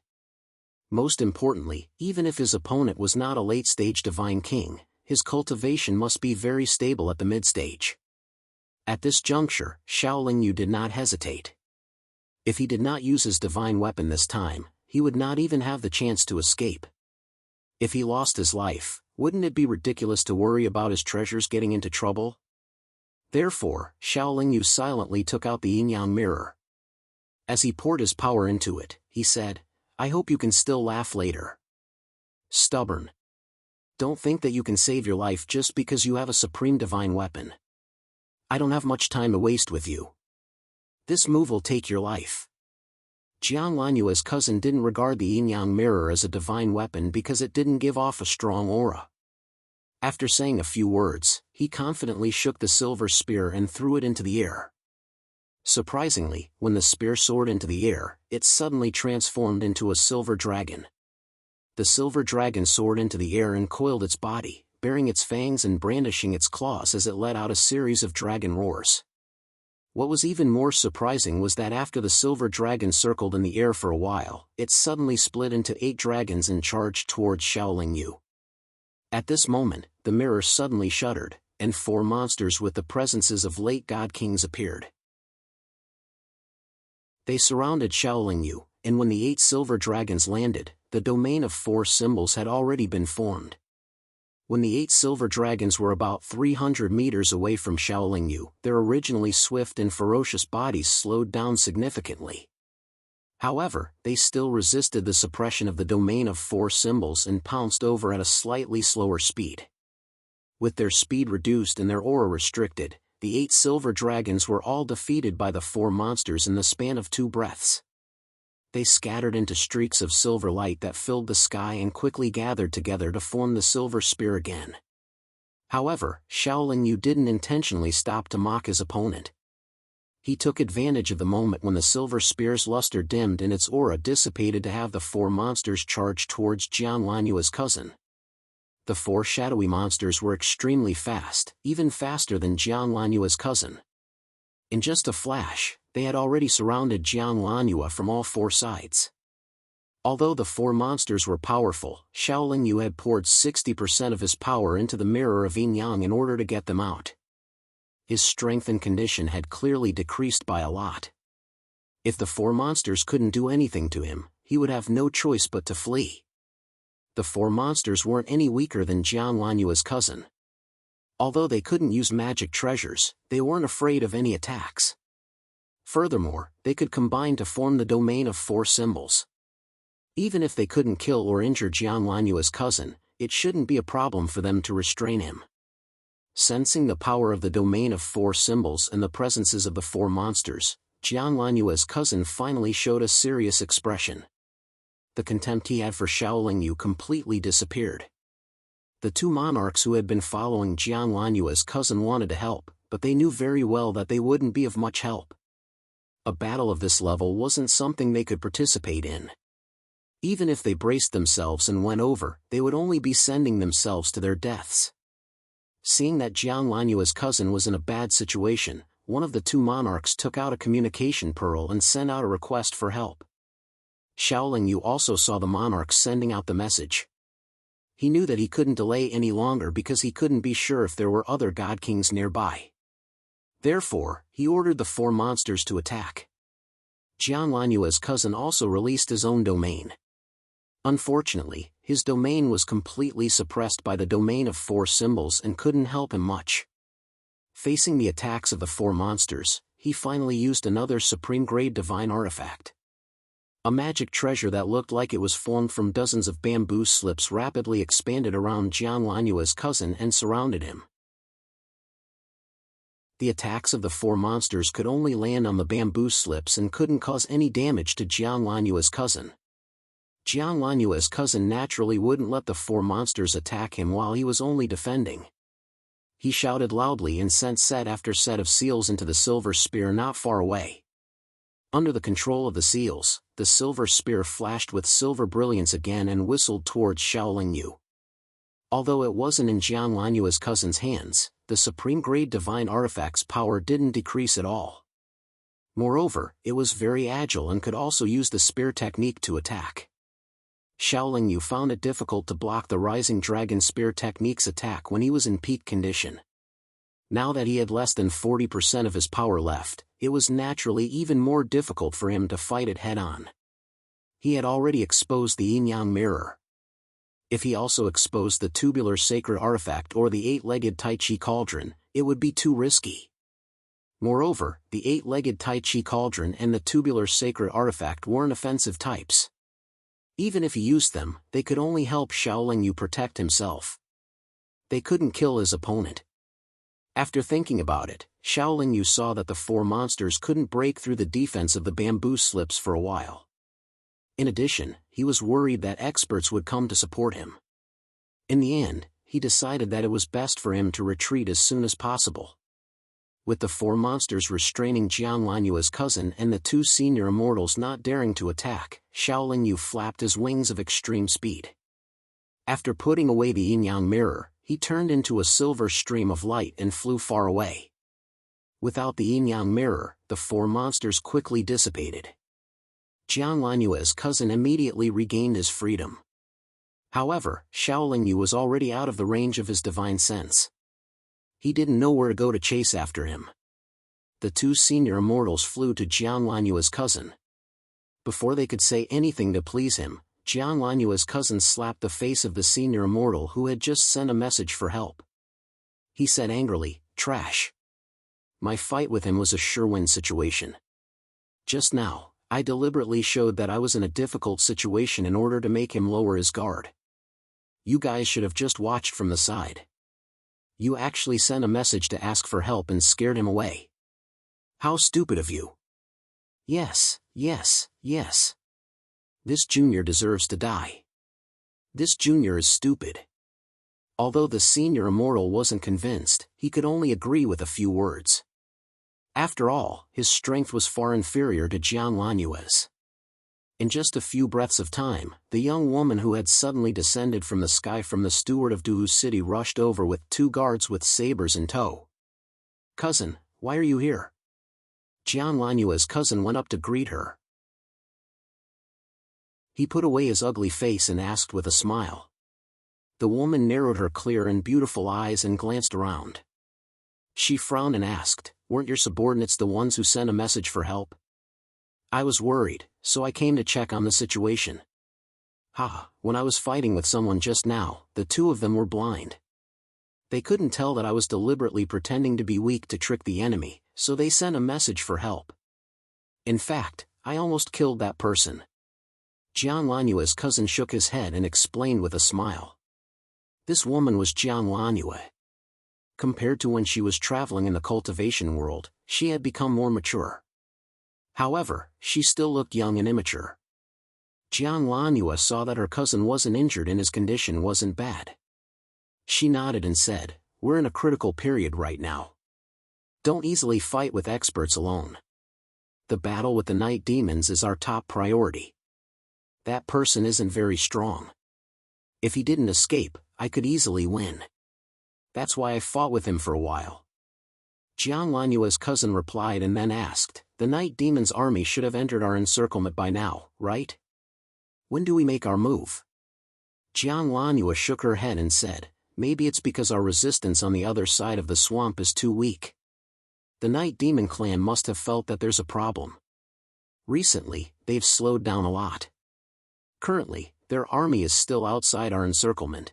Most importantly, even if his opponent was not a late-stage divine king, his cultivation must be very stable at the mid-stage. At this juncture, Shaolin Yu did not hesitate. If he did not use his divine weapon this time, he would not even have the chance to escape. If he lost his life, wouldn't it be ridiculous to worry about his treasures getting into trouble? Therefore, Shaolin Yu silently took out the yin-yang mirror. As he poured his power into it, he said, "I hope you can still laugh later. Stubborn. Don't think that you can save your life just because you have a supreme divine weapon. I don't have much time to waste with you. This move will take your life." Jiang Lanyue's cousin didn't regard the yin-yang mirror as a divine weapon because it didn't give off a strong aura. After saying a few words, he confidently shook the silver spear and threw it into the air. Surprisingly, when the spear soared into the air, it suddenly transformed into a silver dragon. The silver dragon soared into the air and coiled its body, baring its fangs and brandishing its claws as it let out a series of dragon roars. What was even more surprising was that after the silver dragon circled in the air for a while, it suddenly split into 8 dragons and charged towards Shaolin Yu. At this moment, the mirror suddenly shuddered, and 4 monsters with the presences of late god kings appeared. They surrounded Shaolin Yu, and when the 8 silver dragons landed, the domain of 4 symbols had already been formed. When the 8 silver dragons were about 300 meters away from Shaolin Yu, their originally swift and ferocious bodies slowed down significantly. However, they still resisted the suppression of the domain of 4 symbols and pounced over at a slightly slower speed. With their speed reduced and their aura restricted, the 8 silver dragons were all defeated by the 4 monsters in the span of 2 breaths. They scattered into streaks of silver light that filled the sky and quickly gathered together to form the silver spear again. However, Xiaoling Yu didn't intentionally stop to mock his opponent. He took advantage of the moment when the silver spear's luster dimmed and its aura dissipated to have the 4 monsters charge towards Jiang Lanyue's cousin. The 4 shadowy monsters were extremely fast, even faster than Jiang Lanyue's cousin. In just a flash, they had already surrounded Jiang Lanyue from all 4 sides. Although the 4 monsters were powerful, Xiaoling Yu had poured 60% of his power into the mirror of yin-yang in order to get them out. His strength and condition had clearly decreased by a lot. If the 4 monsters couldn't do anything to him, he would have no choice but to flee. The 4 monsters weren't any weaker than Jiang Lanyue's cousin. Although they couldn't use magic treasures, they weren't afraid of any attacks. Furthermore, they could combine to form the domain of 4 symbols. Even if they couldn't kill or injure Jiang Lanyue's cousin, it shouldn't be a problem for them to restrain him. Sensing the power of the domain of 4 symbols and the presences of the 4 monsters, Jiang Lanyue's cousin finally showed a serious expression. The contempt he had for Xiaoling Yu completely disappeared. The 2 monarchs who had been following Jiang Lanyue's cousin wanted to help, but they knew very well that they wouldn't be of much help. A battle of this level wasn't something they could participate in. Even if they braced themselves and went over, they would only be sending themselves to their deaths. Seeing that Jiang Lanyue's cousin was in a bad situation, one of the 2 monarchs took out a communication pearl and sent out a request for help. Xiaoling Yu also saw the monarch sending out the message. He knew that he couldn't delay any longer because he couldn't be sure if there were other god kings nearby. Therefore, he ordered the 4 monsters to attack. Jiang Lanyue's cousin also released his own domain. Unfortunately, his domain was completely suppressed by the domain of 4 symbols and couldn't help him much. Facing the attacks of the 4 monsters, he finally used another supreme-grade divine artifact. A magic treasure that looked like it was formed from dozens of bamboo slips rapidly expanded around Jiang Lanyue's cousin and surrounded him. The attacks of the 4 monsters could only land on the bamboo slips and couldn't cause any damage to Jiang Lanyue's cousin. Jiang Lanyue's cousin naturally wouldn't let the 4 monsters attack him while he was only defending. He shouted loudly and sent set after set of seals into the silver spear not far away. Under the control of the seals, the silver spear flashed with silver brilliance again and whistled towards Xiaoling Yu. Although it wasn't in Jiang Lanyue's cousin's hands, the supreme-grade divine artifact's power didn't decrease at all. Moreover, it was very agile and could also use the spear technique to attack. Xiaoling Yu found it difficult to block the rising dragon spear technique's attack when he was in peak condition. Now that he had less than 40% of his power left, it was naturally even more difficult for him to fight it head-on. He had already exposed the yin-yang mirror. If he also exposed the tubular sacred artifact or the 8-legged Tai Chi cauldron, it would be too risky. Moreover, the 8-legged Tai Chi cauldron and the tubular sacred artifact weren't offensive types. Even if he used them, they could only help Xiaoling Yu protect himself. They couldn't kill his opponent. After thinking about it, Xiaoling Yu saw that the 4 monsters couldn't break through the defense of the bamboo slips for a while. In addition, he was worried that experts would come to support him. In the end, he decided that it was best for him to retreat as soon as possible. With the 4 monsters restraining Jiang Lanyue's cousin and the 2 senior immortals not daring to attack, Xiaoling Yu flapped his wings of extreme speed. After putting away the yin-yang mirror, he turned into a silver stream of light and flew far away. Without the yin-yang mirror, the 4 monsters quickly dissipated. Jiang Lanyue's cousin immediately regained his freedom. However, Xiaoling Yu was already out of the range of his divine sense. He didn't know where to go to chase after him. The 2 senior immortals flew to Jiang Lanyue's cousin. Before they could say anything to please him, Jiang Lanyue's cousin slapped the face of the senior immortal who had just sent a message for help. He said angrily, "Trash. My fight with him was a sure-win situation. Just now, I deliberately showed that I was in a difficult situation in order to make him lower his guard. You guys should have just watched from the side." You actually sent a message to ask for help and scared him away. How stupid of you. Yes, yes, yes. This junior deserves to die. This junior is stupid. Although the senior immortal wasn't convinced, he could only agree with a few words. After all, his strength was far inferior to Jiang Lanyue's. In just a few breaths of time, the young woman who had suddenly descended from the sky from the steward of Duhu City rushed over with 2 guards with sabers in tow. Cousin, why are you here? Jiang Lanyue's cousin went up to greet her. He put away his ugly face and asked with a smile. The woman narrowed her clear and beautiful eyes and glanced around. She frowned and asked, weren't your subordinates the ones who sent a message for help? I was worried, so I came to check on the situation. When I was fighting with someone just now, the 2 of them were blind. They couldn't tell that I was deliberately pretending to be weak to trick the enemy, so they sent a message for help. In fact, I almost killed that person. Jiang Lanyue's cousin shook his head and explained with a smile. This woman was Jiang Lanyue. Compared to when she was traveling in the cultivation world, she had become more mature. However, she still looked young and immature. Jiang Lanyue saw that her cousin wasn't injured and his condition wasn't bad. She nodded and said, we're in a critical period right now. Don't easily fight with experts alone. The battle with the night demons is our top priority. That person isn't very strong. If he didn't escape, I could easily win. That's why I fought with him for a while. Jiang Lanyue's cousin replied and then asked, the night demon's army should have entered our encirclement by now, right? When do we make our move? Jiang Lanyue shook her head and said, maybe it's because our resistance on the other side of the swamp is too weak. The night demon clan must have felt that there's a problem. Recently, they've slowed down a lot. Currently, their army is still outside our encirclement.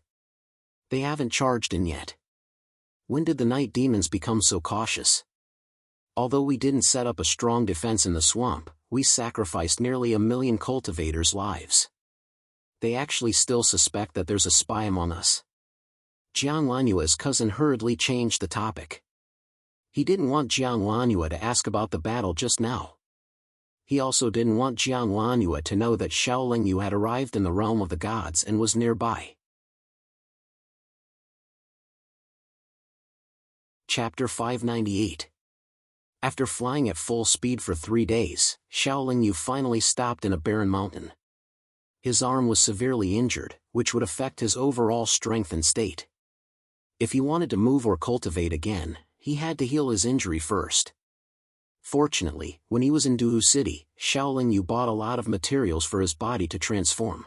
They haven't charged in yet. When did the night demons become so cautious? Although we didn't set up a strong defense in the swamp, we sacrificed nearly 1 million cultivators' lives. They actually still suspect that there's a spy among us. Jiang Lanyue's cousin hurriedly changed the topic. He didn't want Jiang Lanyue to ask about the battle just now. He also didn't want Jiang Lanyue to know that Shaolin Yu had arrived in the realm of the gods and was nearby. Chapter 598. After flying at full speed for 3 days, Shaolin Yu finally stopped in a barren mountain. His arm was severely injured, which would affect his overall strength and state. If he wanted to move or cultivate again, he had to heal his injury first. Fortunately, when he was in Duhu City, Shaolin Yu bought a lot of materials for his body to transform.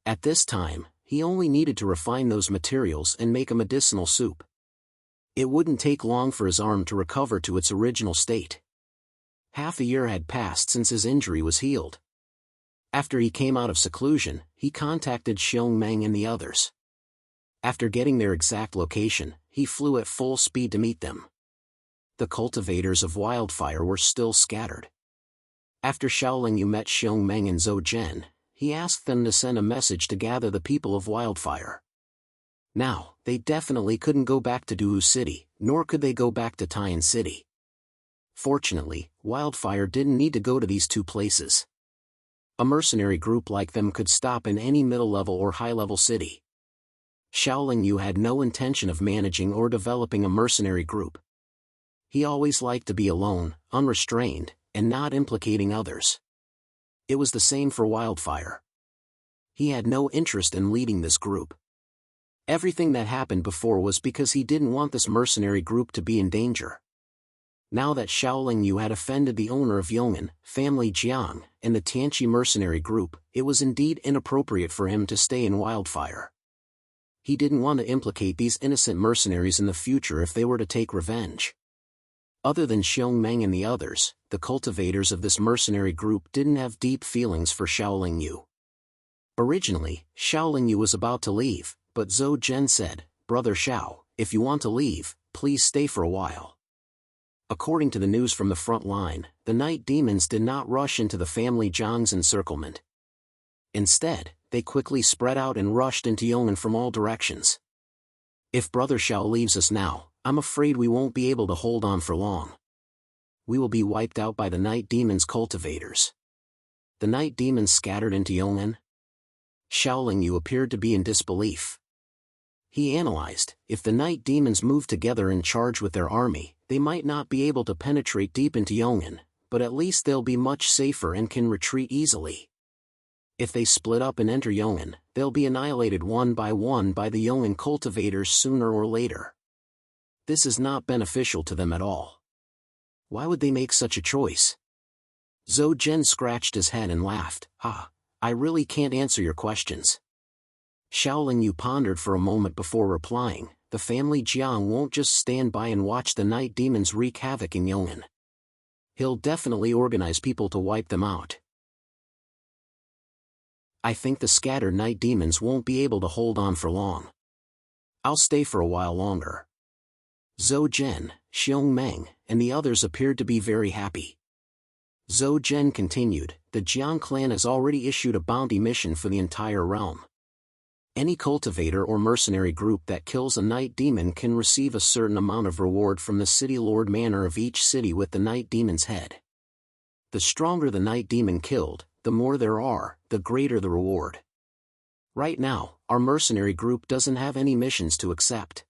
At this time, he only needed to refine those materials and make a medicinal soup. It wouldn't take long for his arm to recover to its original state. Half a year had passed since his injury was healed. After he came out of seclusion, he contacted Xiong Meng and the others. After getting their exact location, he flew at full speed to meet them. The cultivators of Wildfire were still scattered. After Shaolin Yu met Xiong Meng and Zhou Zhen, he asked them to send a message to gather the people of Wildfire. Now, they definitely couldn't go back to Duhu City, nor could they go back to Taiyan City. Fortunately, Wildfire didn't need to go to these 2 places. A mercenary group like them could stop in any middle-level or high-level city. Shaolin Yu had no intention of managing or developing a mercenary group. He always liked to be alone, unrestrained, and not implicating others. It was the same for Wildfire. He had no interest in leading this group. Everything that happened before was because he didn't want this mercenary group to be in danger. Now that Shaolin Yu had offended the owner of Yong'an, family Jiang, and the Tianqi mercenary group, it was indeed inappropriate for him to stay in Wildfire. He didn't want to implicate these innocent mercenaries in the future if they were to take revenge. Other than Xiong Meng and the others, the cultivators of this mercenary group didn't have deep feelings for Shaolin Yu. Originally, Shaolin Yu was about to leave, but Zhou Zhen said, Brother Xiao, if you want to leave, please stay for a while. According to the news from the front line, the night demons did not rush into the family Zhang's encirclement. Instead, they quickly spread out and rushed into Yong'an from all directions. If Brother Xiao leaves us now, I'm afraid we won't be able to hold on for long. We will be wiped out by the night demon's cultivators. The night demons scattered into Yong'an? Xiaoling Yu appeared to be in disbelief. He analyzed, if the night demons move together and charge with their army, they might not be able to penetrate deep into Yong'an, but at least they'll be much safer and can retreat easily. If they split up and enter Yong'an, they'll be annihilated one by the Yong'an cultivators sooner or later. This is not beneficial to them at all. Why would they make such a choice? Zhou Zhen scratched his head and laughed. I really can't answer your questions. Xiaoling Yu pondered for a moment before replying. The family Jiang won't just stand by and watch the night demons wreak havoc in Yong'an. He'll definitely organize people to wipe them out. I think the scattered night demons won't be able to hold on for long. I'll stay for a while longer. Zhou Zhen, Xiong Meng, and the others appeared to be very happy. Zhou Zhen continued, the Jiang clan has already issued a bounty mission for the entire realm. Any cultivator or mercenary group that kills a night demon can receive a certain amount of reward from the city lord manor of each city with the night demon's head. The stronger the night demon killed, the more there are, the greater the reward. Right now, our mercenary group doesn't have any missions to accept.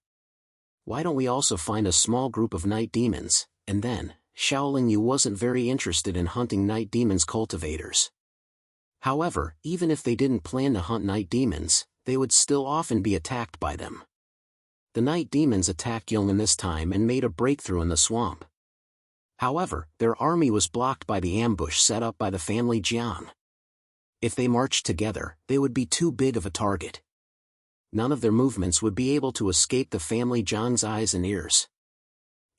Why don't we also find a small group of night demons, and then, Xiaoling Yu wasn't very interested in hunting night demons cultivators. However, even if they didn't plan to hunt night demons, they would still often be attacked by them. The night demons attacked Yong'an this time and made a breakthrough in the swamp. However, their army was blocked by the ambush set up by the family Jiang. If they marched together, they would be too big of a target. None of their movements would be able to escape the family Jiang's eyes and ears.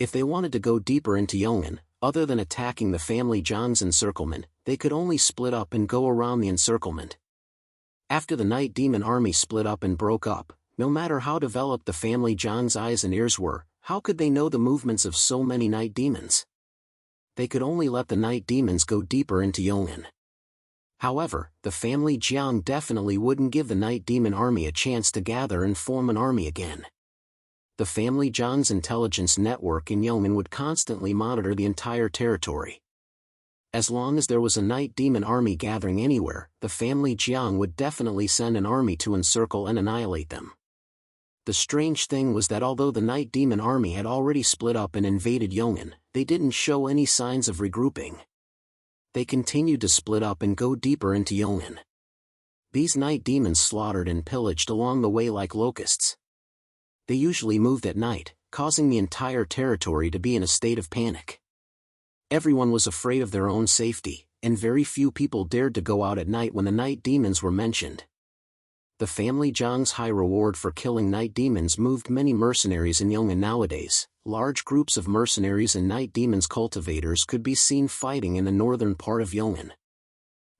If they wanted to go deeper into Yong'an, other than attacking the family Jiang's encirclement, they could only split up and go around the encirclement. After the night demon army split up and broke up, no matter how developed the family Jiang's eyes and ears were, how could they know the movements of so many night demons? They could only let the night demons go deeper into Yong'an. However, the family Jiang definitely wouldn't give the night demon army a chance to gather and form an army again. The family Jiang's intelligence network in Yong'an would constantly monitor the entire territory. As long as there was a night demon army gathering anywhere, the family Jiang would definitely send an army to encircle and annihilate them. The strange thing was that although the night demon army had already split up and invaded Yong'an, they didn't show any signs of regrouping. They continued to split up and go deeper into Yong'an. These night demons slaughtered and pillaged along the way like locusts. They usually moved at night, causing the entire territory to be in a state of panic. Everyone was afraid of their own safety, and very few people dared to go out at night when the night demons were mentioned. The family Jiang's high reward for killing night demons moved many mercenaries in Yong'an nowadays. Large groups of mercenaries and night demons cultivators could be seen fighting in the northern part of Yong'an.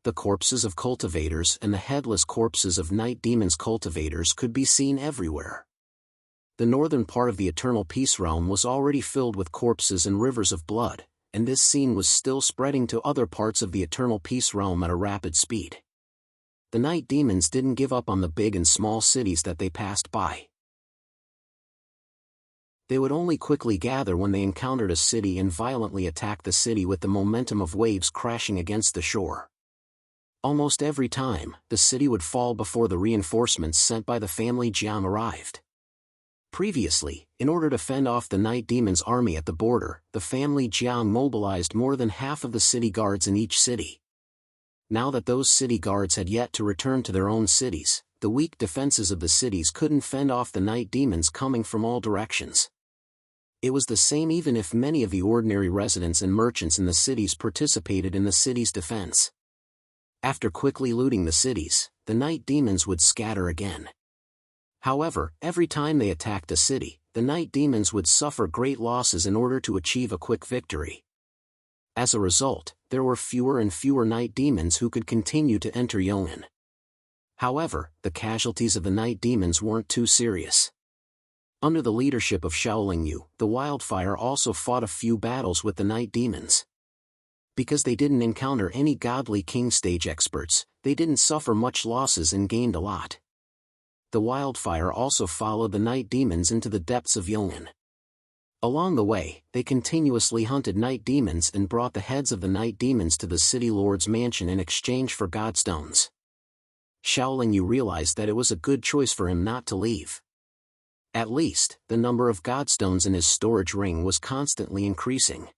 The corpses of cultivators and the headless corpses of night demons cultivators could be seen everywhere. The northern part of the Eternal Peace Realm was already filled with corpses and rivers of blood, and this scene was still spreading to other parts of the Eternal Peace Realm at a rapid speed. The night demons didn't give up on the big and small cities that they passed by. They would only quickly gather when they encountered a city and violently attack the city with the momentum of waves crashing against the shore. Almost every time, the city would fall before the reinforcements sent by the family Jiang arrived. Previously, in order to fend off the night demon's army at the border, the family Jiang mobilized more than half of the city guards in each city. Now that those city guards had yet to return to their own cities, the weak defenses of the cities couldn't fend off the night demons coming from all directions. It was the same even if many of the ordinary residents and merchants in the cities participated in the city's defense. After quickly looting the cities, the night demons would scatter again. However, every time they attacked a city, the night demons would suffer great losses in order to achieve a quick victory. As a result, there were fewer and fewer night demons who could continue to enter Yong'an. However, the casualties of the night demons weren't too serious. Under the leadership of Xiaoling Yu, the Wildfire also fought a few battles with the night demons. Because they didn't encounter any godly king stage experts, they didn't suffer much losses and gained a lot. the wildfire also followed the night demons into the depths of Yongin. Along the way, they continuously hunted night demons and brought the heads of the night demons to the city lord's mansion in exchange for godstones. Xiaoling Yu realized that it was a good choice for him not to leave. At least, the number of godstones in his storage ring was constantly increasing.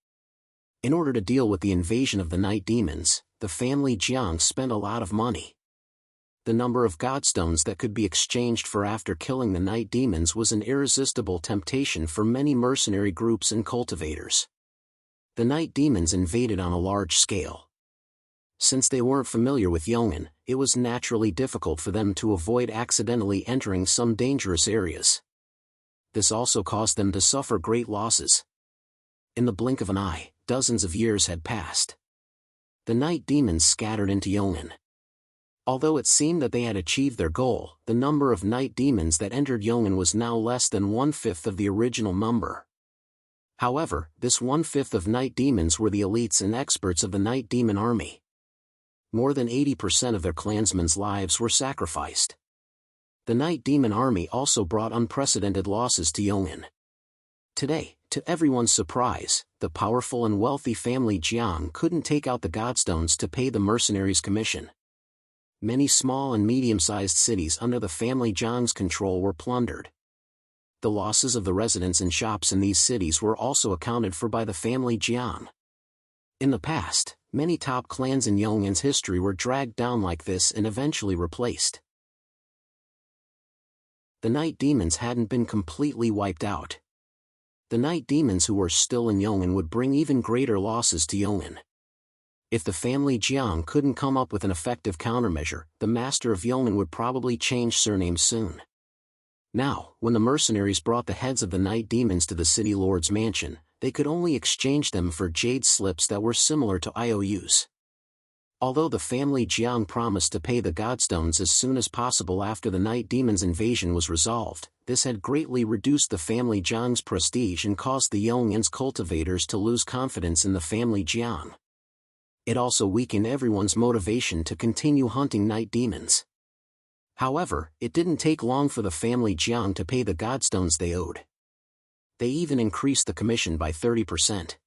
In order to deal with the invasion of the night demons, the family Jiang spent a lot of money. The number of godstones that could be exchanged for after killing the night demons was an irresistible temptation for many mercenary groups and cultivators. The night demons invaded on a large scale. Since they weren't familiar with Yongin, it was naturally difficult for them to avoid accidentally entering some dangerous areas. This also caused them to suffer great losses. In the blink of an eye, dozens of years had passed. The night demons scattered into Yongin. Although it seemed that they had achieved their goal, the number of night demons that entered Yongin was now less than 1/5 of the original number. However, this 1/5 of night demons were the elites and experts of the night demon army. More than 80% of their clansmen's lives were sacrificed. The night demon army also brought unprecedented losses to Yongin. Today, to everyone's surprise, the powerful and wealthy family Jiang couldn't take out the godstones to pay the mercenaries' commission. Many small and medium-sized cities under the family Jiang's control were plundered. The losses of the residents and shops in these cities were also accounted for by the family Jiang. In the past, many top clans in Yong'an's history were dragged down like this and eventually replaced. The night demons hadn't been completely wiped out. The night demons who were still in Yong'an would bring even greater losses to Yong'an. If the family Jiang couldn't come up with an effective countermeasure, the master of Yong'an would probably change surnames soon. Now, when the mercenaries brought the heads of the night demons to the city lord's mansion, they could only exchange them for jade slips that were similar to IOUs. Although the family Jiang promised to pay the godstones as soon as possible after the night demons' invasion was resolved, this had greatly reduced the family Jiang's prestige and caused the Yong'an's cultivators to lose confidence in the family Jiang. It also weakened everyone's motivation to continue hunting night demons. However, it didn't take long for the family Jiang to pay the godstones they owed. They even increased the commission by 30%.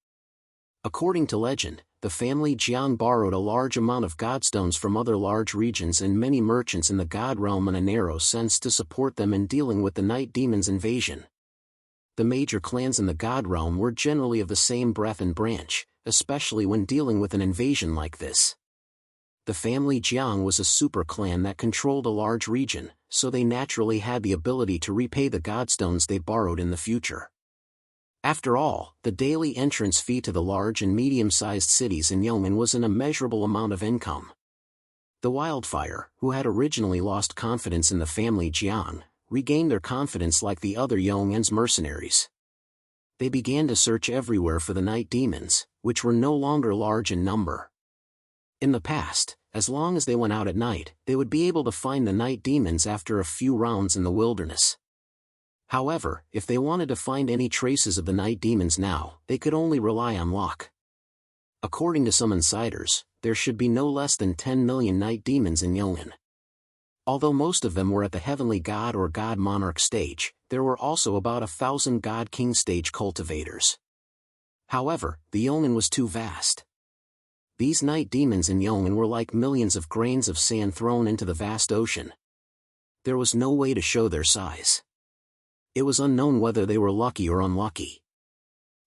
According to legend, the family Jiang borrowed a large amount of godstones from other large regions and many merchants in the god realm in a narrow sense to support them in dealing with the night demons' invasion. The major clans in the god realm were generally of the same breadth and branch, especially when dealing with an invasion like this. The family Jiang was a super clan that controlled a large region, so they naturally had the ability to repay the godstones they borrowed in the future. After all, the daily entrance fee to the large and medium-sized cities in Yong'an was an immeasurable amount of income. The wildfire, who had originally lost confidence in the family Jiang, regained their confidence like the other Yong'an's mercenaries. They began to search everywhere for the night demons, which were no longer large in number. In the past, as long as they went out at night, they would be able to find the night demons after a few rounds in the wilderness. However, if they wanted to find any traces of the night demons now, they could only rely on luck. According to some insiders, there should be no less than 10 million night demons in Yong'an. Although most of them were at the heavenly god or god monarch stage, there were also about 1,000 god king stage cultivators. However, the Yong'an was too vast. These night demons in Yong'an were like millions of grains of sand thrown into the vast ocean. There was no way to show their size. It was unknown whether they were lucky or unlucky.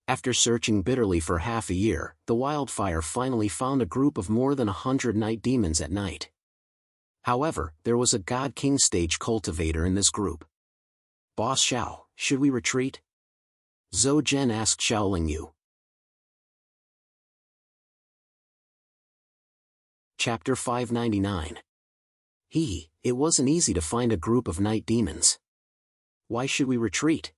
After searching bitterly for half a year, the wildfire finally found a group of more than 100 night demons at night. However, there was a god king stage cultivator in this group. "Boss Xiao, should we retreat?" Zhou Zhen asked Xiaoling Yu. Chapter 599. It wasn't easy to find a group of night demons. Why should we retreat?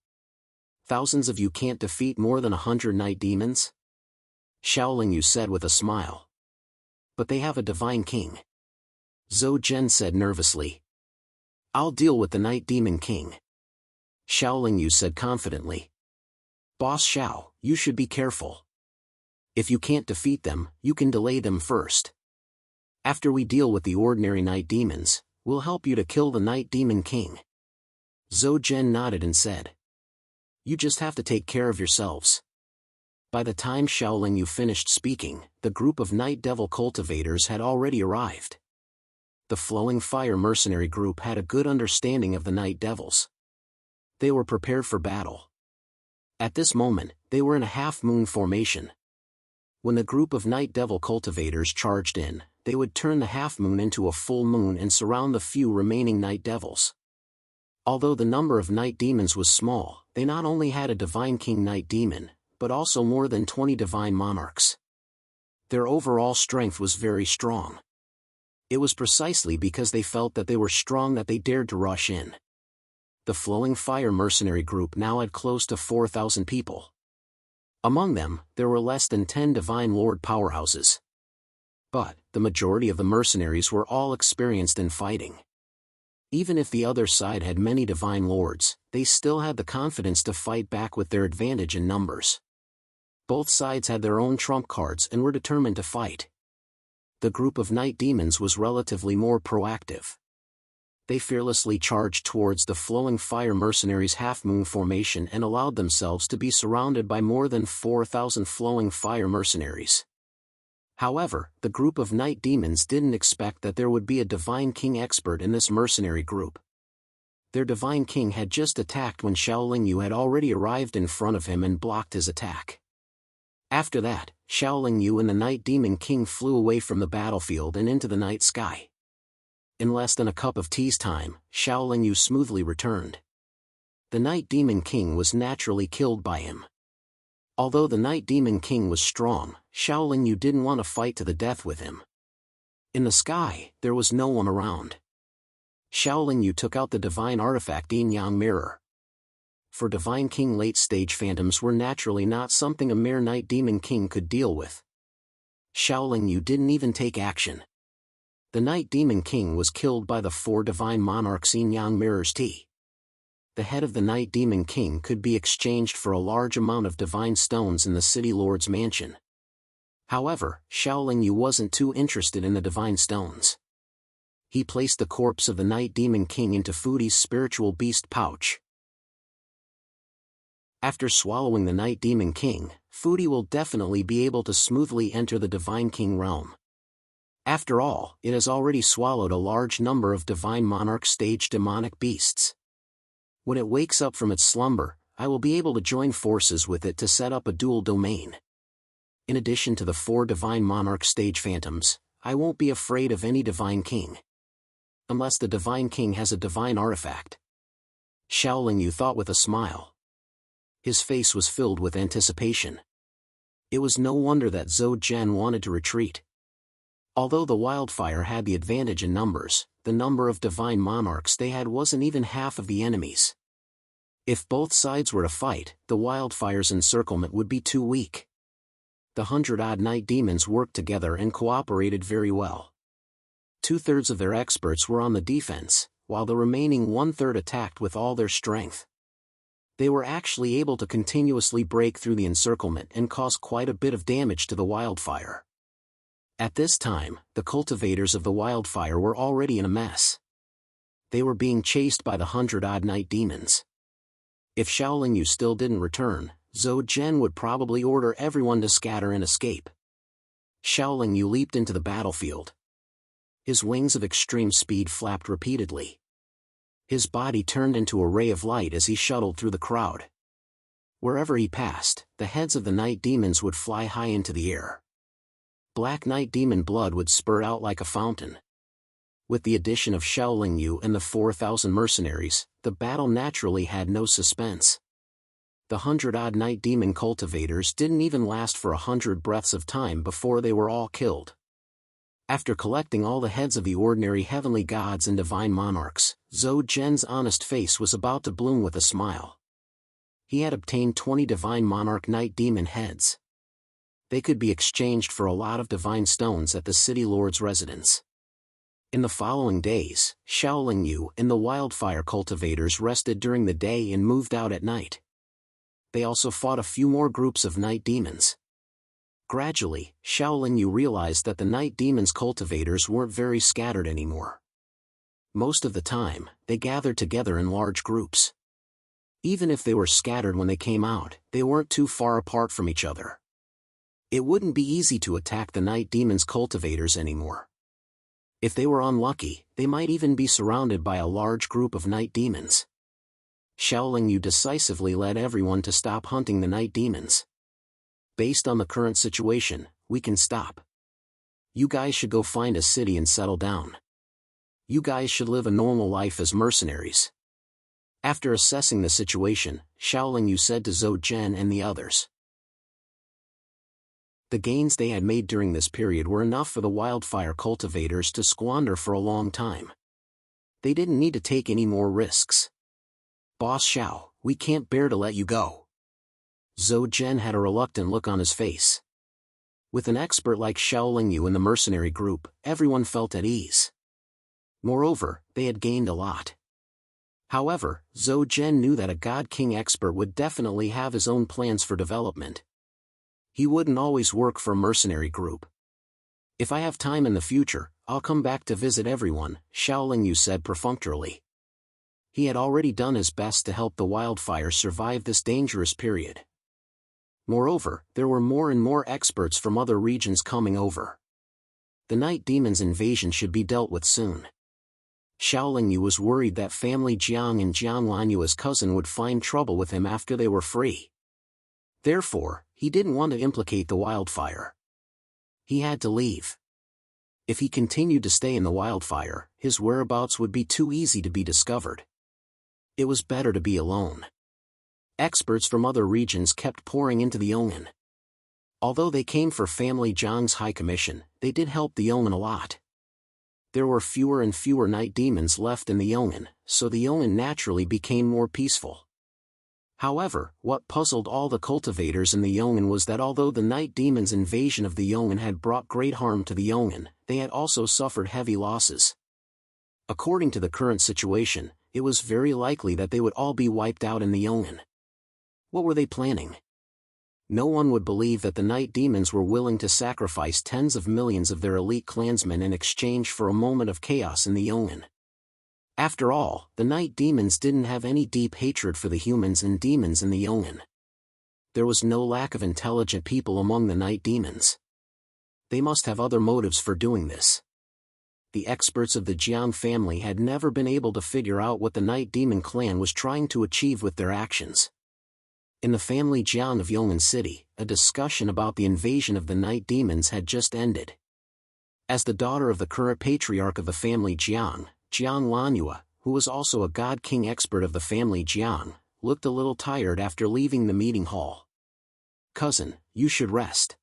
Thousands of you can't defeat more than 100 night demons? Xiaoling Yu said with a smile. But they have a divine king. Zhou Zhen said nervously. I'll deal with the night demon king. Xiaoling Yu said confidently. Boss Xiao, you should be careful. If you can't defeat them, you can delay them first. After we deal with the ordinary night demons, we'll help you to kill the night demon king. Zhou Zhen nodded and said, "You just have to take care of yourselves." By the time Shaolin Yu finished speaking, the group of Night Devil cultivators had already arrived. The Flowing Fire mercenary group had a good understanding of the Night Devils. They were prepared for battle. At this moment, they were in a half-moon formation. When the group of Night Devil cultivators charged in, they would turn the half-moon into a full moon and surround the few remaining Night Devils. Although the number of Night Demons was small, they not only had a Divine King Night Demon, but also more than 20 Divine Monarchs. Their overall strength was very strong. It was precisely because they felt that they were strong that they dared to rush in. The Flowing Fire mercenary group now had close to 4,000 people. Among them, there were less than 10 Divine Lord powerhouses. But, the majority of the mercenaries were all experienced in fighting. Even if the other side had many Divine Lords, they still had the confidence to fight back with their advantage in numbers. Both sides had their own trump cards and were determined to fight. The group of Night Demons was relatively more proactive. They fearlessly charged towards the Flowing Fire mercenaries' half-moon formation and allowed themselves to be surrounded by more than 4,000 Flowing Fire mercenaries. However, the group of Night Demons didn't expect that there would be a Divine King expert in this mercenary group. Their Divine King had just attacked when Shaolin Yu had already arrived in front of him and blocked his attack. After that, Shaolin Yu and the Night Demon King flew away from the battlefield and into the night sky. In less than a cup of tea's time, Shaolin Yu smoothly returned. The Night Demon King was naturally killed by him. Although the Night Demon King was strong, Shaolin Yu didn't want to fight to the death with him. In the sky, there was no one around. Shaolin Yu took out the divine artifact Yin Yang Mirror. For Divine King late-stage phantoms were naturally not something a mere Night Demon King could deal with. Shaolin Yu didn't even take action. The Night Demon King was killed by the 4 Divine Monarchs Yin Yang Mirrors T. The head of the Night Demon King could be exchanged for a large amount of divine stones in the City Lord's mansion. However, Shaolin Yu wasn't too interested in the divine stones. He placed the corpse of the Night Demon King into Fudi's spiritual beast pouch. After swallowing the Night Demon King, Fudi will definitely be able to smoothly enter the Divine King realm. After all, it has already swallowed a large number of Divine Monarch stage demonic beasts. When it wakes up from its slumber, I will be able to join forces with it to set up a dual domain. In addition to the 4 Divine Monarch stage phantoms, I won't be afraid of any Divine King. Unless the Divine King has a divine artifact. Shaolin Yu thought with a smile. His face was filled with anticipation. It was no wonder that Zhou Zhen wanted to retreat. Although the Wildfire had the advantage in numbers, the number of Divine Monarchs they had wasn't even half of the enemy's. If both sides were to fight, the Wildfire's encirclement would be too weak. The 100-odd Night Demons worked together and cooperated very well. 2/3 of their experts were on the defense, while the remaining 1/3 attacked with all their strength. They were actually able to continuously break through the encirclement and cause quite a bit of damage to the Wildfire. At this time, the cultivators of the Wildfire were already in a mess. They were being chased by the 100-odd Night Demons. If Shaolin Yu still didn't return, Zhou Zhen would probably order everyone to scatter and escape. Shaolin Yu leaped into the battlefield. His wings of extreme speed flapped repeatedly. His body turned into a ray of light as he shuttled through the crowd. Wherever he passed, the heads of the Night Demons would fly high into the air. Black Night Demon blood would spurt out like a fountain. With the addition of Shaolin Yu and the 4,000 mercenaries, the battle naturally had no suspense. The 100-odd Night Demon cultivators didn't even last for 100 breaths of time before they were all killed. After collecting all the heads of the ordinary heavenly gods and divine monarchs, Zhou Zhen's honest face was about to bloom with a smile. He had obtained 20 divine monarch Night Demon heads. They could be exchanged for a lot of divine stones at the City Lord's residence. In the following days, Shaolin Yu and the Wildfire cultivators rested during the day and moved out at night. They also fought a few more groups of Night Demons. Gradually, Shaolin Yu realized that the Night Demons cultivators weren't very scattered anymore. Most of the time, they gathered together in large groups. Even if they were scattered when they came out, they weren't too far apart from each other. It wouldn't be easy to attack the night demon's cultivators anymore. If they were unlucky, they might even be surrounded by a large group of night demons. Xiaoling Yu decisively led everyone to stop hunting the night demons. Based on the current situation, we can stop. You guys should go find a city and settle down. You guys should live a normal life as mercenaries. After assessing the situation, Xiaoling Yu said to Zhou Zhen and the others. The gains they had made during this period were enough for the wildfire cultivators to squander for a long time. They didn't need to take any more risks. Boss Xiao, we can't bear to let you go. Zhou Zhen had a reluctant look on his face. With an expert like Xiaoling Yu in the mercenary group, everyone felt at ease. Moreover, they had gained a lot. However, Zhou Zhen knew that a God King expert would definitely have his own plans for development. He wouldn't always work for a mercenary group. If I have time in the future, I'll come back to visit everyone, Xiaoling Yu said perfunctorily. He had already done his best to help the wildfire survive this dangerous period. Moreover, there were more and more experts from other regions coming over. The night demon's invasion should be dealt with soon. Xiaoling Yu was worried that family Jiang and Jiang Lanyua's cousin would find trouble with him after they were free. Therefore, he didn't want to implicate the wildfire. He had to leave. If he continued to stay in the wildfire, his whereabouts would be too easy to be discovered. It was better to be alone. Experts from other regions kept pouring into the Yong'an. Although they came for family Jiang's high commission, they did help the Yong'an a lot. There were fewer and fewer night demons left in the Yong'an, so the Yong'an naturally became more peaceful. However, what puzzled all the cultivators in the Yong'an was that although the night demon's invasion of the Yong'an had brought great harm to the Yong'an, they had also suffered heavy losses. According to the current situation, it was very likely that they would all be wiped out in the Yong'an. What were they planning? No one would believe that the night demons were willing to sacrifice tens of millions of their elite clansmen in exchange for a moment of chaos in the Yong'an. After all, the night demons didn't have any deep hatred for the humans and demons in the Yong'an. There was no lack of intelligent people among the night demons. They must have other motives for doing this. The experts of the Jiang family had never been able to figure out what the night demon clan was trying to achieve with their actions. In the family Jiang of Yong'an City, a discussion about the invasion of the night demons had just ended. As the daughter of the current patriarch of the family Jiang, Jiang Lanyua, who was also a God King expert of the family Jiang, looked a little tired after leaving the meeting hall. Cousin, you should rest.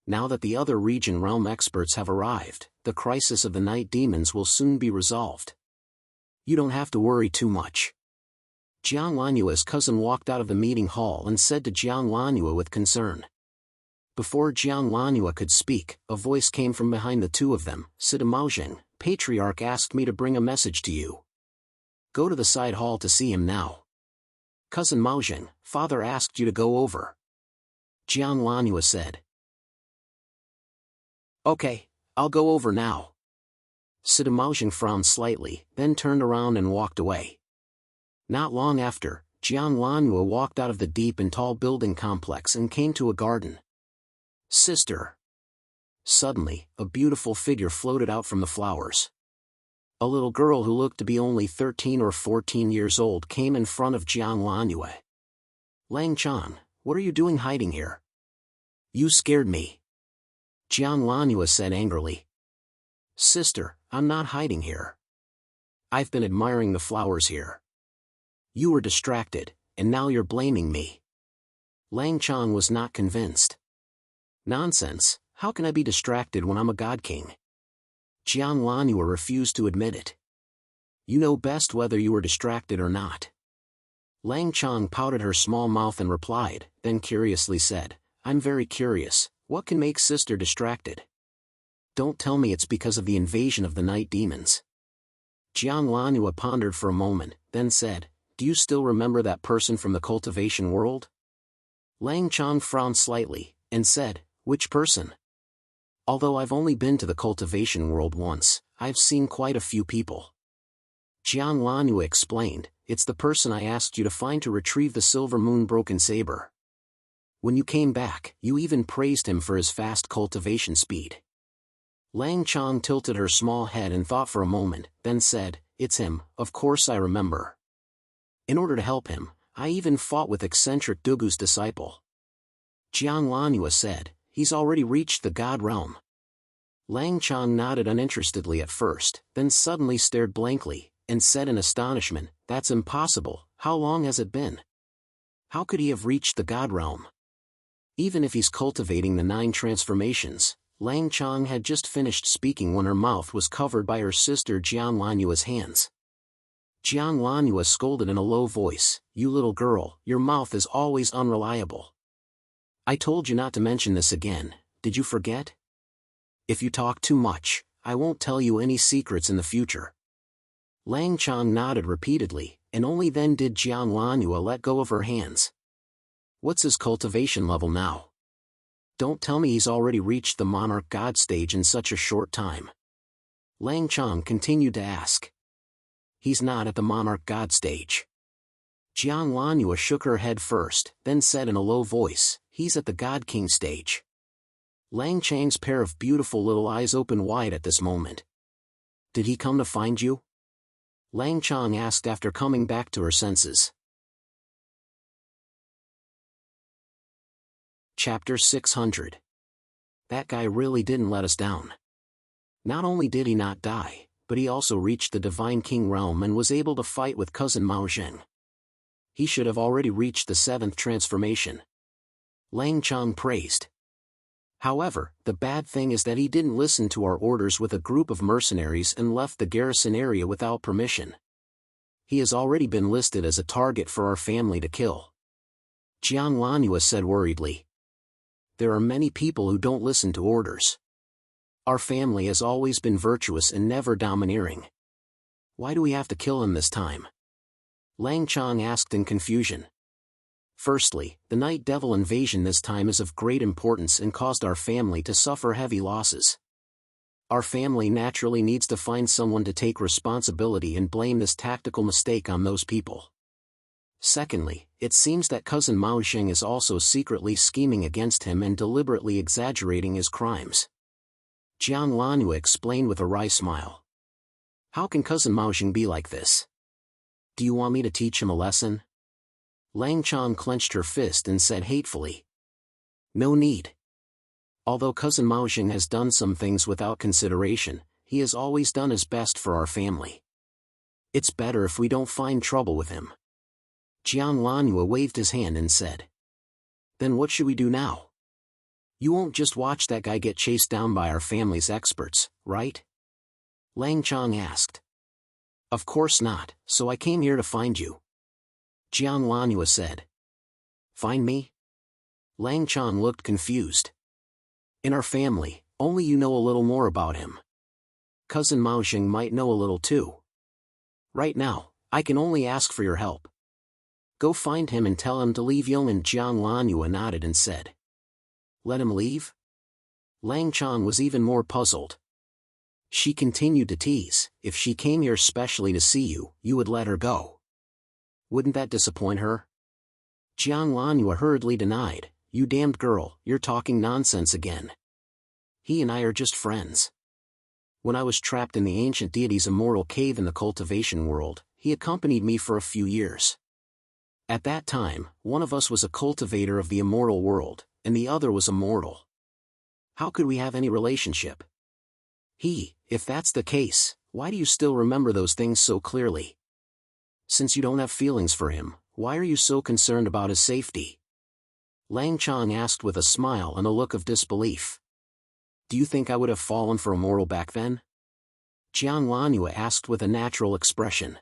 Now that the other region realm experts have arrived, the crisis of the night demons will soon be resolved. You don't have to worry too much. Jiang Lanyua's cousin walked out of the meeting hall and said to Jiang Lanyua with concern. Before Jiang Lanyua could speak, a voice came from behind the two of them. Sida Maojing, Patriarch asked me to bring a message to you. Go to the side hall to see him now. Cousin Maojing, father asked you to go over. Jiang Lanyua said. Okay, I'll go over now. Sida Maojing frowned slightly, then turned around and walked away. Not long after, Jiang Lanyua walked out of the deep and tall building complex and came to a garden. Sister. Suddenly, a beautiful figure floated out from the flowers. A little girl who looked to be only 13 or 14 years old came in front of Jiang Lanyua. Lang Chang, what are you doing hiding here? You scared me. Jiang Lanyua said angrily. Sister, I'm not hiding here. I've been admiring the flowers here. You were distracted, and now you're blaming me. Lang Chang was not convinced. Nonsense, how can I be distracted when I'm a God King? Jiang Lanyua refused to admit it. You know best whether you were distracted or not. Lang Chang pouted her small mouth and replied, then curiously said, I'm very curious, what can make sister distracted? Don't tell me it's because of the invasion of the night demons. Jiang Lanyua pondered for a moment, then said, do you still remember that person from the cultivation world? Lang Chang frowned slightly, and said, which person? Although I've only been to the cultivation world once, I've seen quite a few people. Jiang Lanyu explained, "It's the person I asked you to find to retrieve the silver moon broken saber. When you came back, you even praised him for his fast cultivation speed." Lang Chang tilted her small head and thought for a moment, then said, "It's him, of course I remember. In order to help him, I even fought with eccentric Dugu's disciple." Jiang Lanyu said, "He's already reached the God realm." Lang Chang nodded uninterestedly at first, then suddenly stared blankly, and said in astonishment, "That's impossible. How long has it been? How could he have reached the God realm? Even if he's cultivating the 9 transformations." Lang Chang had just finished speaking when her mouth was covered by her sister Jiang Lanyua's hands. Jiang Lanyua scolded in a low voice, "You little girl, your mouth is always unreliable. I told you not to mention this again, did you forget? If you talk too much, I won't tell you any secrets in the future." Lang Chang nodded repeatedly, and only then did Jiang Lanyua let go of her hands. "What's his cultivation level now? Don't tell me he's already reached the monarch god stage in such a short time." Lang Chang continued to ask. "He's not at the monarch god stage." Jiang Lanyua shook her head first, then said in a low voice, "He's at the god king stage." Lang Chang's pair of beautiful little eyes opened wide at this moment. "Did he come to find you?" Lang Chang asked after coming back to her senses. Chapter 600. That guy really didn't let us down. Not only did he not die, but he also reached the Divine King realm and was able to fight with cousin Mao Zheng. He should have already reached the 7th transformation. Lang Chang praised. However, the bad thing is that he didn't listen to our orders with a group of mercenaries and left the garrison area without permission. He has already been listed as a target for our family to kill." Jiang Lanyua said worriedly. "There are many people who don't listen to orders. Our family has always been virtuous and never domineering. Why do we have to kill him this time?" Lang Chang asked in confusion. "Firstly, the Night Devil invasion this time is of great importance and caused our family to suffer heavy losses. Our family naturally needs to find someone to take responsibility and blame this tactical mistake on those people. Secondly, it seems that cousin Mao Zheng is also secretly scheming against him and deliberately exaggerating his crimes." Jiang Lanyu explained with a wry smile. "How can cousin Mao Zheng be like this? Do you want me to teach him a lesson?" Lang Chang clenched her fist and said hatefully. "No need. Although cousin Mao Zheng has done some things without consideration, he has always done his best for our family. It's better if we don't find trouble with him." Jiang Lanyu waved his hand and said. "Then what should we do now? You won't just watch that guy get chased down by our family's experts, right?" Lang Chang asked. "Of course not, so I came here to find you." Jiang Lanyu said. "Find me?" Lang Chang looked confused. "In our family, only you know a little more about him. Cousin Mao Zheng might know a little too. Right now, I can only ask for your help. Go find him and tell him to leave Yong." And Jiang Lanyu nodded and said. "Let him leave?" Lang Chang was even more puzzled. She continued to tease, "If she came here specially to see you, you would let her go. Wouldn't that disappoint her?" Jiang Lanyu hurriedly denied, "You damned girl, you're talking nonsense again. He and I are just friends. When I was trapped in the ancient deity's immortal cave in the cultivation world, he accompanied me for a few years. At that time, one of us was a cultivator of the immortal world, and the other was a mortal. How could we have any relationship? If that's the case, why do you still remember those things so clearly? Since you don't have feelings for him, why are you so concerned about his safety?" Lang Chang asked with a smile and a look of disbelief. "Do you think I would have fallen for a mortal back then?" Jiang Lanyu asked with a natural expression.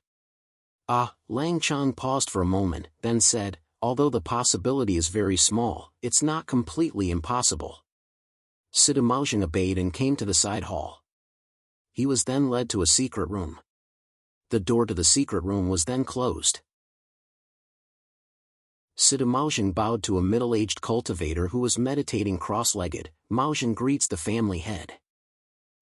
Lang Chang paused for a moment, then said, "Although the possibility is very small, it's not completely impossible." Sida Mao Zheng obeyed and came to the side hall. He was then led to a secret room. The door to the secret room was then closed. Sida Mao Zheng bowed to a middle-aged cultivator who was meditating cross-legged. Mao Zheng greets the family head.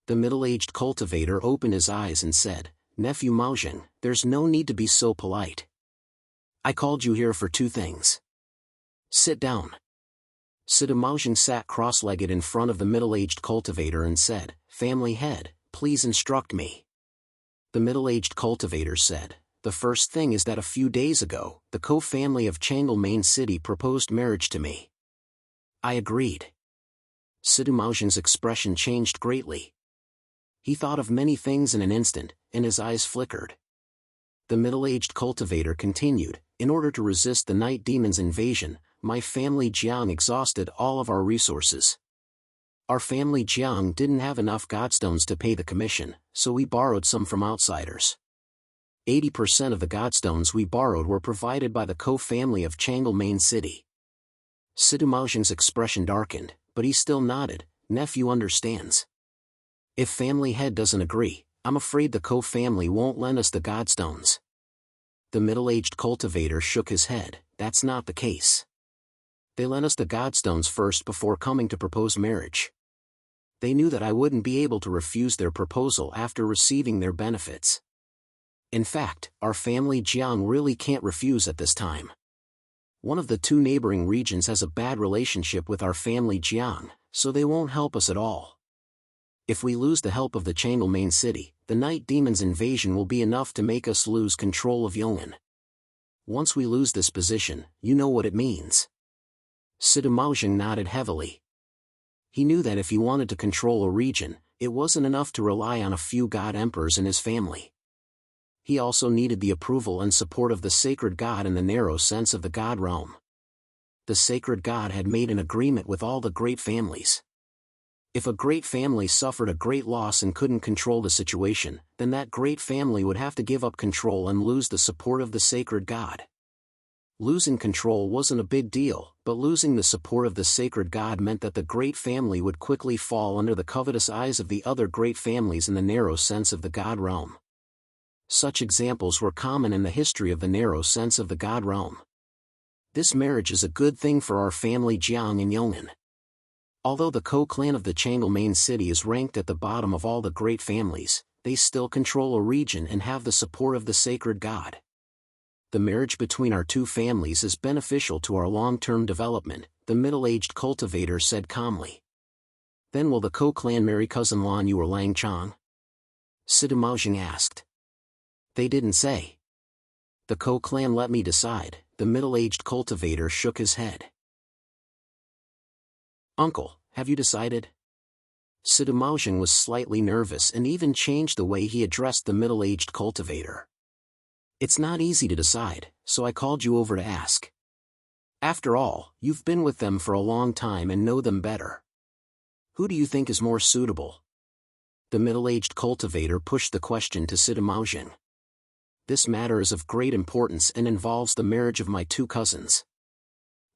The middle-aged cultivator opened his eyes and said, Nephew Maojing, there's no need to be so polite. I called you here for two things. Sit down. Sida Maojing sat cross-legged in front of the middle-aged cultivator and said, Family head, please instruct me. The middle-aged cultivator said, The first thing is that a few days ago, the Ko family of Changel Main City proposed marriage to me. I agreed. Sida Maojing's expression changed greatly. He thought of many things in an instant, and his eyes flickered. The middle-aged cultivator continued, In order to resist the night demon's invasion, my family Jiang exhausted all of our resources. Our family Jiang didn't have enough godstones to pay the commission, so we borrowed some from outsiders. 80% of the godstones we borrowed were provided by the Ko family of Changel Main City. Sida Maojing's expression darkened, but he still nodded. Nephew understands. If family head doesn't agree, I'm afraid the Ko family won't lend us the godstones. The middle-aged cultivator shook his head. That's not the case. They lent us the godstones first before coming to propose marriage. They knew that I wouldn't be able to refuse their proposal after receiving their benefits. In fact, our family Jiang really can't refuse at this time. One of the two neighboring regions has a bad relationship with our family Jiang, so they won't help us at all. If we lose the help of the Changel Main City, the night demon's invasion will be enough to make us lose control of Yong'an. Once we lose this position, you know what it means. Sida Maojing nodded heavily. He knew that if he wanted to control a region, it wasn't enough to rely on a few god emperors and his family. He also needed the approval and support of the sacred god in the narrow sense of the god realm. The sacred god had made an agreement with all the great families. If a great family suffered a great loss and couldn't control the situation, then that great family would have to give up control and lose the support of the sacred god. Losing control wasn't a big deal, but losing the support of the sacred god meant that the great family would quickly fall under the covetous eyes of the other great families in the narrow sense of the god realm. Such examples were common in the history of the narrow sense of the god realm. This marriage is a good thing for our family Jiang and Yong'an. Although the Ko clan of the Changel Main City is ranked at the bottom of all the great families, they still control a region and have the support of the sacred god. The marriage between our two families is beneficial to our long-term development, the middle-aged cultivator said calmly. Then will the Ko clan marry cousin Lan Yu or Lang Chang? Sida Maojing asked. They didn't say. The Ko clan let me decide, the middle-aged cultivator shook his head. Uncle, have you decided? Sida Maojing was slightly nervous and even changed the way he addressed the middle-aged cultivator. It's not easy to decide, so I called you over to ask. After all, you've been with them for a long time and know them better. Who do you think is more suitable? The middle-aged cultivator pushed the question to Sida Maojing. This matter is of great importance and involves the marriage of my two cousins.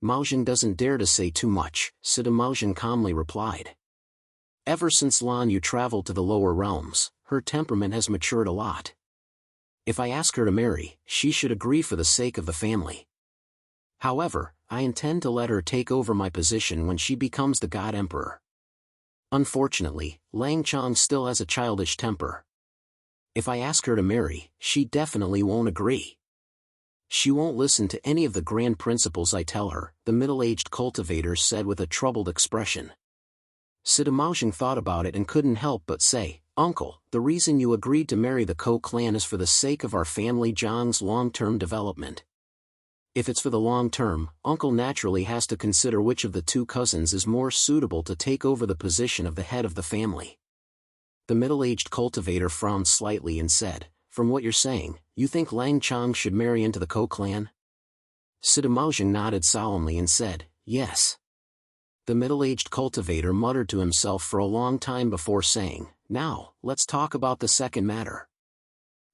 Maojing doesn't dare to say too much, Sida Maojing calmly replied. Ever since Lan Yu traveled to the lower realms, her temperament has matured a lot. If I ask her to marry, she should agree for the sake of the family. However, I intend to let her take over my position when she becomes the god emperor. Unfortunately, Lang Chang still has a childish temper. If I ask her to marry, she definitely won't agree. She won't listen to any of the grand principles I tell her, the middle-aged cultivator said with a troubled expression. Sida Maojing thought about it and couldn't help but say, Uncle, the reason you agreed to marry the Ko clan is for the sake of our family Jiang's long-term development. If it's for the long term, Uncle naturally has to consider which of the two cousins is more suitable to take over the position of the head of the family. The middle-aged cultivator frowned slightly and said, From what you're saying, you think Lang Chang should marry into the Ko clan? Sida Maojing nodded solemnly and said, Yes. The middle-aged cultivator muttered to himself for a long time before saying, Now, let's talk about the second matter.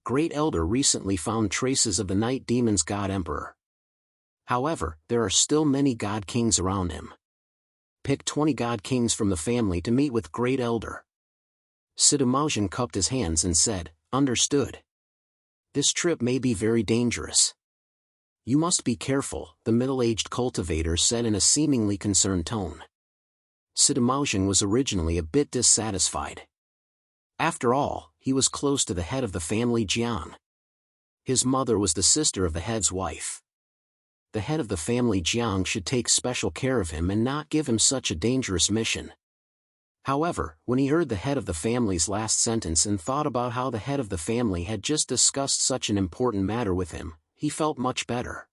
Great Elder recently found traces of the night demon's god emperor. However, there are still many god kings around him. Pick 20 god kings from the family to meet with Great Elder. Sida Maojing cupped his hands and said, Understood. This trip may be very dangerous. You must be careful, the middle-aged cultivator said in a seemingly concerned tone. Sida Maojing was originally a bit dissatisfied. After all, he was close to the head of the family Jiang. His mother was the sister of the head's wife. The head of the family Jiang should take special care of him and not give him such a dangerous mission. However, when he heard the head of the family's last sentence and thought about how the head of the family had just discussed such an important matter with him, he felt much better.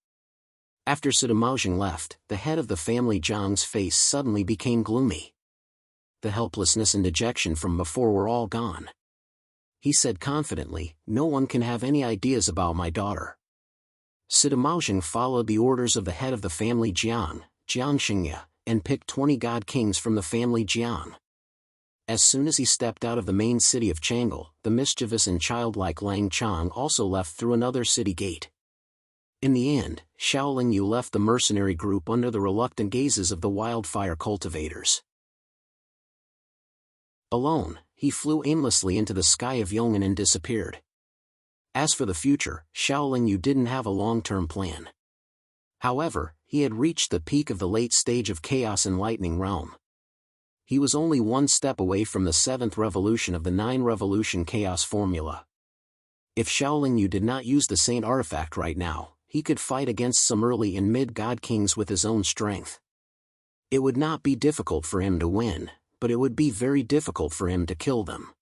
After Sida Maozheng left, the head of the family Jiang's face suddenly became gloomy. The helplessness and dejection from before were all gone. He said confidently, "No one can have any ideas about my daughter." Sida Maozheng followed the orders of the head of the family Jiang, Jiang Xingye, and picked 20 god kings from the family Jiang. As soon as he stepped out of the main city of Chang'e, the mischievous and childlike Lang Chang also left through another city gate. In the end, Xiaoling Yu left the mercenary group under the reluctant gazes of the wildfire cultivators. Alone, he flew aimlessly into the sky of Yong'an and disappeared. As for the future, Xiaoling Yu didn't have a long-term plan. However, he had reached the peak of the late stage of Chaos and Lightning realm. He was only one step away from the 7th revolution of the 9-revolution chaos formula. If Xiaoling Yu did not use the Saint artifact right now, he could fight against some early and mid-god kings with his own strength. It would not be difficult for him to win, but it would be very difficult for him to kill them.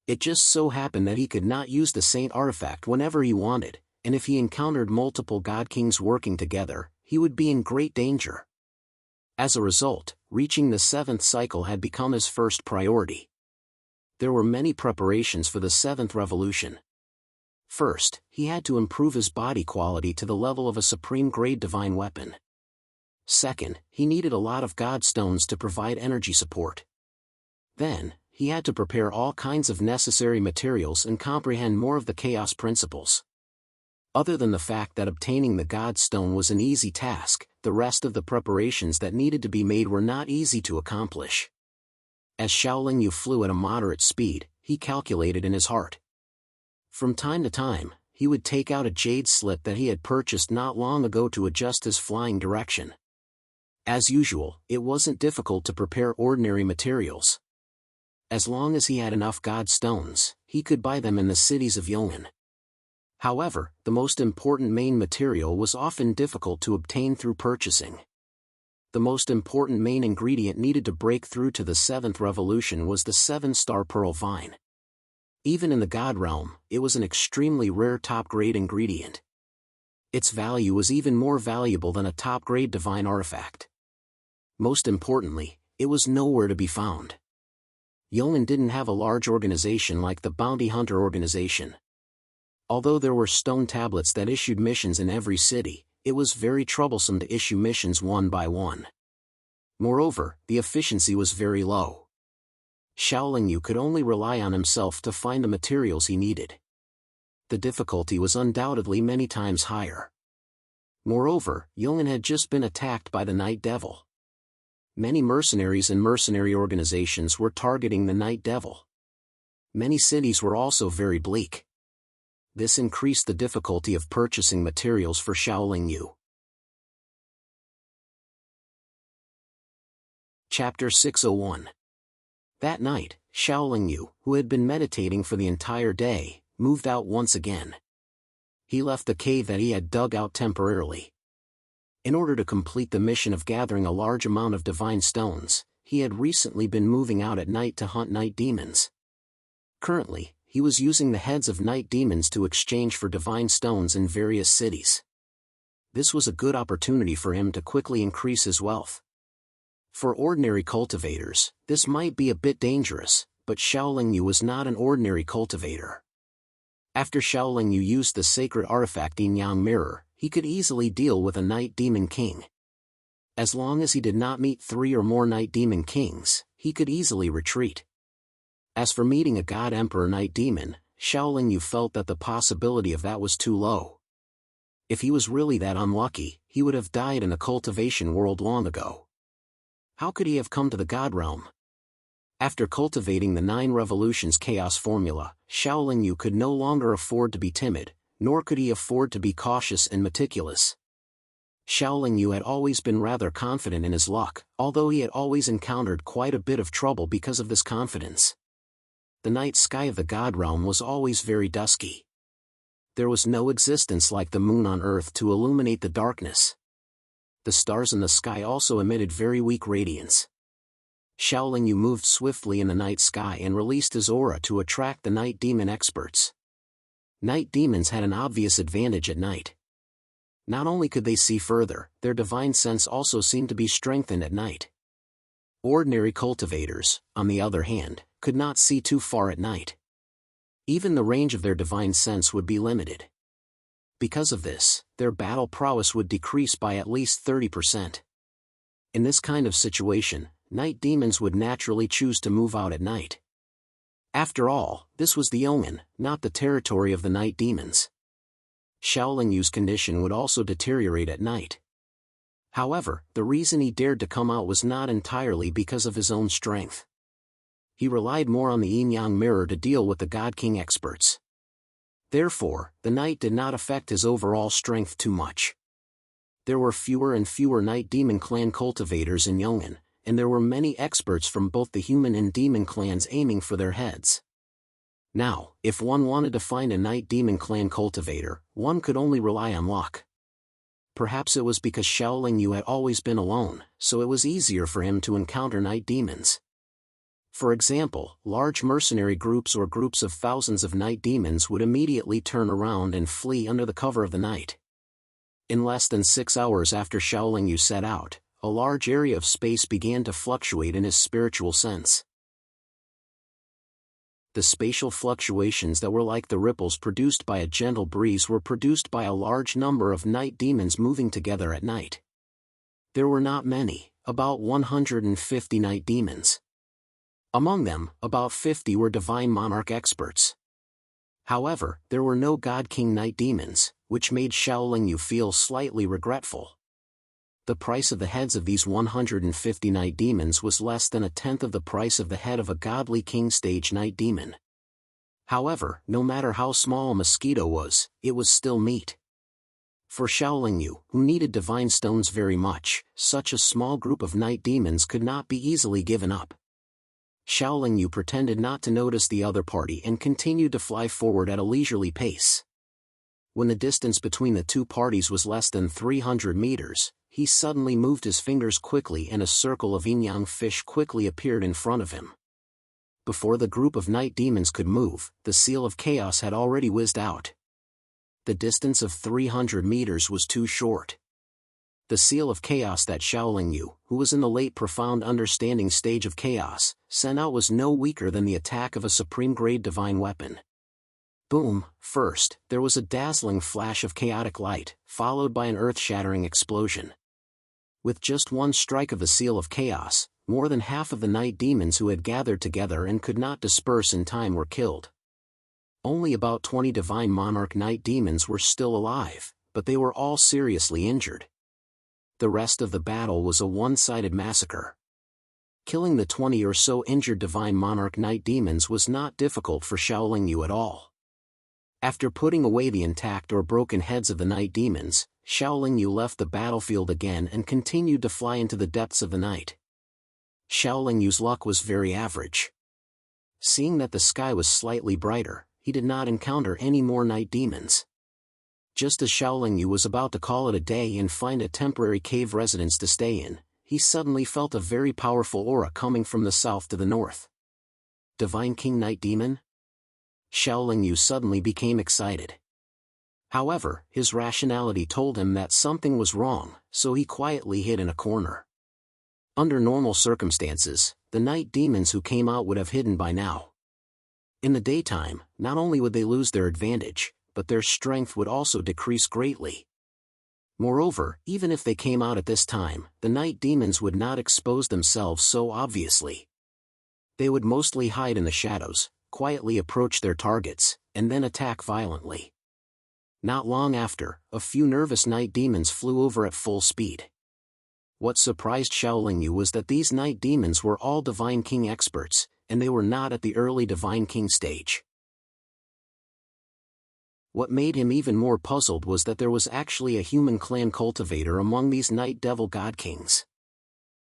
It just so happened that he could not use the Saint artifact whenever he wanted, and if he encountered multiple god kings working together, he would be in great danger. As a result, reaching the 7th cycle had become his first priority. There were many preparations for the 7th revolution. First, he had to improve his body quality to the level of a supreme-grade divine weapon. Second, he needed a lot of god stones to provide energy support. Then, he had to prepare all kinds of necessary materials and comprehend more of the chaos principles. Other than the fact that obtaining the god stone was an easy task, the rest of the preparations that needed to be made were not easy to accomplish. As Xiaoling Yu flew at a moderate speed, he calculated in his heart. From time to time, he would take out a jade slit that he had purchased not long ago to adjust his flying direction. As usual, it wasn't difficult to prepare ordinary materials. As long as he had enough god stones, he could buy them in the cities of Yong'an. However, the most important main material was often difficult to obtain through purchasing. The most important main ingredient needed to break through to the 7th revolution was the 7-star pearl vine. Even in the god realm, it was an extremely rare top-grade ingredient. Its value was even more valuable than a top-grade divine artifact. Most importantly, it was nowhere to be found. Yong'an didn't have a large organization like the Bounty Hunter organization. Although there were stone tablets that issued missions in every city, it was very troublesome to issue missions one by one. Moreover, the efficiency was very low. Xiaoling Yu could only rely on himself to find the materials he needed. The difficulty was undoubtedly many times higher. Moreover, Yong'an had just been attacked by the Night Devil. Many mercenaries and mercenary organizations were targeting the Night Devil. Many cities were also very bleak. This increased the difficulty of purchasing materials for Xiaoling Yu. Chapter 601. That night, Xiaoling Yu, who had been meditating for the entire day, moved out once again. He left the cave that he had dug out temporarily. In order to complete the mission of gathering a large amount of divine stones, he had recently been moving out at night to hunt night demons. Currently, he was using the heads of night demons to exchange for divine stones in various cities. This was a good opportunity for him to quickly increase his wealth. For ordinary cultivators, this might be a bit dangerous, but Xiaoling Yu was not an ordinary cultivator. After Xiaoling Yu used the sacred artifact Yin Yang Mirror, he could easily deal with a night demon king. As long as he did not meet 3 or more night demon kings, he could easily retreat. As for meeting a god emperor night demon, Xiaoling Yu felt that the possibility of that was too low. If he was really that unlucky, he would have died in the cultivation world long ago. How could he have come to the god realm? After cultivating the 9 revolutions chaos formula, Xiaoling Yu could no longer afford to be timid, nor could he afford to be cautious and meticulous. Xiaoling Yu had always been rather confident in his luck, although he had always encountered quite a bit of trouble because of this confidence. The night sky of the god realm was always very dusky. There was no existence like the moon on Earth to illuminate the darkness. The stars in the sky also emitted very weak radiance. Xiaoling Yu moved swiftly in the night sky and released his aura to attract the night demon experts. Night demons had an obvious advantage at night. Not only could they see further, their divine sense also seemed to be strengthened at night. Ordinary cultivators, on the other hand, could not see too far at night. Even the range of their divine sense would be limited. Because of this, their battle prowess would decrease by at least 30%. In this kind of situation, night demons would naturally choose to move out at night. After all, this was the omen, not the territory of the night demons. Xiaoling Yu's condition would also deteriorate at night. However, the reason he dared to come out was not entirely because of his own strength. He relied more on the yin-yang mirror to deal with the God King experts. Therefore, the night did not affect his overall strength too much. There were fewer and fewer night demon clan cultivators in Yong'an, and there were many experts from both the human and demon clans aiming for their heads. Now, if one wanted to find a night demon clan cultivator, one could only rely on luck. Perhaps it was because Xiaoling Yu had always been alone, so it was easier for him to encounter night demons. For example, large mercenary groups or groups of thousands of night demons would immediately turn around and flee under the cover of the night. In less than 6 hours after Xiaoling Yu set out, a large area of space began to fluctuate in his spiritual sense. The spatial fluctuations that were like the ripples produced by a gentle breeze were produced by a large number of night demons moving together at night. There were not many, about 150 night demons. Among them, about 50 were divine monarch experts. However, there were no God King night demons, which made Xiaoling Yu feel slightly regretful. The price of the heads of these 150 night demons was less than a tenth of the price of the head of a godly king stage night demon. However, no matter how small a mosquito was, it was still meat. For Xiaoling Yu, who needed divine stones very much, such a small group of night demons could not be easily given up. Xiaoling Yu pretended not to notice the other party and continued to fly forward at a leisurely pace. When the distance between the two parties was less than 300 meters, he suddenly moved his fingers quickly and a circle of yin-yang fish quickly appeared in front of him. Before the group of night demons could move, the seal of chaos had already whizzed out. The distance of 300 meters was too short. The seal of chaos that Xiaoling Yu, who was in the late profound understanding stage of chaos, sent out was no weaker than the attack of a supreme-grade divine weapon. Boom! First, there was a dazzling flash of chaotic light, followed by an earth-shattering explosion. With just one strike of the seal of chaos, more than half of the night demons who had gathered together and could not disperse in time were killed. Only about 20 divine monarch night demons were still alive, but they were all seriously injured. The rest of the battle was a one-sided massacre. Killing the 20 or so injured divine monarch night demons was not difficult for Xiaoling Yu at all. After putting away the intact or broken heads of the night demons, Xiaoling Yu left the battlefield again and continued to fly into the depths of the night. Xiaoling Yu's luck was very average. Seeing that the sky was slightly brighter, he did not encounter any more night demons. Just as Xiaoling Yu was about to call it a day and find a temporary cave residence to stay in, he suddenly felt a very powerful aura coming from the south to the north. Divine King Night Demon? Xiaoling Yu suddenly became excited. However, his rationality told him that something was wrong, so he quietly hid in a corner. Under normal circumstances, the night demons who came out would have hidden by now. In the daytime, not only would they lose their advantage, but their strength would also decrease greatly. Moreover, even if they came out at this time, the night demons would not expose themselves so obviously. They would mostly hide in the shadows, quietly approach their targets, and then attack violently. Not long after, a few nervous night demons flew over at full speed. What surprised Xiaoling Yu was that these night demons were all Divine King experts, and they were not at the early Divine King stage. What made him even more puzzled was that there was actually a human clan cultivator among these night devil god kings.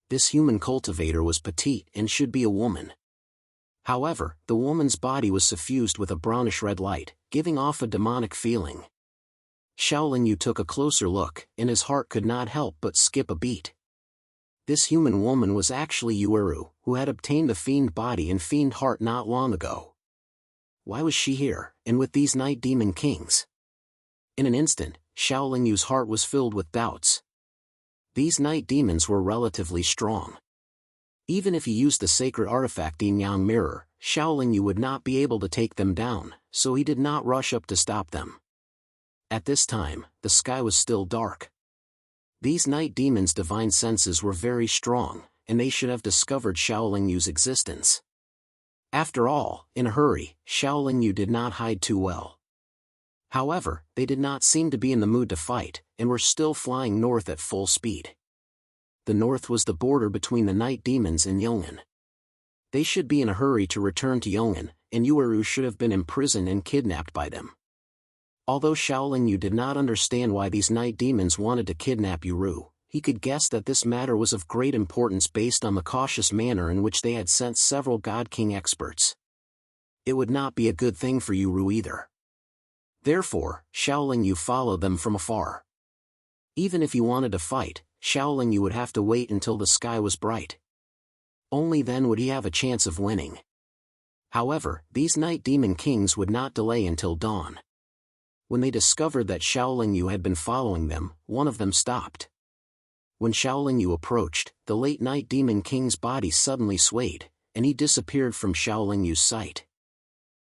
This human cultivator was petite and should be a woman. However, the woman's body was suffused with a brownish-red light, giving off a demonic feeling. Shaolin Yu took a closer look, and his heart could not help but skip a beat. This human woman was actually Yueru, who had obtained the fiend body and fiend heart not long ago. Why was she here, and with these night demon kings? In an instant, Shaolin Yu's heart was filled with doubts. These night demons were relatively strong. Even if he used the sacred artifact Yin-Yang Mirror, Shaolin Yu would not be able to take them down, so he did not rush up to stop them. At this time, the sky was still dark. These night demons' divine senses were very strong, and they should have discovered Shaolin Yu's existence. After all, in a hurry, Shaolin Yu did not hide too well. However, they did not seem to be in the mood to fight, and were still flying north at full speed. The north was the border between the night demons and Yongan. They should be in a hurry to return to Yongan, and Yueru should have been imprisoned and kidnapped by them. Although Shaolin Yu did not understand why these night demons wanted to kidnap Yueru, he could guess that this matter was of great importance based on the cautious manner in which they had sent several God King experts. It would not be a good thing for Yueru either. Therefore, Shaolin Yu followed them from afar. Even if he wanted to fight, Shaolin Yu would have to wait until the sky was bright. Only then would he have a chance of winning. However, these night demon kings would not delay until dawn. When they discovered that Shaolin Yu had been following them, one of them stopped. When Shaolin Yu approached, the late night demon king's body suddenly swayed, and he disappeared from Shaolin Yu's sight.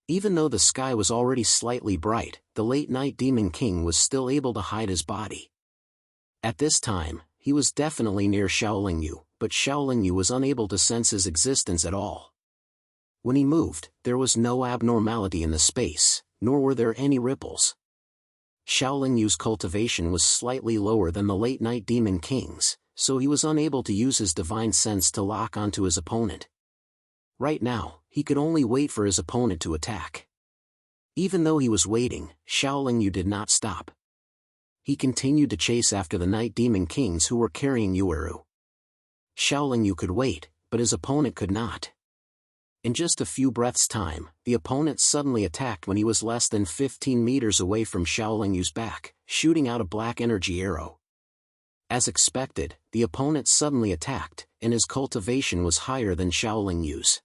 Even though the sky was already slightly bright, the late night demon king was still able to hide his body. At this time, he was definitely near Shaolin Yu, but Shaolin Yu was unable to sense his existence at all. When he moved, there was no abnormality in the space, nor were there any ripples. Shaolin Yu's cultivation was slightly lower than the late night demon king's, so he was unable to use his divine sense to lock onto his opponent. Right now, he could only wait for his opponent to attack. Even though he was waiting, Shaolin Yu did not stop. He continued to chase after the night demon kings who were carrying Yueru. Shaolin Yu could wait, but his opponent could not. In just a few breaths' time, the opponent suddenly attacked when he was less than 15 meters away from Shaolin Yu's back, shooting out a black energy arrow. As expected, the opponent suddenly attacked, and his cultivation was higher than Shaolin Yu's.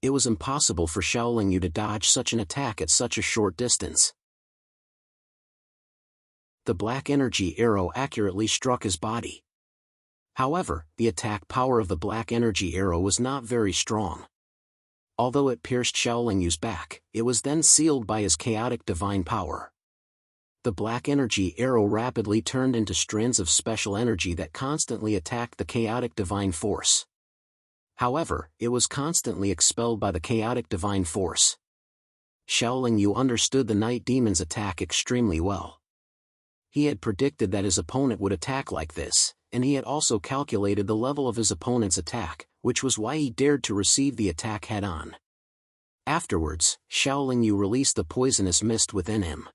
It was impossible for Shaolin Yu to dodge such an attack at such a short distance. The black energy arrow accurately struck his body. However, the attack power of the black energy arrow was not very strong. Although it pierced Shaolin Yu's back, it was then sealed by his chaotic divine power. The black energy arrow rapidly turned into strands of special energy that constantly attacked the chaotic divine force. However, it was constantly expelled by the chaotic divine force. Shaolin Yu understood the night demon's attack extremely well. He had predicted that his opponent would attack like this, and he had also calculated the level of his opponent's attack, which was why he dared to receive the attack head-on. Afterwards, Shaolin Yu released the poisonous mist within him.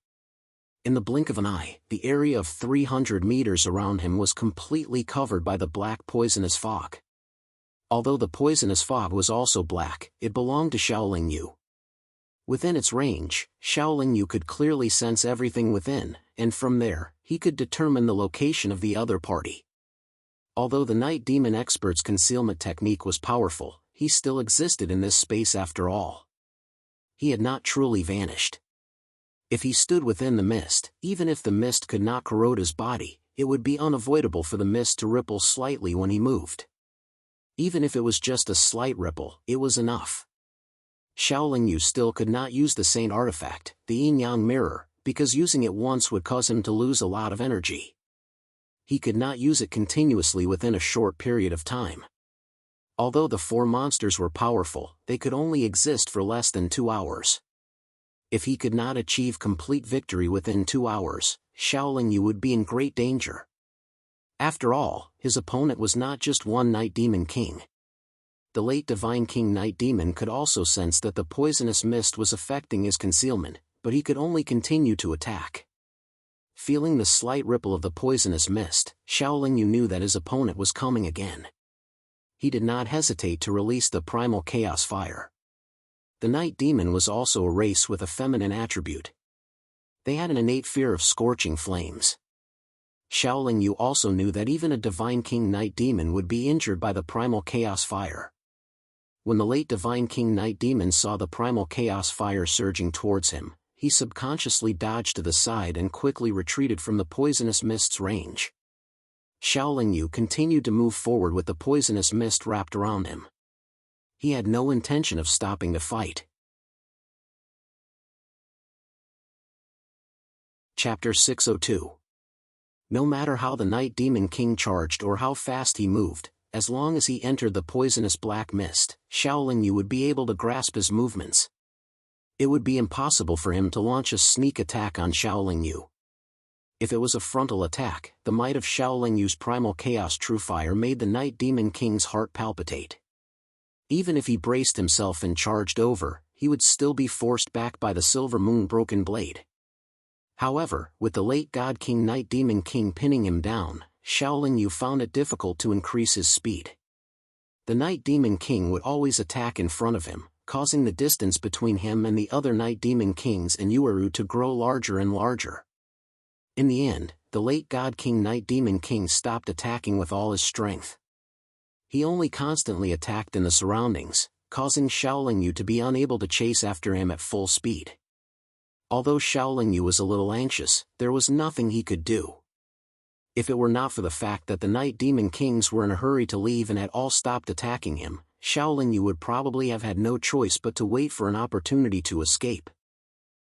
In the blink of an eye, the area of 300 meters around him was completely covered by the black poisonous fog. Although the poisonous fog was also black, it belonged to Shaolin Yu. Within its range, Shaolin Yu could clearly sense everything within, and from there, he could determine the location of the other party. Although the night demon expert's concealment technique was powerful, he still existed in this space after all. He had not truly vanished. If he stood within the mist, even if the mist could not corrode his body, it would be unavoidable for the mist to ripple slightly when he moved. Even if it was just a slight ripple, it was enough. Shaolin Yu still could not use the Saint artifact, the Yin-Yang Mirror, because using it once would cause him to lose a lot of energy. He could not use it continuously within a short period of time. Although the four monsters were powerful, they could only exist for less than 2 hours. If he could not achieve complete victory within 2 hours, Shaolin Yu would be in great danger. After all, his opponent was not just one night demon king. The late divine king night demon could also sense that the poisonous mist was affecting his concealment, but he could only continue to attack. Feeling the slight ripple of the poisonous mist, Shaolin Yu knew that his opponent was coming again. He did not hesitate to release the primal chaos fire. The Night Demon was also a race with a feminine attribute. They had an innate fear of scorching flames. Xiaoling Yu also knew that even a Divine King Night Demon would be injured by the primal chaos fire. When the late Divine King Night Demon saw the primal chaos fire surging towards him, he subconsciously dodged to the side and quickly retreated from the poisonous mist's range. Xiaoling Yu continued to move forward with the poisonous mist wrapped around him. He had no intention of stopping the fight. Chapter 602. No matter how the Night Demon King charged or how fast he moved, as long as he entered the poisonous black mist, Xiaoling Yu would be able to grasp his movements. It would be impossible for him to launch a sneak attack on Xiaoling Yu. If it was a frontal attack, the might of Xiaoling Yu's primal chaos true fire made the Night Demon King's heart palpitate. Even if he braced himself and charged over, he would still be forced back by the Silver Moon Broken Blade. However, with the late God King Night Demon King pinning him down, Xiaoling Yu found it difficult to increase his speed. The Night Demon King would always attack in front of him, causing the distance between him and the other Night Demon Kings and Yueru to grow larger and larger. In the end, the late God King Night Demon King stopped attacking with all his strength. He only constantly attacked in the surroundings, causing Xiaoling Yu to be unable to chase after him at full speed. Although Xiaoling Yu was a little anxious, there was nothing he could do. If it were not for the fact that the Night Demon Kings were in a hurry to leave and had all stopped attacking him, Xiaoling Yu would probably have had no choice but to wait for an opportunity to escape.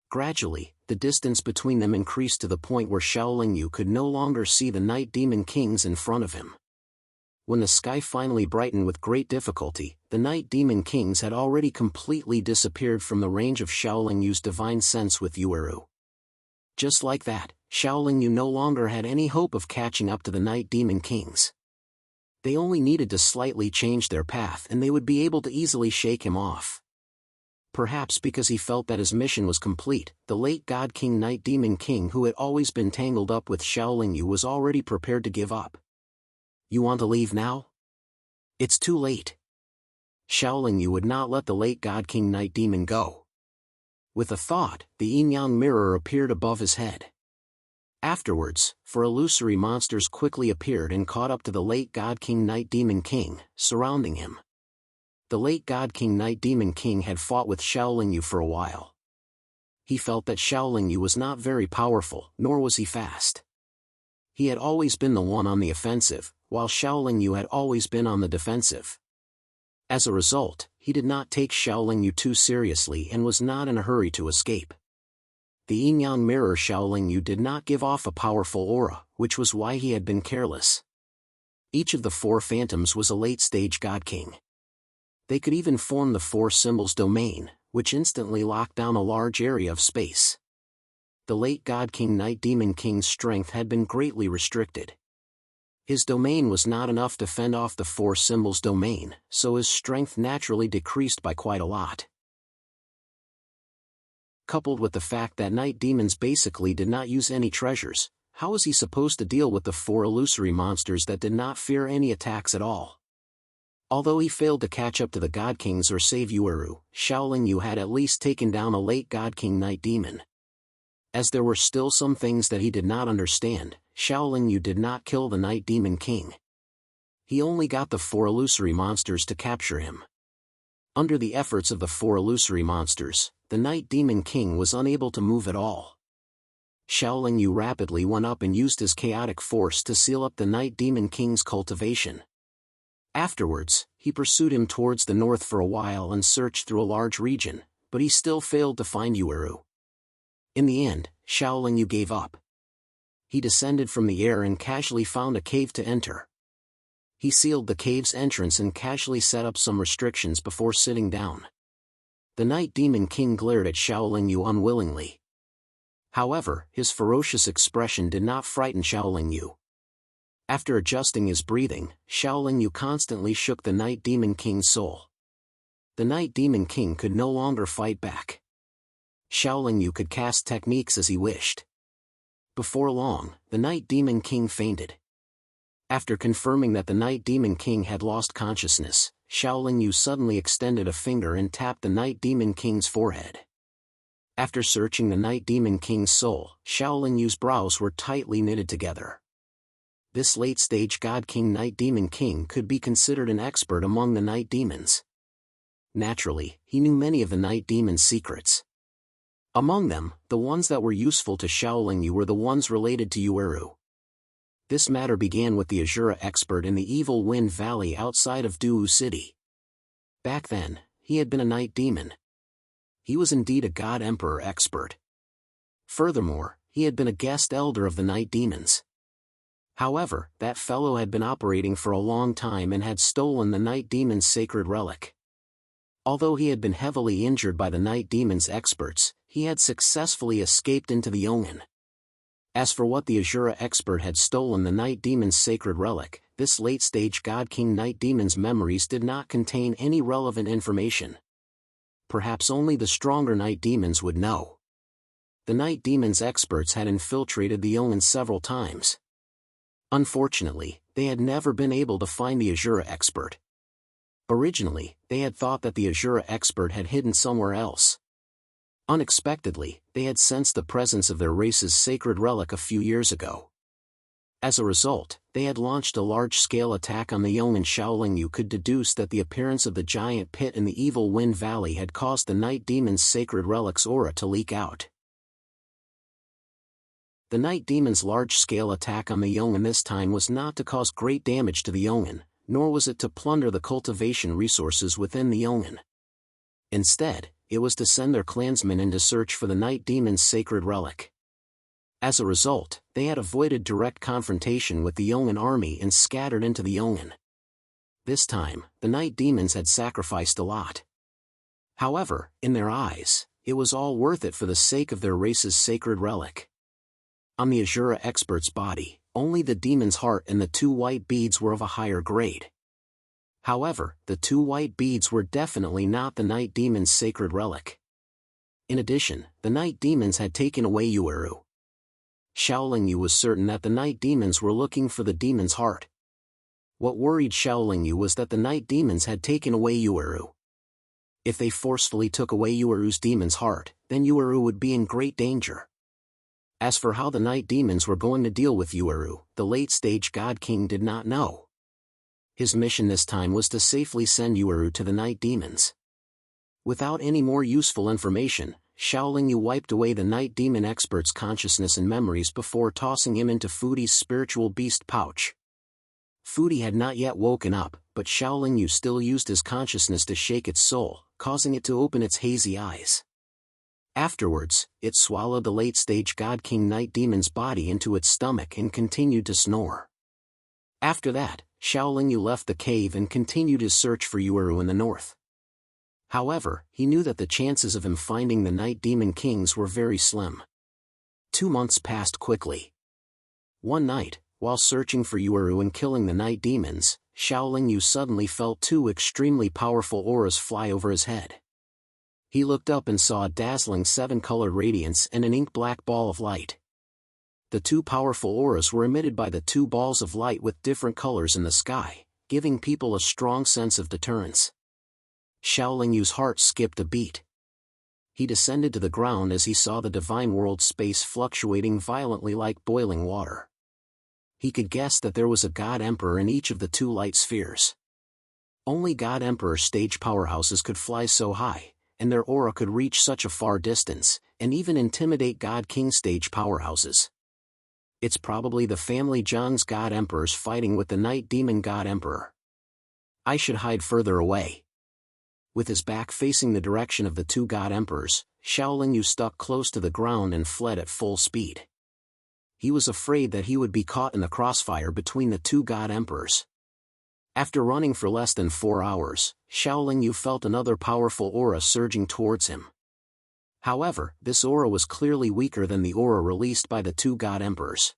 Gradually, the distance between them increased to the point where Xiaoling Yu could no longer see the Night Demon Kings in front of him. When the sky finally brightened with great difficulty, the Night Demon Kings had already completely disappeared from the range of Xiaoling Yu's divine sense with Yueru. Just like that, Xiaoling Yu no longer had any hope of catching up to the Night Demon Kings. They only needed to slightly change their path and they would be able to easily shake him off. Perhaps because he felt that his mission was complete, the late God King Night Demon King who had always been tangled up with Xiaoling Yu was already prepared to give up. You want to leave now? It's too late. Xiaoling Yu would not let the late God King Night Demon go. With a thought, the yin-yang mirror appeared above his head. Afterwards, 4 illusory monsters quickly appeared and caught up to the late God King Night Demon King, surrounding him. The late God King Night Demon King had fought with Xiaoling Yu for a while. He felt that Xiaoling Yu was not very powerful, nor was he fast. He had always been the one on the offensive, while Xiaoling Yu had always been on the defensive. As a result, he did not take Xiaoling Yu too seriously and was not in a hurry to escape. The yin-yang mirror Xiaoling Yu did not give off a powerful aura, which was why he had been careless. Each of the 4 phantoms was a late-stage God King. They could even form the 4 symbols domain, which instantly locked down a large area of space. The late God King Night Demon King's strength had been greatly restricted. His domain was not enough to fend off the 4 symbols domain, so his strength naturally decreased by quite a lot. Coupled with the fact that night demons basically did not use any treasures, how was he supposed to deal with the 4 illusory monsters that did not fear any attacks at all? Although he failed to catch up to the God Kings or save Yueru, Xiaoling Yu had at least taken down a late God King Night Demon. As there were still some things that he did not understand, Xiaoling Yu did not kill the Night Demon King. He only got the 4 illusory monsters to capture him. Under the efforts of the 4 illusory monsters, the Night Demon King was unable to move at all. Xiaoling Yu rapidly went up and used his chaotic force to seal up the Night Demon King's cultivation. Afterwards, he pursued him towards the north for a while and searched through a large region, but he still failed to find Yueru. In the end, Xiaoling Yu gave up. He descended from the air and casually found a cave to enter. He sealed the cave's entrance and casually set up some restrictions before sitting down. The Night Demon King glared at Xiaoling Yu unwillingly. However, his ferocious expression did not frighten Xiaoling Yu. After adjusting his breathing, Xiaoling Yu constantly shook the Night Demon King's soul. The Night Demon King could no longer fight back. Xiaoling Yu could cast techniques as he wished. Before long, the Night Demon King fainted. After confirming that the Night Demon King had lost consciousness, Shaolin Yu suddenly extended a finger and tapped the Night Demon King's forehead. After searching the Night Demon King's soul, Shaolin Yu's brows were tightly knitted together. This late-stage God King Night Demon King could be considered an expert among the Night Demons. Naturally, he knew many of the Night Demon's secrets. Among them, the ones that were useful to Shaolin Yu were the ones related to Yueru. This matter began with the Azura expert in the Evil Wind Valley outside of Duu City. Back then, he had been a Night Demon. He was indeed a God Emperor expert. Furthermore, he had been a guest elder of the Night Demons. However, that fellow had been operating for a long time and had stolen the Night Demon's sacred relic. Although he had been heavily injured by the Night Demon's experts, he had successfully escaped into the Yongin. As for what the Azura expert had stolen the Night Demon's sacred relic, this late-stage God King Night Demon's memories did not contain any relevant information. Perhaps only the stronger Night Demons would know. The Night Demon's experts had infiltrated the Yongin several times. Unfortunately, they had never been able to find the Azura expert. Originally, they had thought that the Azura expert had hidden somewhere else. Unexpectedly, they had sensed the presence of their race's sacred relic a few years ago. As a result, they had launched a large-scale attack on the Yongin. Shaolin Yu could deduce that the appearance of the giant pit in the Evil Wind Valley had caused the Night Demon's sacred relic's aura to leak out. The Night Demon's large-scale attack on the Yongin this time was not to cause great damage to the Yongin, nor was it to plunder the cultivation resources within the Yongin. Instead, it was to send their clansmen in to search for the Night Demon's sacred relic. As a result, they had avoided direct confrontation with the Yongin army and scattered into the Yongin. This time, the Night Demons had sacrificed a lot. However, in their eyes, it was all worth it for the sake of their race's sacred relic. On the Azura expert's body, only the demon's heart and the 2 white beads were of a higher grade. However, the 2 white beads were definitely not the Night Demon's sacred relic. In addition, the Night Demons had taken away Yueru. Shaolin Yu was certain that the Night Demons were looking for the demon's heart. What worried Shaolin Yu was that the Night Demons had taken away Yueru. If they forcefully took away Yueru's demon's heart, then Yueru would be in great danger. As for how the Night Demons were going to deal with Yueru, the late-stage God King did not know. His mission this time was to safely send Yueru to the Night Demons. Without any more useful information, Shaolin Yu wiped away the Night Demon expert's consciousness and memories before tossing him into Fudi's spiritual beast pouch. Fudi had not yet woken up, but Shaolin Yu still used his consciousness to shake its soul, causing it to open its hazy eyes. Afterwards, it swallowed the late-stage God King Night Demon's body into its stomach and continued to snore. After that, Shaolin Yu left the cave and continued his search for Yueru in the north. However, he knew that the chances of him finding the Night Demon Kings were very slim. 2 months passed quickly. One night, while searching for Yueru and killing the Night Demons, Shaolin Yu suddenly felt 2 extremely powerful auras fly over his head. He looked up and saw a dazzling 7-colored radiance and an ink-black ball of light. The 2 powerful auras were emitted by the 2 balls of light with different colors in the sky, giving people a strong sense of deterrence. Shaolin Yu's heart skipped a beat. He descended to the ground as he saw the divine world space fluctuating violently like boiling water. He could guess that there was a God Emperor in each of the 2 light spheres. Only God Emperor stage powerhouses could fly so high, and their aura could reach such a far distance, and even intimidate God King stage powerhouses. It's probably the family Zheng's God Emperors fighting with the Night Demon God Emperor. I should hide further away. With his back facing the direction of the 2 God Emperors, Shaolin Yu stuck close to the ground and fled at full speed. He was afraid that he would be caught in the crossfire between the 2 God Emperors. After running for less than 4 hours, Shaolin Yu felt another powerful aura surging towards him. However, this aura was clearly weaker than the aura released by the 2 God Emperors.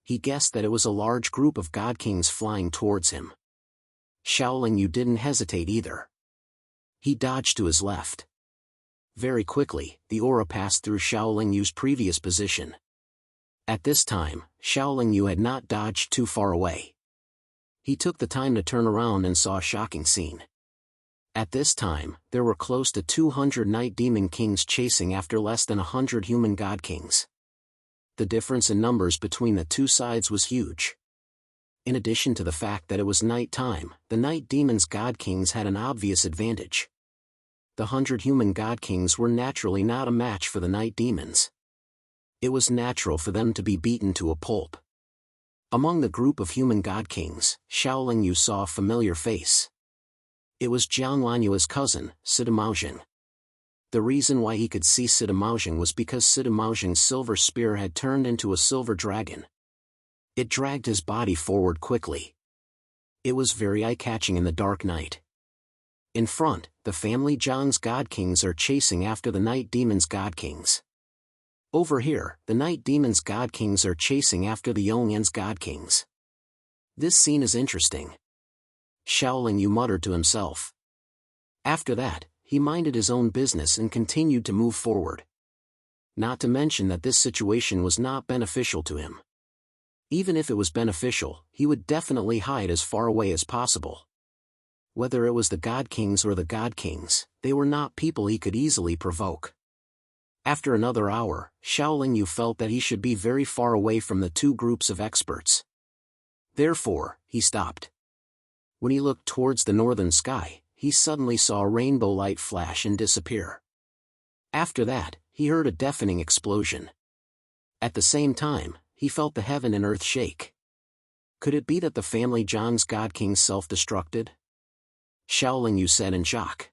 He guessed that it was a large group of God Kings flying towards him. Shaolin Yu didn't hesitate either. He dodged to his left. Very quickly, the aura passed through Shaolin Yu's previous position. At this time, Shaolin Yu had not dodged too far away. He took the time to turn around and saw a shocking scene. At this time, there were close to 200 night demon kings chasing after less than 100 human god kings. The difference in numbers between the two sides was huge. In addition to the fact that it was night time, the night demons' god kings had an obvious advantage. The 100 human god kings were naturally not a match for the night demons. It was natural for them to be beaten to a pulp. Among the group of human god kings, Xiaoling Yu saw a familiar face. It was Jiang Lanyua's cousin, Sida Maozheng. The reason why he could see Sida Maozheng was because Sida Maozheng's silver spear had turned into a silver dragon. It dragged his body forward quickly. It was very eye-catching in the dark night. In front, the family Zhang's god kings are chasing after the night demons' god kings. Over here, the night demons' god kings are chasing after the Yongyan's god kings. This scene is interesting. Xiaoling Yu muttered to himself. After that, he minded his own business and continued to move forward. Not to mention that this situation was not beneficial to him. Even if it was beneficial, he would definitely hide as far away as possible. Whether it was the god kings or the god kings, they were not people he could easily provoke. After another hour, Xiaoling Yu felt that he should be very far away from the two groups of experts. Therefore, he stopped. When he looked towards the northern sky, he suddenly saw a rainbow light flash and disappear. After that, he heard a deafening explosion. At the same time, he felt the heaven and earth shake. Could it be that the family Zhang's god kings self-destructed? Xiaoling Yu said in shock.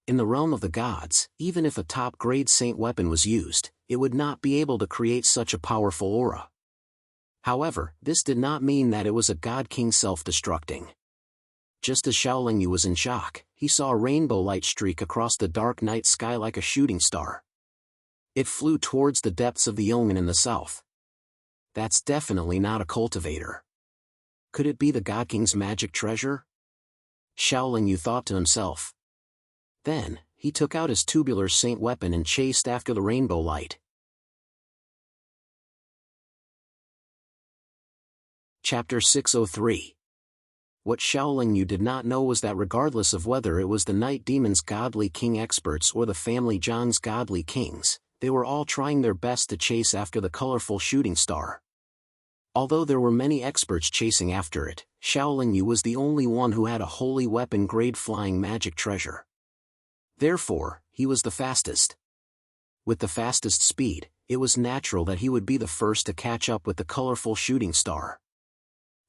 In the realm of the gods, even if a top-grade saint weapon was used, it would not be able to create such a powerful aura. However, this did not mean that it was a god king self-destructing. Just as Xiaoling Yu was in shock, he saw a rainbow light streak across the dark night sky like a shooting star. It flew towards the depths of the Yongyan in the south. That's definitely not a cultivator. Could it be the God King's magic treasure? Xiaoling Yu thought to himself. Then, he took out his tubular saint weapon and chased after the rainbow light. Chapter 603. What Xiaoling Yu did not know was that regardless of whether it was the Night Demon's godly king experts or the family Zhang's godly kings, they were all trying their best to chase after the colorful shooting star. Although there were many experts chasing after it, Xiaoling Yu was the only one who had a holy weapon-grade flying magic treasure. Therefore, he was the fastest. With the fastest speed, it was natural that he would be the first to catch up with the colorful shooting star.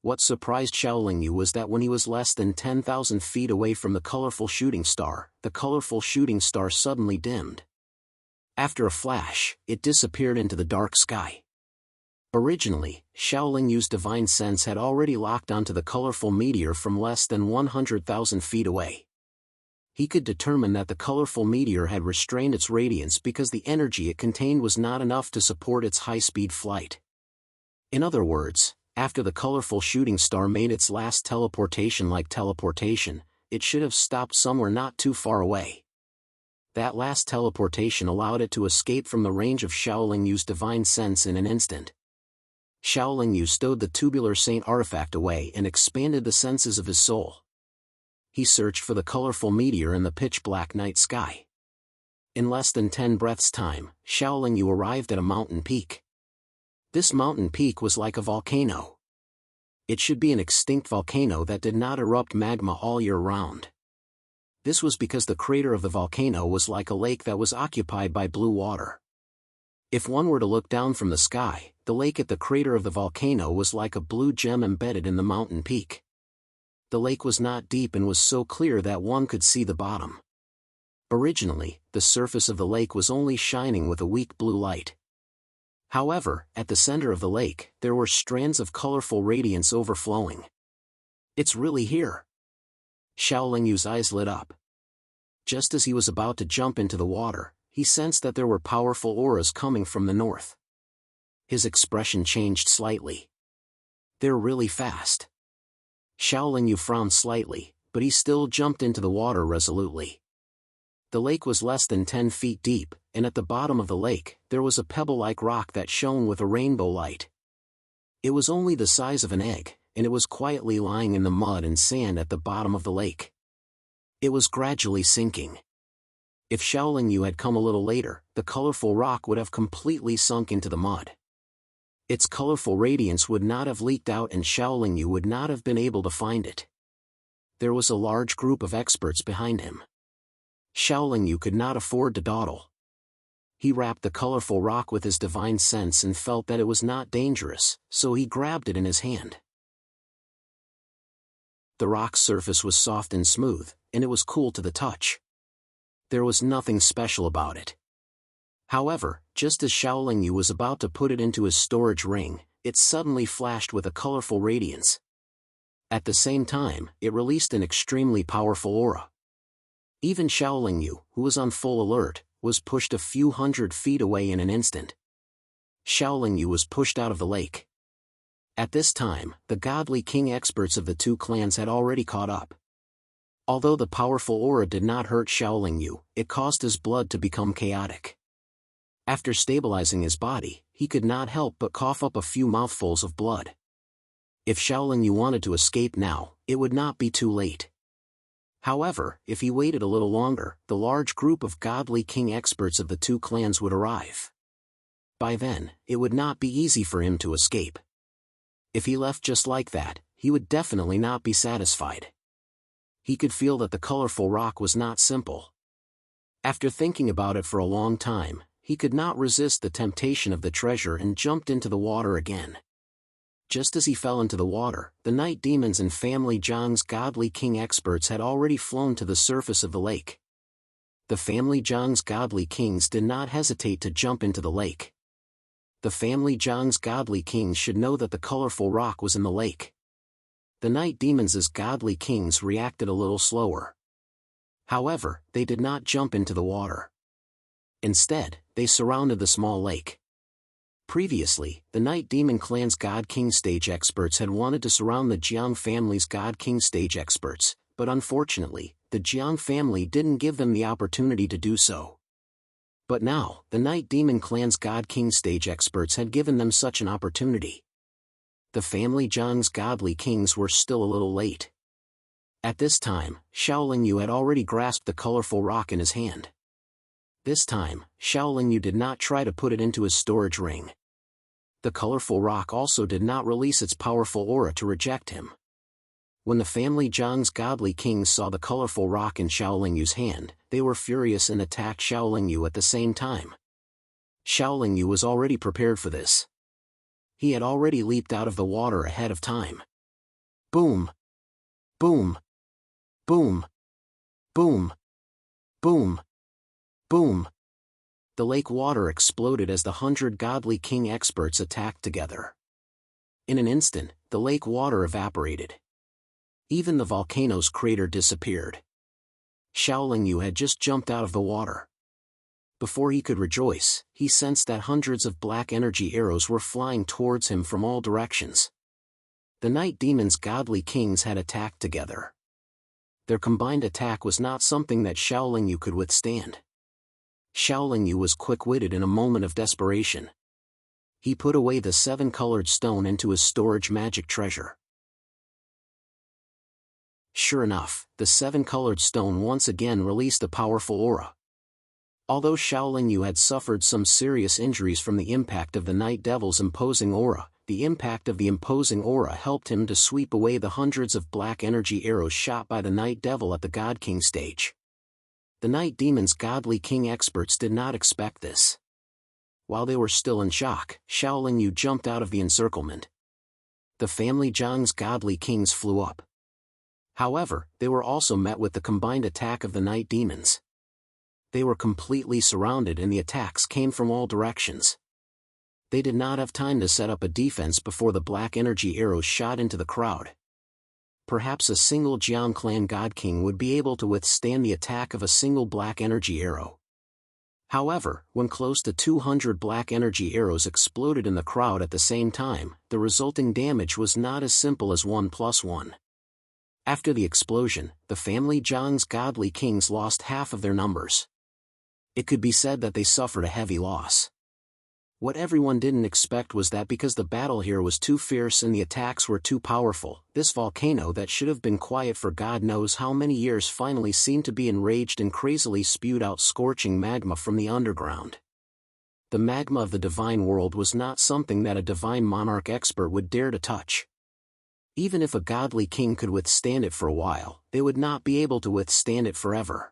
What surprised Xiaoling Yu was that when he was less than 10,000 feet away from the colorful shooting star suddenly dimmed. After a flash, it disappeared into the dark sky. Originally, Xiaoling Yu's divine sense had already locked onto the colorful meteor from less than 100,000 feet away. He could determine that the colorful meteor had restrained its radiance because the energy it contained was not enough to support its high-speed flight. In other words, after the colorful shooting star made its last teleportation, it should have stopped somewhere not too far away. That last teleportation allowed it to escape from the range of Xiaoling Yu's divine sense in an instant. Xiaoling Yu stowed the tubular saint artifact away and expanded the senses of his soul. He searched for the colorful meteor in the pitch-black night sky. In less than 10 breaths' time, Xiaoling Yu arrived at a mountain peak. This mountain peak was like a volcano. It should be an extinct volcano that did not erupt magma all year round. This was because the crater of the volcano was like a lake that was occupied by blue water. If one were to look down from the sky, the lake at the crater of the volcano was like a blue gem embedded in the mountain peak. The lake was not deep and was so clear that one could see the bottom. Originally, the surface of the lake was only shining with a weak blue light. However, at the center of the lake, there were strands of colorful radiance overflowing. It's really here. Xiaoling Yu's eyes lit up. Just as he was about to jump into the water, he sensed that there were powerful auras coming from the north. His expression changed slightly. They're really fast. Xiaoling Yu frowned slightly, but he still jumped into the water resolutely. The lake was less than 10 feet deep, and at the bottom of the lake, there was a pebble-like rock that shone with a rainbow light. It was only the size of an egg, and it was quietly lying in the mud and sand at the bottom of the lake. It was gradually sinking. If Shaolin Yu had come a little later, the colorful rock would have completely sunk into the mud. Its colorful radiance would not have leaked out and Shaolin Yu would not have been able to find it. There was a large group of experts behind him. Shaolin Yu could not afford to dawdle. He wrapped the colorful rock with his divine sense and felt that it was not dangerous, so he grabbed it in his hand. The rock's surface was soft and smooth, and it was cool to the touch. There was nothing special about it. However, just as Shaolin Yu was about to put it into his storage ring, it suddenly flashed with a colorful radiance. At the same time, it released an extremely powerful aura. Even Shaolin Yu, who was on full alert, was pushed a few hundred feet away in an instant. Shaolin Yu was pushed out of the lake. At this time, the godly king experts of the two clans had already caught up. Although the powerful aura did not hurt Shaolin Yu, it caused his blood to become chaotic. After stabilizing his body, he could not help but cough up a few mouthfuls of blood. If Shaolin Yu wanted to escape now, it would not be too late. However, if he waited a little longer, the large group of godly king experts of the two clans would arrive. By then, it would not be easy for him to escape. If he left just like that, he would definitely not be satisfied. He could feel that the colorful rock was not simple. After thinking about it for a long time, he could not resist the temptation of the treasure and jumped into the water again. Just as he fell into the water, the night demons and family Zhang's godly king experts had already flown to the surface of the lake. The family Zhang's godly kings did not hesitate to jump into the lake. The family Zhang's godly kings should know that the colorful rock was in the lake. The night demons' godly kings reacted a little slower. However, they did not jump into the water. Instead, they surrounded the small lake. Previously, the Night Demon Clan's God King stage experts had wanted to surround the Jiang family's God King stage experts, but unfortunately, the Jiang family didn't give them the opportunity to do so. But now, the Night Demon Clan's God King stage experts had given them such an opportunity. The family Jiang's godly kings were still a little late. At this time, Shaolin Yu had already grasped the colorful rock in his hand. This time, Shaolin Yu did not try to put it into his storage ring. The colorful rock also did not release its powerful aura to reject him. When the family Zhang's godly kings saw the colorful rock in Shaolin Yu's hand, they were furious and attacked Shaolin Yu at the same time. Shaolin Yu was already prepared for this. He had already leaped out of the water ahead of time. Boom! Boom! Boom! Boom! Boom! Boom! The lake water exploded as the 100 godly king experts attacked together. In an instant, the lake water evaporated. Even the volcano's crater disappeared. Shaolin Yu had just jumped out of the water. Before he could rejoice, he sensed that hundreds of black energy arrows were flying towards him from all directions. The night demons' godly kings had attacked together. Their combined attack was not something that Shaolin Yu could withstand. Shaolin Yu was quick-witted in a moment of desperation. He put away the 7-colored stone into his storage magic treasure. Sure enough, the 7-colored stone once again released a powerful aura. Although Shaolin Yu had suffered some serious injuries from the impact of the Night Devil's imposing aura, the impact of the imposing aura helped him to sweep away the hundreds of black energy arrows shot by the Night Devil at the God King stage. The Night Demon's godly king experts did not expect this. While they were still in shock, Shaolin Yu jumped out of the encirclement. The family Zhang's godly kings flew up. However, they were also met with the combined attack of the Night Demons. They were completely surrounded and the attacks came from all directions. They did not have time to set up a defense before the black energy arrows shot into the crowd. Perhaps a single Jiang clan God King would be able to withstand the attack of a single black energy arrow. However, when close to 200 black energy arrows exploded in the crowd at the same time, the resulting damage was not as simple as 1 + 1. After the explosion, the family Zhang's godly kings lost half of their numbers. It could be said that they suffered a heavy loss. What everyone didn't expect was that because the battle here was too fierce and the attacks were too powerful, this volcano that should have been quiet for God knows how many years finally seemed to be enraged and crazily spewed out scorching magma from the underground. The magma of the divine world was not something that a divine monarch expert would dare to touch. Even if a godly king could withstand it for a while, they would not be able to withstand it forever.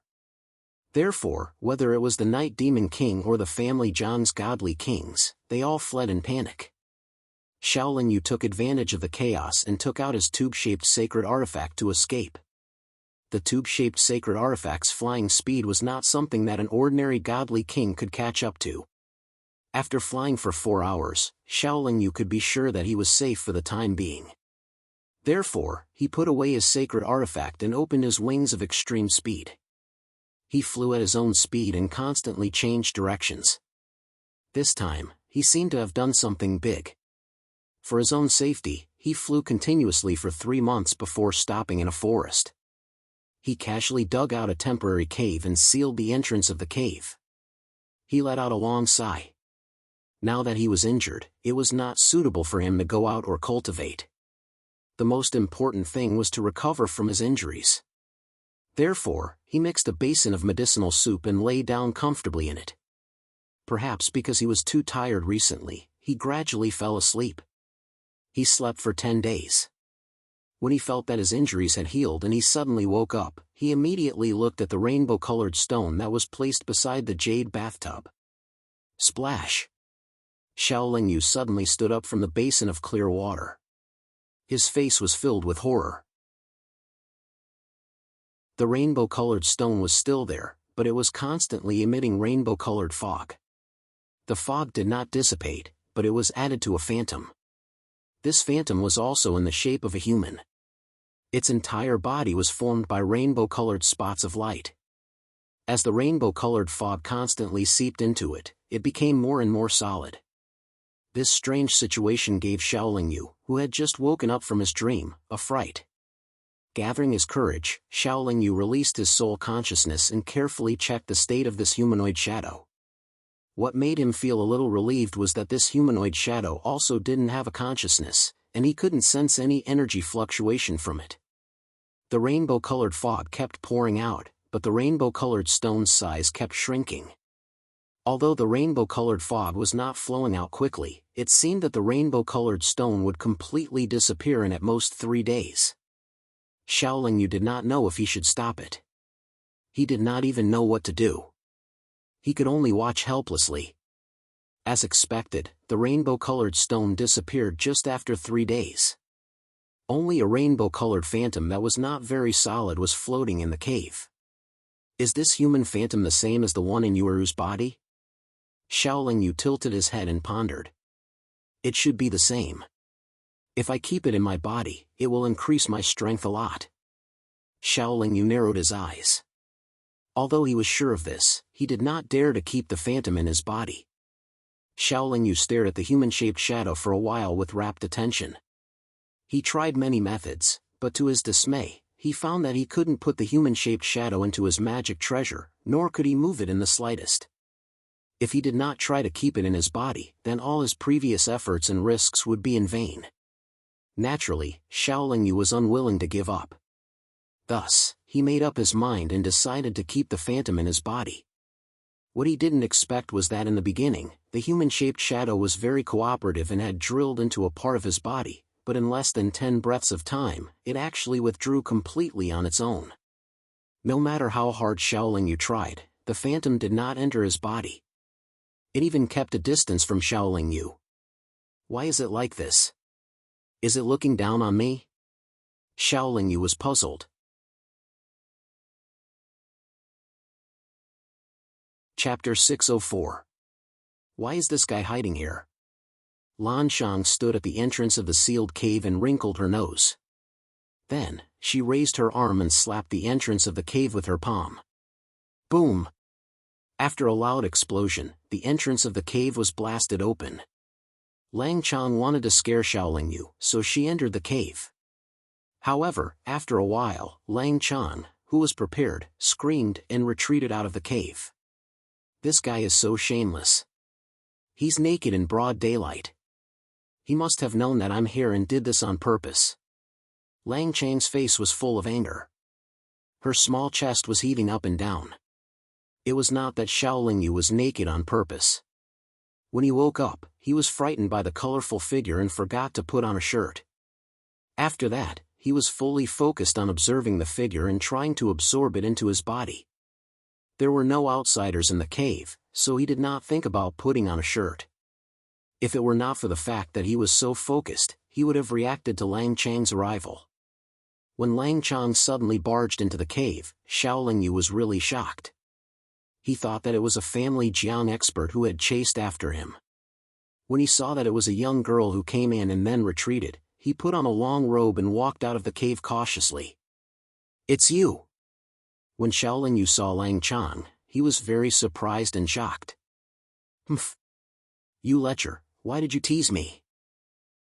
Therefore, whether it was the Night Demon King or the family John's godly kings, they all fled in panic. Xiaolin Yu took advantage of the chaos and took out his tube-shaped sacred artifact to escape. The tube-shaped sacred artifact's flying speed was not something that an ordinary godly king could catch up to. After flying for 4 hours, Xiaolin Yu could be sure that he was safe for the time being. Therefore, he put away his sacred artifact and opened his wings of extreme speed. He flew at his own speed and constantly changed directions. This time, he seemed to have done something big. For his own safety, he flew continuously for 3 months before stopping in a forest. He casually dug out a temporary cave and sealed the entrance of the cave. He let out a long sigh. Now that he was injured, it was not suitable for him to go out or cultivate. The most important thing was to recover from his injuries. Therefore, he mixed a basin of medicinal soup and lay down comfortably in it. Perhaps because he was too tired recently, he gradually fell asleep. He slept for 10 days. When he felt that his injuries had healed and he suddenly woke up, he immediately looked at the rainbow-colored stone that was placed beside the jade bathtub. Splash! Xiaolin Yu suddenly stood up from the basin of clear water. His face was filled with horror. The rainbow-colored stone was still there, but it was constantly emitting rainbow-colored fog. The fog did not dissipate, but it was added to a phantom. This phantom was also in the shape of a human. Its entire body was formed by rainbow-colored spots of light. As the rainbow-colored fog constantly seeped into it, it became more and more solid. This strange situation gave Xiaolin Yu, who had just woken up from his dream, a fright. Gathering his courage, Xiaolin Yu released his soul consciousness and carefully checked the state of this humanoid shadow. What made him feel a little relieved was that this humanoid shadow also didn't have a consciousness, and he couldn't sense any energy fluctuation from it. The rainbow-colored fog kept pouring out, but the rainbow-colored stone's size kept shrinking. Although the rainbow-colored fog was not flowing out quickly, it seemed that the rainbow-colored stone would completely disappear in at most 3 days. Xiaolin Yu did not know if he should stop it. He did not even know what to do. He could only watch helplessly. As expected, the rainbow-colored stone disappeared just after 3 days. Only a rainbow-colored phantom that was not very solid was floating in the cave. Is this human phantom the same as the one in Yueru's body? Xiaolin Yu tilted his head and pondered. It should be the same. If I keep it in my body, it will increase my strength a lot. Xiaolin Yu narrowed his eyes. Although he was sure of this, he did not dare to keep the phantom in his body. Xiaolin Yu stared at the human-shaped shadow for a while with rapt attention. He tried many methods, but to his dismay, he found that he couldn't put the human-shaped shadow into his magic treasure, nor could he move it in the slightest. If he did not try to keep it in his body, then all his previous efforts and risks would be in vain. Naturally, Xiaolin Yu was unwilling to give up. Thus, he made up his mind and decided to keep the phantom in his body. What he didn't expect was that in the beginning, the human-shaped shadow was very cooperative and had drilled into a part of his body, but in less than 10 breaths of time, it actually withdrew completely on its own. No matter how hard Xiaolin Yu tried, the phantom did not enter his body. It even kept a distance from Xiaolin Yu. Why is it like this? Is it looking down on me? Xiaolin Yu was puzzled. Chapter 604. Why is this guy hiding here? Lan Shang stood at the entrance of the sealed cave and wrinkled her nose. Then, she raised her arm and slapped the entrance of the cave with her palm. Boom! After a loud explosion, the entrance of the cave was blasted open. Lang Chang wanted to scare Xiaolin Yu, so she entered the cave. However, after a while, Lang Chang, who was prepared, screamed and retreated out of the cave. This guy is so shameless. He's naked in broad daylight. He must have known that I'm here and did this on purpose. Lang Chang's face was full of anger. Her small chest was heaving up and down. It was not that Xiaoling Yu was naked on purpose. When he woke up, he was frightened by the colorful figure and forgot to put on a shirt. After that, he was fully focused on observing the figure and trying to absorb it into his body. There were no outsiders in the cave, so he did not think about putting on a shirt. If it were not for the fact that he was so focused, he would have reacted to Lang Chang's arrival. When Lang Chang suddenly barged into the cave, Xiaoling Yu was really shocked. He thought that it was a family Jiang expert who had chased after him. When he saw that it was a young girl who came in and then retreated, he put on a long robe and walked out of the cave cautiously. "It's you!" When Xiaoling Yu saw Lang Chang, he was very surprised and shocked. "Humph! You lecher, why did you tease me?"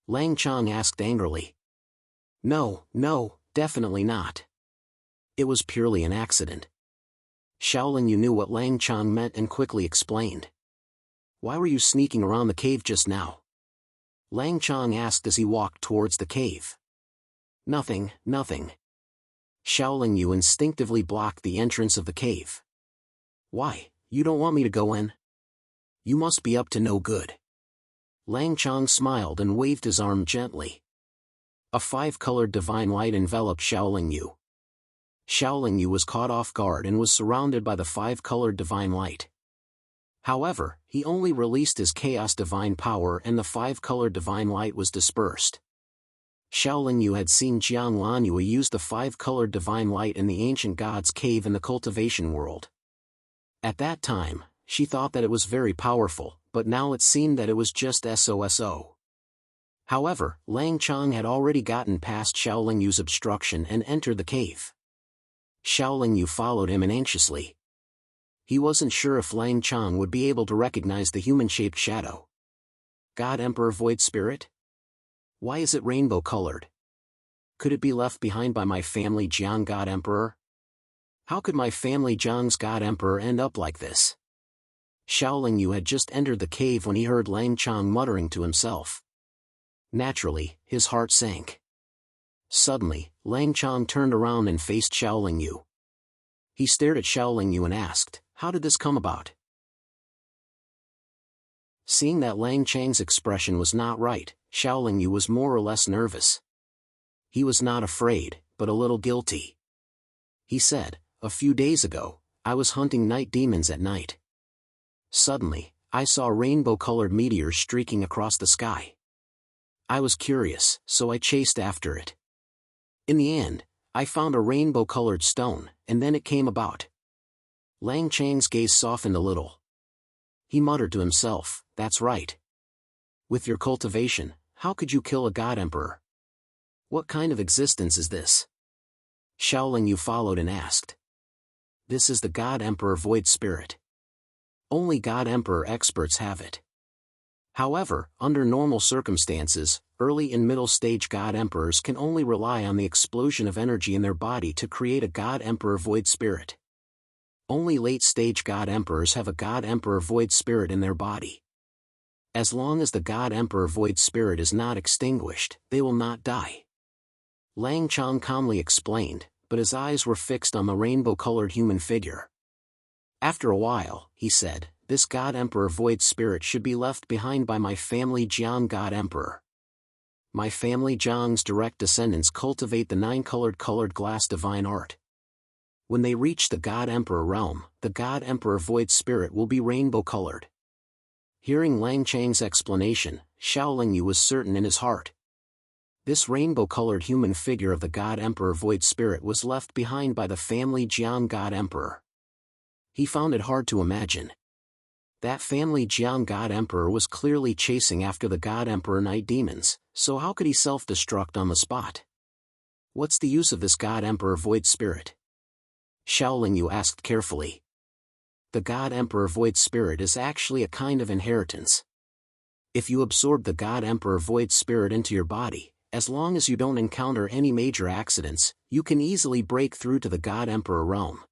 Lang Chang asked angrily. No, definitely not. It was purely an accident." Xiaoling Yu knew what Lang Chang meant and quickly explained. "Why were you sneaking around the cave just now?" Lang Chang asked as he walked towards the cave. Nothing. Xiaoling Yu instinctively blocked the entrance of the cave. "Why, you don't want me to go in? You must be up to no good." Lang Chang smiled and waved his arm gently. A 5-colored divine light enveloped Xiaoling Yu. Xiaoling Yu was caught off guard and was surrounded by the 5-colored divine light. However, he only released his chaos divine power and the 5-colored divine light was dispersed. Xiaoling Yu had seen Jiang Lanyu use the 5-colored divine light in the ancient god's cave in the cultivation world. At that time, she thought that it was very powerful, but now it seemed that it was just SOSO. However, Lang Chang had already gotten past Xiaoling Yu's obstruction and entered the cave. Xiaoling Yu followed him anxiously. He wasn't sure if Lang Chang would be able to recognize the human-shaped shadow. God Emperor Void Spirit? Why is it rainbow-colored? Could it be left behind by my family Jiang God Emperor? How could my family Jiang's God Emperor end up like this? Xiaoling Yu had just entered the cave when he heard Lang Chang muttering to himself. Naturally, his heart sank. Suddenly, Lang Chang turned around and faced Xiaoling Yu. He stared at Xiaoling Yu and asked, "How did this come about?" Seeing that Lang Chang's expression was not right, Xiaoling Yu was more or less nervous. He was not afraid, but a little guilty. He said, "A few days ago, I was hunting night demons at night. Suddenly, I saw rainbow-colored meteors streaking across the sky. I was curious, so I chased after it. In the end, I found a rainbow-colored stone, and then it came about." Lang Chang's gaze softened a little. He muttered to himself, "That's right. With your cultivation, how could you kill a God Emperor? What kind of existence is this?" Xiaoling Yu followed and asked. "This is the God Emperor Void Spirit. Only God Emperor experts have it. However, under normal circumstances, early and middle stage God Emperors can only rely on the explosion of energy in their body to create a God Emperor Void Spirit. Only late stage God Emperors have a God Emperor Void Spirit in their body. As long as the God Emperor Void Spirit is not extinguished, they will not die." Lang Chang calmly explained, but his eyes were fixed on the rainbow-colored human figure. After a while, he said, "This God Emperor Void Spirit should be left behind by my family Jiang God Emperor. My family Jiang's direct descendants cultivate the 9-colored glass divine art. When they reach the God Emperor realm, the God Emperor Void Spirit will be rainbow-colored." Hearing Lang Chang's explanation, Xiaoling Yu was certain in his heart. This rainbow-colored human figure of the God Emperor Void Spirit was left behind by the family Jiang God Emperor. He found it hard to imagine. That family Jiang God Emperor was clearly chasing after the God Emperor Night Demons, so how could he self-destruct on the spot? What's the use of this God Emperor Void Spirit? Xiaoling Yu asked carefully. The God Emperor Void Spirit is actually a kind of inheritance. If you absorb the God Emperor Void Spirit into your body, as long as you don't encounter any major accidents, you can easily break through to the God Emperor realm.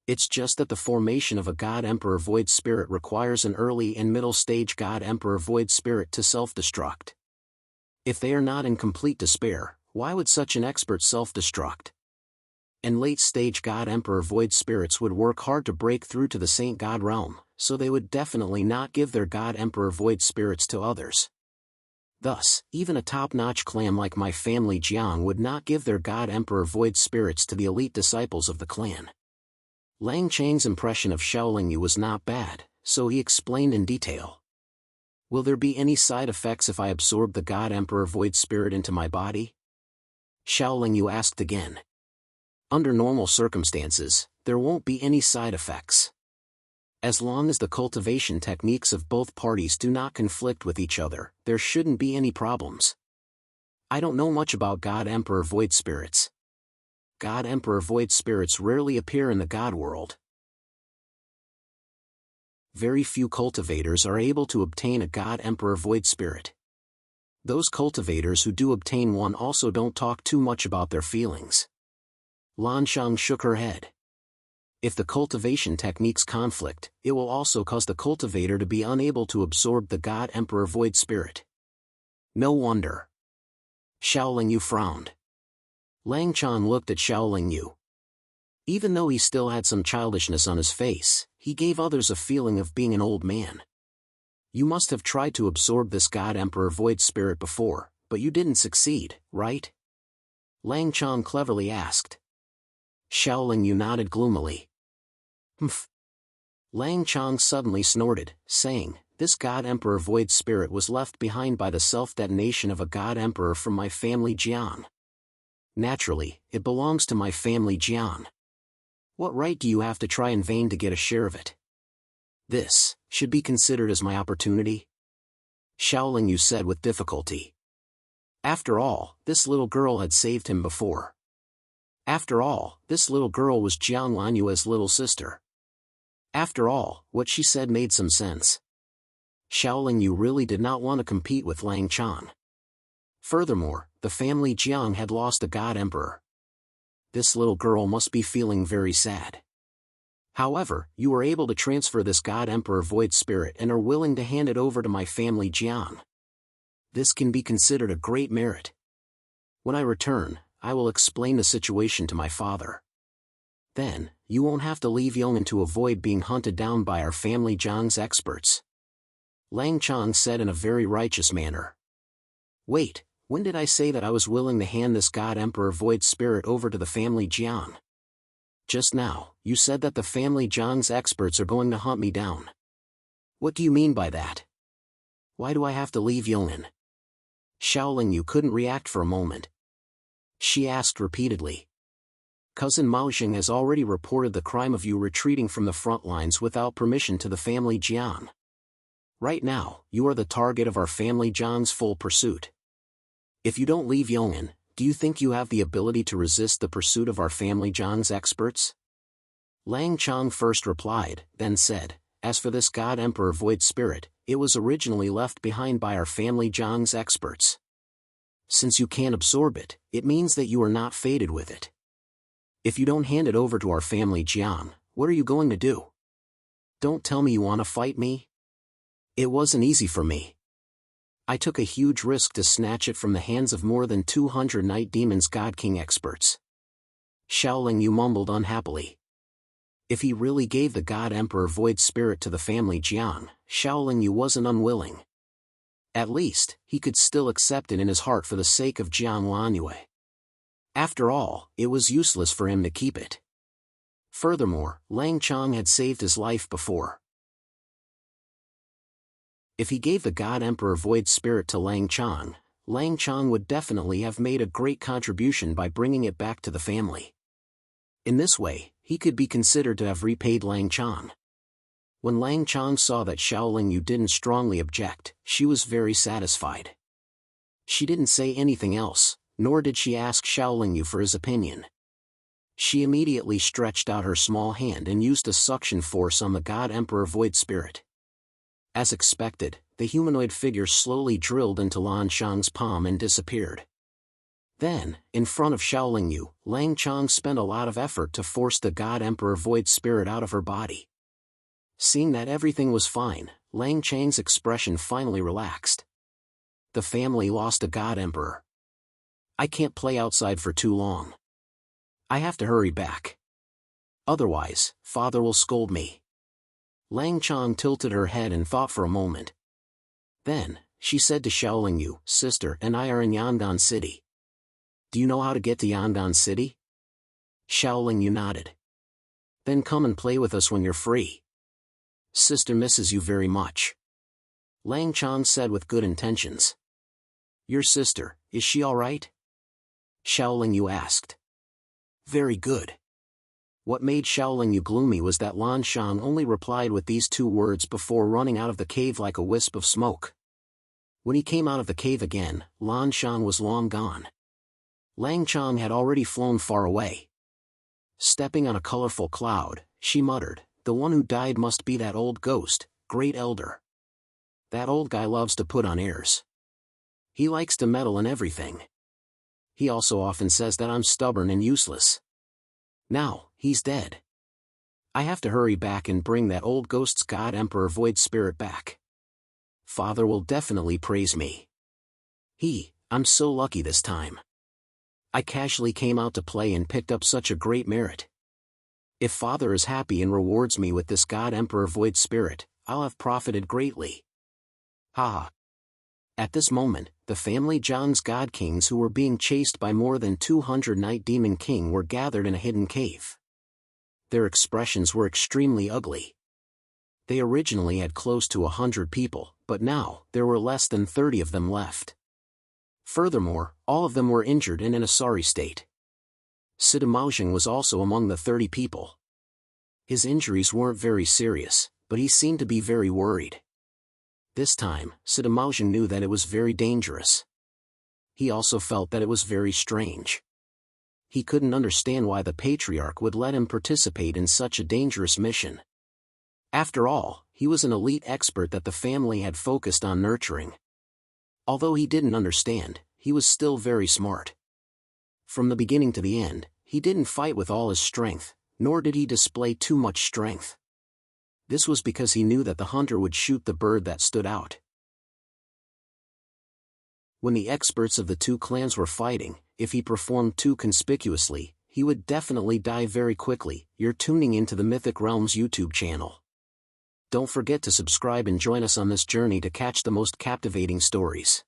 It's just that the formation of a God-Emperor Void Spirit requires an early and middle-stage God-Emperor Void Spirit to self-destruct. If they are not in complete despair, why would such an expert self-destruct? And late-stage God-Emperor Void Spirits would work hard to break through to the Saint God realm, so they would definitely not give their God-Emperor Void Spirits to others. Thus, even a top-notch clan like my family Jiang would not give their God-Emperor Void Spirits to the elite disciples of the clan. Lang Chang's impression of Shaolin Yu was not bad, so he explained in detail. Will there be any side effects if I absorb the God-Emperor Void Spirit into my body? Shaolin Yu asked again. Under normal circumstances, there won't be any side effects. As long as the cultivation techniques of both parties do not conflict with each other, there shouldn't be any problems. I don't know much about God-Emperor Void Spirits. God-Emperor Void Spirits rarely appear in the God world. Very few cultivators are able to obtain a God-Emperor Void Spirit. Those cultivators who do obtain one also don't talk too much about their feelings. Lan Shang shook her head. If the cultivation techniques conflict, it will also cause the cultivator to be unable to absorb the God-Emperor Void Spirit. No wonder. Shaolin Yu frowned. Lang Chan looked at Shaolin Yu. Even though he still had some childishness on his face, he gave others a feeling of being an old man. You must have tried to absorb this God-Emperor Void Spirit before, but you didn't succeed, right? Lang Chan cleverly asked. Shaolin Yu nodded gloomily. Humph. Lang Chang suddenly snorted, saying, this God-Emperor Void Spirit was left behind by the self-detonation of a God-Emperor from my family Jian. Naturally, it belongs to my family Jian. What right do you have to try in vain to get a share of it? This should be considered as my opportunity? Shaolin Yu said with difficulty. After all, this little girl had saved him before. After all, this little girl was Jiang Lanyue's little sister. After all, what she said made some sense. Shaolin Yu really did not want to compete with Lang Chan. Furthermore, the family Jiang had lost a God-Emperor. This little girl must be feeling very sad. However, you were able to transfer this God-Emperor Void Spirit and are willing to hand it over to my family Jiang. This can be considered a great merit. When I return, I will explain the situation to my father. Then, you won't have to leave Yong'an to avoid being hunted down by our family Jiang's experts. Lang Chang said in a very righteous manner. Wait, when did I say that I was willing to hand this God-Emperor Void Spirit over to the family Jiang? Just now, you said that the family Jiang's experts are going to hunt me down. What do you mean by that? Why do I have to leave Yong'an? Shaolin Yu couldn't react for a moment. She asked repeatedly. Cousin Maoxing has already reported the crime of you retreating from the front lines without permission to the family Jiang. Right now, you are the target of our family Jiang's full pursuit. If you don't leave Yong'an, do you think you have the ability to resist the pursuit of our family Jiang's experts? Lang Chang first replied, then said, as for this God-Emperor Void Spirit, it was originally left behind by our family Jiang's experts. Since you can't absorb it, it means that you are not fated with it. If you don't hand it over to our family Jiang, what are you going to do? Don't tell me you want to fight me? It wasn't easy for me. I took a huge risk to snatch it from the hands of more than 200 Night Demons God King experts. Shaolin Yu mumbled unhappily. If he really gave the God-Emperor Void Spirit to the family Jiang, Shaolin Yu wasn't unwilling. At least, he could still accept it in his heart for the sake of Jiang Lanyue. After all, it was useless for him to keep it. Furthermore, Lang Chang had saved his life before. If he gave the God-Emperor Void Spirit to Lang Chang would definitely have made a great contribution by bringing it back to the family. In this way, he could be considered to have repaid Lang Chang. When Lang Chang saw that Shaolin Yu didn't strongly object, she was very satisfied. She didn't say anything else, nor did she ask Shaolin Yu for his opinion. She immediately stretched out her small hand and used a suction force on the God-Emperor Void Spirit. As expected, the humanoid figure slowly drilled into Lan Shang's palm and disappeared. Then, in front of Shaoling Yu, Lang Chong spent a lot of effort to force the God Emperor Void Spirit out of her body. Seeing that everything was fine, Lang Chang's expression finally relaxed. The family lost a God Emperor. I can't play outside for too long. I have to hurry back. Otherwise, father will scold me. Lang Chong tilted her head and thought for a moment. Then, she said to Shaoling Yu, "Sister and I are in Yangon City. Do you know how to get to Yangon City?" Shaoling Yu nodded. "Then come and play with us when you're free. Sister misses you very much," Lang Chong said with good intentions. "Your sister, is she all right?" Shaoling Yu asked. "Very good." What made Shaoling Yu gloomy was that Lan Shang only replied with these two words before running out of the cave like a wisp of smoke. When he came out of the cave again, Lan Shang was long gone. Lang Chong had already flown far away. Stepping on a colorful cloud, she muttered, "The one who died must be that old ghost, Great Elder. That old guy loves to put on airs. He likes to meddle in everything. He also often says that I'm stubborn and useless. Now, he's dead. I have to hurry back and bring that old ghost's God Emperor Void Spirit back. Father will definitely praise me. I'm so lucky this time. I casually came out to play and picked up such a great merit. If Father is happy and rewards me with this God Emperor Void Spirit, I'll have profited greatly. Ha!" At this moment, the family Zhang's God Kings who were being chased by more than 200 Night Demon King were gathered in a hidden cave. Their expressions were extremely ugly. They originally had close to 100 people, but now, there were less than 30 of them left. Furthermore, all of them were injured and in a sorry state. Sida Maoxing was also among the 30 people. His injuries weren't very serious, but he seemed to be very worried. This time, Sida Maoxing knew that it was very dangerous. He also felt that it was very strange. He couldn't understand why the Patriarch would let him participate in such a dangerous mission. After all, he was an elite expert that the family had focused on nurturing. Although he didn't understand, he was still very smart. From the beginning to the end, he didn't fight with all his strength, nor did he display too much strength. This was because he knew that the hunter would shoot the bird that stood out. When the experts of the two clans were fighting, if he performed too conspicuously, he would definitely die very quickly. You're tuning into the Mythic Realms YouTube channel. Don't forget to subscribe and join us on this journey to catch the most captivating stories.